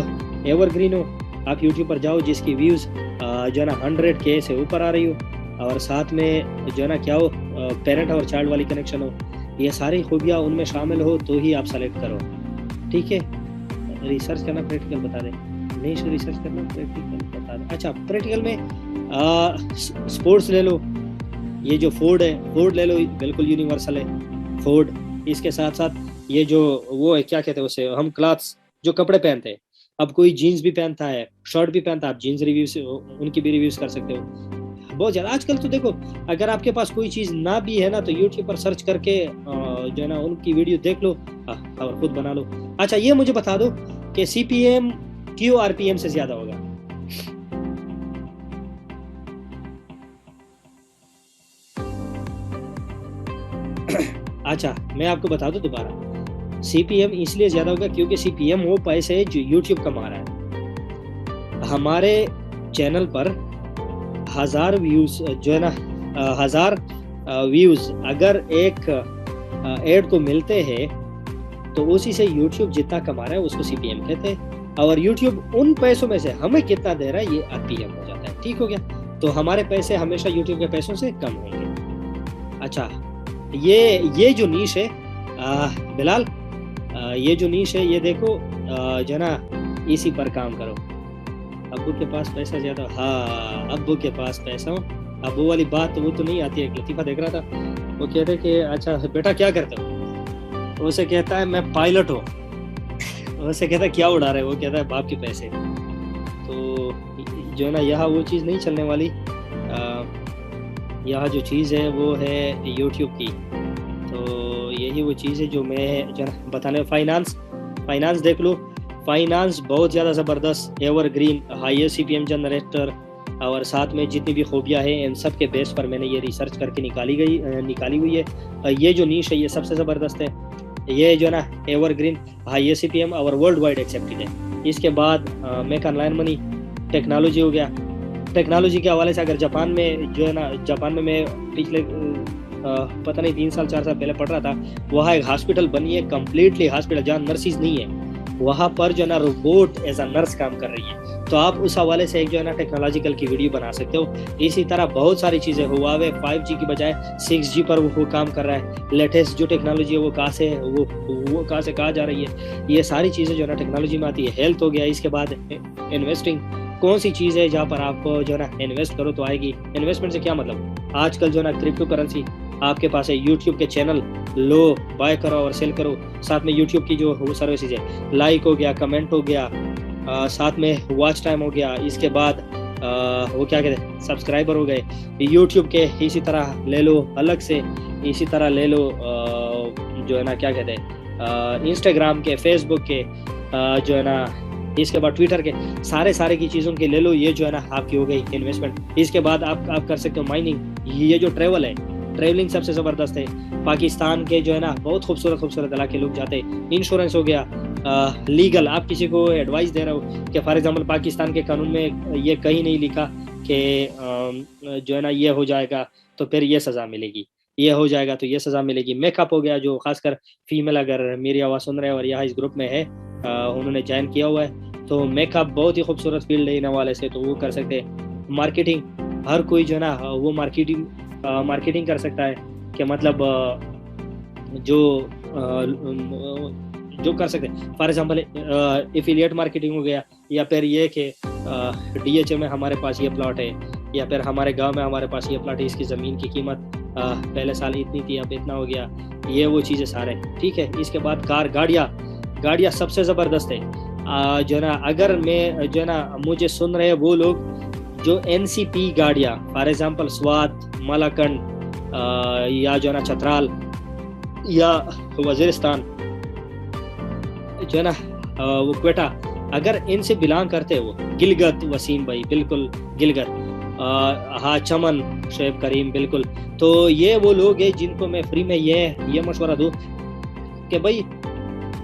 एवरग्रीन हो। आप यूट्यूब पर जाओ जिसकी व्यूज़ जो है ना 100K से ऊपर आ रही हो, और साथ में जो है ना क्या हो, पेरेंट और चाइल्ड वाली कनेक्शन हो, ये सारी खूबियाँ उनमें शामिल हो तो ही आप सेलेक्ट करो, ठीक है। रिसर्च करना, प्रैक्टिकल बता दें, नहीं रिसर्च करना, प्रैक्टिकल बता दें। अच्छा, प्रैक्टिकल में स्पोर्ट्स ले लो, ये जो फूड है, फूड ले लो, बिल्कुल यूनिवर्सल है फूड। इसके साथ साथ ये जो वो है, क्या कहते हैं उसे, हम क्लॉथ्स, जो कपड़े पहनते हैं, अब कोई जीन्स भी पहनता है, शर्ट भी पहनता है, आप जीन्स रिव्यू से उनकी भी रिव्यूज कर सकते हो। बहुत ज़्यादा आजकल तो देखो, अगर आपके पास कोई चीज़ ना भी है ना, तो यूट्यूब पर सर्च करके जो है ना उनकी वीडियो देख लो और खुद बना लो। अच्छा, ये मुझे बता दो कि CPM क्यों RPM से ज़्यादा होगा? अच्छा, मैं आपको बता दूं दोबारा, CPM इसलिए ज़्यादा होगा क्योंकि CPM वो पैसे है जो यूट्यूब कमा रहा है। हमारे चैनल पर 1000 व्यूज़ जो है ना, 1000 व्यूज़ अगर एक ऐड को मिलते हैं, तो उसी से यूट्यूब जितना कमा रहा है उसको CPM कहते हैं, और यूट्यूब उन पैसों में से हमें कितना दे रहा है, ये RPM हो जाता है। ठीक हो गया? तो हमारे पैसे हमेशा यूट्यूब के पैसों से कम होंगे। अच्छा, ये जो नीश है बिलाल, ये जो नीश है ये देखो, जो ना इसी पर काम करो। अब्बू के पास पैसा ज्यादा, हाँ अब्बू के पास पैसा हो, अब्बू वाली बात तो वो तो नहीं आती है। एक लतीफ़ा देख रहा था, वो कहते कि अच्छा बेटा क्या करते हो, उसे कहता है मैं पायलट हूँ। उसे कहता है क्या उड़ा रहे हो, वो कहता है बाप के पैसे। तो जो है ना यहाँ वो चीज़ नहीं चलने वाली, यहाँ जो चीज़ है वो है यूट्यूब की। तो यही वो चीज़ है जो मैं जो बताने। फाइनेंस देख लो, फाइनेंस बहुत ज़्यादा ज़बरदस्त, एवरग्रीन, हाईएस्ट सीपीएम जनरेटर, और साथ में जितनी भी खूबियाँ हैं इन सब के बेस पर मैंने ये रिसर्च करके निकाली हुई है। ये जो नीश है ये सबसे ज़बरदस्त है। ये जो है ना एवरग्रीन, हाईएस्ट सीपीएम और वर्ल्ड वाइड एक्सेप्टेड है। इसके बाद मेक ऑनलाइन मनी, टेक्नोलॉजी हो गया। टेक्नोलॉजी के हवाले से अगर जापान में जो है ना, जापान में मैं पिछले पता नहीं 3 साल 4 साल पहले पढ़ रहा था, वहाँ एक हॉस्पिटल बनी है, कम्प्लीटली हॉस्पिटल जहाँ नर्सिस नहीं है, वहाँ पर जो है ना रोबोट एज अ नर्स काम कर रही है। तो आप उस हवाले से एक जो है ना टेक्नोलॉजिकल की वीडियो बना सकते हो। इसी तरह बहुत सारी चीज़ें, हुआवे 5G की बजाय 6G पर वो काम कर रहा है। लेटेस्ट जो टेक्नोलॉजी है वो कहाँ से वो कहाँ से कहाँ जा रही है, ये सारी चीज़ें जो है ना टेक्नोलॉजी में आती है। हेल्थ हो गया, इसके बाद इन्वेस्टिंग, कौन सी चीज़ है जहाँ पर आप जो है ना इन्वेस्ट करो तो आएगी। इन्वेस्टमेंट से क्या मतलब, आजकल जो है ना क्रिप्टो करेंसी आपके पास है, यूट्यूब के चैनल लो, बाय करो और सेल करो। साथ में यूट्यूब की जो वो सर्विसेज है, लाइक हो गया, कमेंट हो गया, साथ में वॉच टाइम हो गया, इसके बाद वो क्या कहते हैं सब्सक्राइबर हो गए यूट्यूब के। इसी तरह ले लो अलग से, इसी तरह ले लो जो है ना क्या कहते हैं इंस्टाग्राम के, फेसबुक के, जो है ना इसके बाद ट्विटर के, सारे की चीज़ों के ले लो। ये जो है ना आपकी हो गई इन्वेस्टमेंट। इसके बाद आप कर सकते हो माइनिंग। ये जो ट्रेवल है, ट्रेवलिंग सबसे ज़बरदस्त है। पाकिस्तान के जो है ना बहुत खूबसूरत इलाके लोग जाते हैं। इंश्योरेंस हो गया, लीगल, आप किसी को एडवाइस दे रहे हो कि फॉर एग्जांपल पाकिस्तान के कानून में ये कहीं नहीं लिखा कि जो है ना ये हो जाएगा तो फिर ये सज़ा मिलेगी, ये हो जाएगा तो ये सज़ा मिलेगी। मेकअप हो गया, जो खासकर फीमेल अगर मेरी आवाज़ सुन रहे हैं और यहाँ इस ग्रुप में है, उन्होंने ज्वाइन किया हुआ है, तो मेकअप बहुत ही खूबसूरत फील्ड है इन हवाले से, तो वो कर सकते हैं। मार्केटिंग, हर कोई जो है ना वो मार्केटिंग कर सकता है कि मतलब जो कर सकते हैं। फॉर एग्जांपल एफिलिएट मार्केटिंग हो गया, या फिर ये कि DHA में हमारे पास ये प्लॉट है, या फिर हमारे गांव में हमारे पास ये प्लॉट है, इसकी ज़मीन की कीमत पहले साल इतनी थी अब इतना हो गया, ये वो चीज़ें सारे ठीक है। इसके बाद गाड़ियाँ सबसे ज़बरदस्त है। जो है ना अगर मैं जो है ना मुझे सुन रहे हैं वो लोग जो NCP गाड़ियाँ, फॉर एग्जांपल स्वात, मलाकंड, या जो है ना चतराल या वजीरिस्तान, जो है ना वो क्वेटा, अगर इनसे बिलोंग करते हो, गिलगत वसीम भाई बिल्कुल गिलगत, हाँ चमन शोएब करीम बिल्कुल, तो ये वो लोग हैं जिनको मैं फ्री में ये मशवरा दूँ कि भाई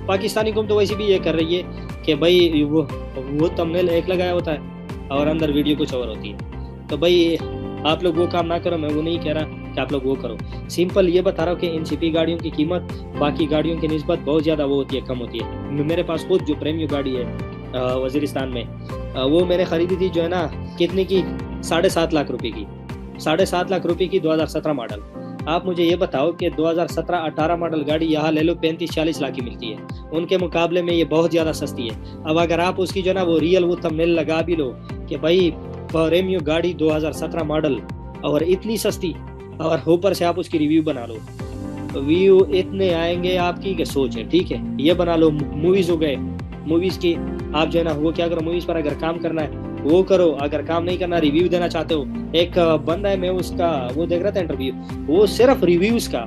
पाकिस्तानी कौम तो वैसे भी ये कर रही है कि भाई वो थंबनेल एक लगाया होता है और अंदर वीडियो कुछ और होती है। तो भाई आप लोग वो काम ना करो, मैं वो नहीं कह रहा कि आप लोग वो करो। सिंपल ये बता रहा हूँ कि NCP गाड़ियों की कीमत बाकी गाड़ियों की निस्बत बहुत ज़्यादा वो होती है, कम होती है। मेरे पास खुद जो प्रीमियम गाड़ी है वजीरिस्तान में, वो मैंने ख़रीदी थी जो है ना कितने की, 7.5 लाख रुपए की, 7.5 लाख रुपए की 2017 मॉडल। आप मुझे ये बताओ कि 2017-18 मॉडल गाड़ी यहाँ ले लो 35-40 लाख की मिलती है, उनके मुकाबले में ये बहुत ज़्यादा सस्ती है। अब अगर आप उसकी जो ना वो रियल वो थंबनेल लगा भी लो कि भाई प्रीमियम गाड़ी 2017 मॉडल और इतनी सस्ती, और ऊपर से आप उसकी रिव्यू बना लो, व्यू इतने आएंगे आपकी कि सोच है। ठीक है, ये बना लो। मूवीज़ हो गए, मूवीज़ की आप जो है ना वो क्या करो, मूवीज़ पर अगर काम करना है वो करो, अगर काम नहीं करना रिव्यू देना चाहते हो। एक बंदा है, मैं उसका वो देख रहा था इंटरव्यू, वो सिर्फ रिव्यूज़ का,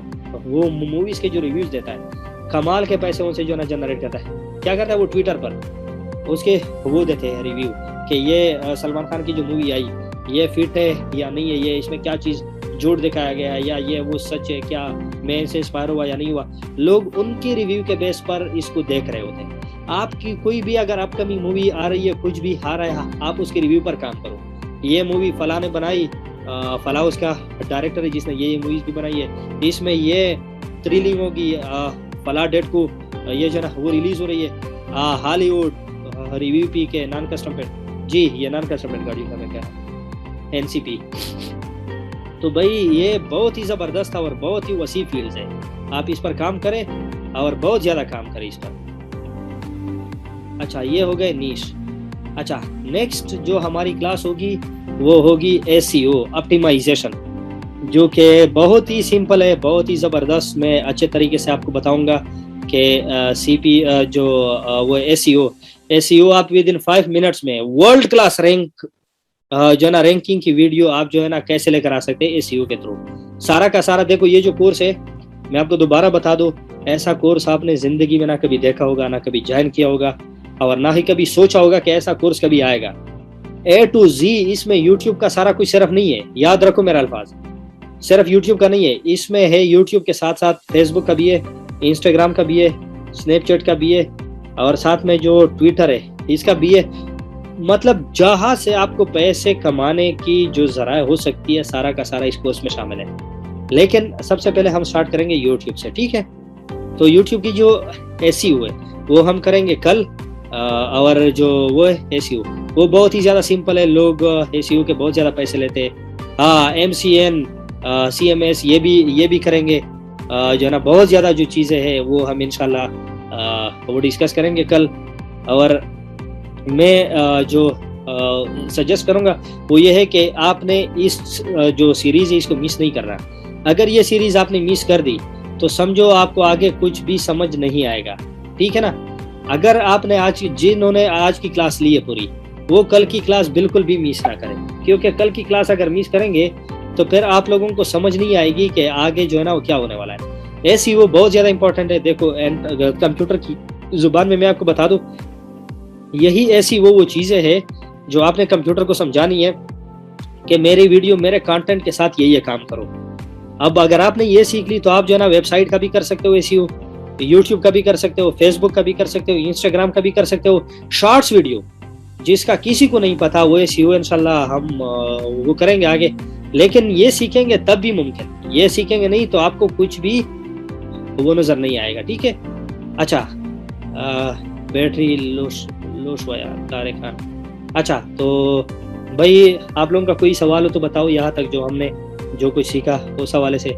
वो मूवीज़ के जो रिव्यूज़ देता है, कमाल के पैसे उनसे जो ना जनरेट करता है। क्या करता है वो ट्विटर पर उसके वो देते हैं रिव्यू कि ये सलमान खान की जो मूवी आई ये फिट है या नहीं है, ये इसमें क्या चीज़ झूठ दिखाया गया है, या ये वो सच है, क्या मैं इनसे इंस्पायर हुआ या नहीं हुआ। लोग उनकी रिव्यू के बेस पर इसको देख रहे होते हैं। आपकी कोई भी अगर अपकमिंग मूवी आ रही है, कुछ भी आ रहा है, आप उसके रिव्यू पर काम करो। ये मूवी फला ने बनाई, फला उसका डायरेक्टर है जिसने ये मूवीज भी बनाई है, इसमें ये थ्रिलिंग होगी, फला डेट को ये जो ना वो रिलीज हो रही है। हॉलीवुड रिव्यू पी के नॉन कस्टम पेंट, जी ये नॉन कस्टम पेंट गाड़ी का मैं कह रहा हूँ, NCP। तो भाई ये बहुत ही ज़बरदस्त और बहुत ही वसी फील्ड है, आप इस पर काम करें और बहुत ज़्यादा काम करें इस पर। अच्छा, ये हो गए नीश। अच्छा, नेक्स्ट जो हमारी क्लास होगी वो होगी एसईओ ऑप्टिमाइजेशन, जो कि बहुत ही सिंपल है, बहुत ही ज़बरदस्त। मैं अच्छे तरीके से आपको बताऊंगा कि सीपी जो वो एसईओ आप विद इन 5 मिनट्स में वर्ल्ड क्लास रैंक जो है ना रैंकिंग की वीडियो आप जो है ना कैसे लेकर आ सकते हैं एसईओ के थ्रू। सारा का सारा देखो, ये जो कोर्स है मैं आपको दोबारा बता दूं, ऐसा कोर्स आपने जिंदगी में ना कभी देखा होगा, ना कभी ज्वाइन किया होगा, और ना ही कभी सोचा होगा कि ऐसा कोर्स कभी आएगा। ए टू जी इसमें यूट्यूब का सारा कुछ सिर्फ नहीं है, याद रखो मेरा अल्फाज, सिर्फ यूट्यूब का नहीं है, इसमें है यूट्यूब के साथ साथ फेसबुक का भी है, इंस्टाग्राम का भी है, स्नैपचैट का भी है, और साथ में जो ट्विटर है इसका भी है। मतलब जहां से आपको पैसे कमाने की जो जराए हो सकती है, सारा का सारा इस कोर्स में शामिल है। लेकिन सबसे पहले हम स्टार्ट करेंगे यूट्यूब से, ठीक है। तो यूट्यूब की जो एसईओ है वो हम करेंगे कल, और जो वो है एसईओ वो बहुत ही ज़्यादा सिंपल है। लोग एसईओ के बहुत ज़्यादा पैसे लेते हैं। हाँ, एमसीएन, सीएमएस ये भी करेंगे। जो है ना बहुत ज़्यादा जो चीज़ें हैं वो हम इंशाल्लाह वो डिस्कस करेंगे कल। और मैं जो सजेस्ट करूँगा वो ये है कि आपने इस जो सीरीज़ है इसको मिस नहीं करना। अगर ये सीरीज़ आपने मिस कर दी तो समझो आपको आगे कुछ भी समझ नहीं आएगा, ठीक है ना। अगर आपने जिन्होंने आज की क्लास ली है पूरी, वो कल की क्लास बिल्कुल भी मिस ना करें, क्योंकि कल की क्लास अगर मिस करेंगे तो फिर आप लोगों को समझ नहीं आएगी कि आगे जो है ना वो क्या होने वाला है। एसईओ बहुत ज़्यादा इंपॉर्टेंट है। देखो कंप्यूटर की जुबान में मैं आपको बता दूं, यही ऐसी वो चीज़ें हैं जो आपने कंप्यूटर को समझानी है कि मेरी वीडियो मेरे कंटेंट के साथ ये काम करो। अब अगर आपने ये सीख ली तो आप जो है ना वेबसाइट का भी कर सकते हो एसईओ, यूट्यूब का भी कर सकते हो, फेसबुक का भी कर सकते हो, इंस्टाग्राम का भी कर सकते हो। शॉर्ट्स वीडियो जिसका किसी को नहीं पता वो एसईओ इंशाल्लाह हम वो करेंगे आगे। लेकिन ये सीखेंगे तब भी मुमकिन, ये सीखेंगे नहीं तो आपको कुछ भी वो नजर नहीं आएगा, ठीक है। अच्छा, बैटरी लोश हुआ यार तारे खान। अच्छा, तो भाई आप लोगों का कोई सवाल हो तो बताओ यहाँ तक, जो हमने जो कुछ सीखा उस हवाले से।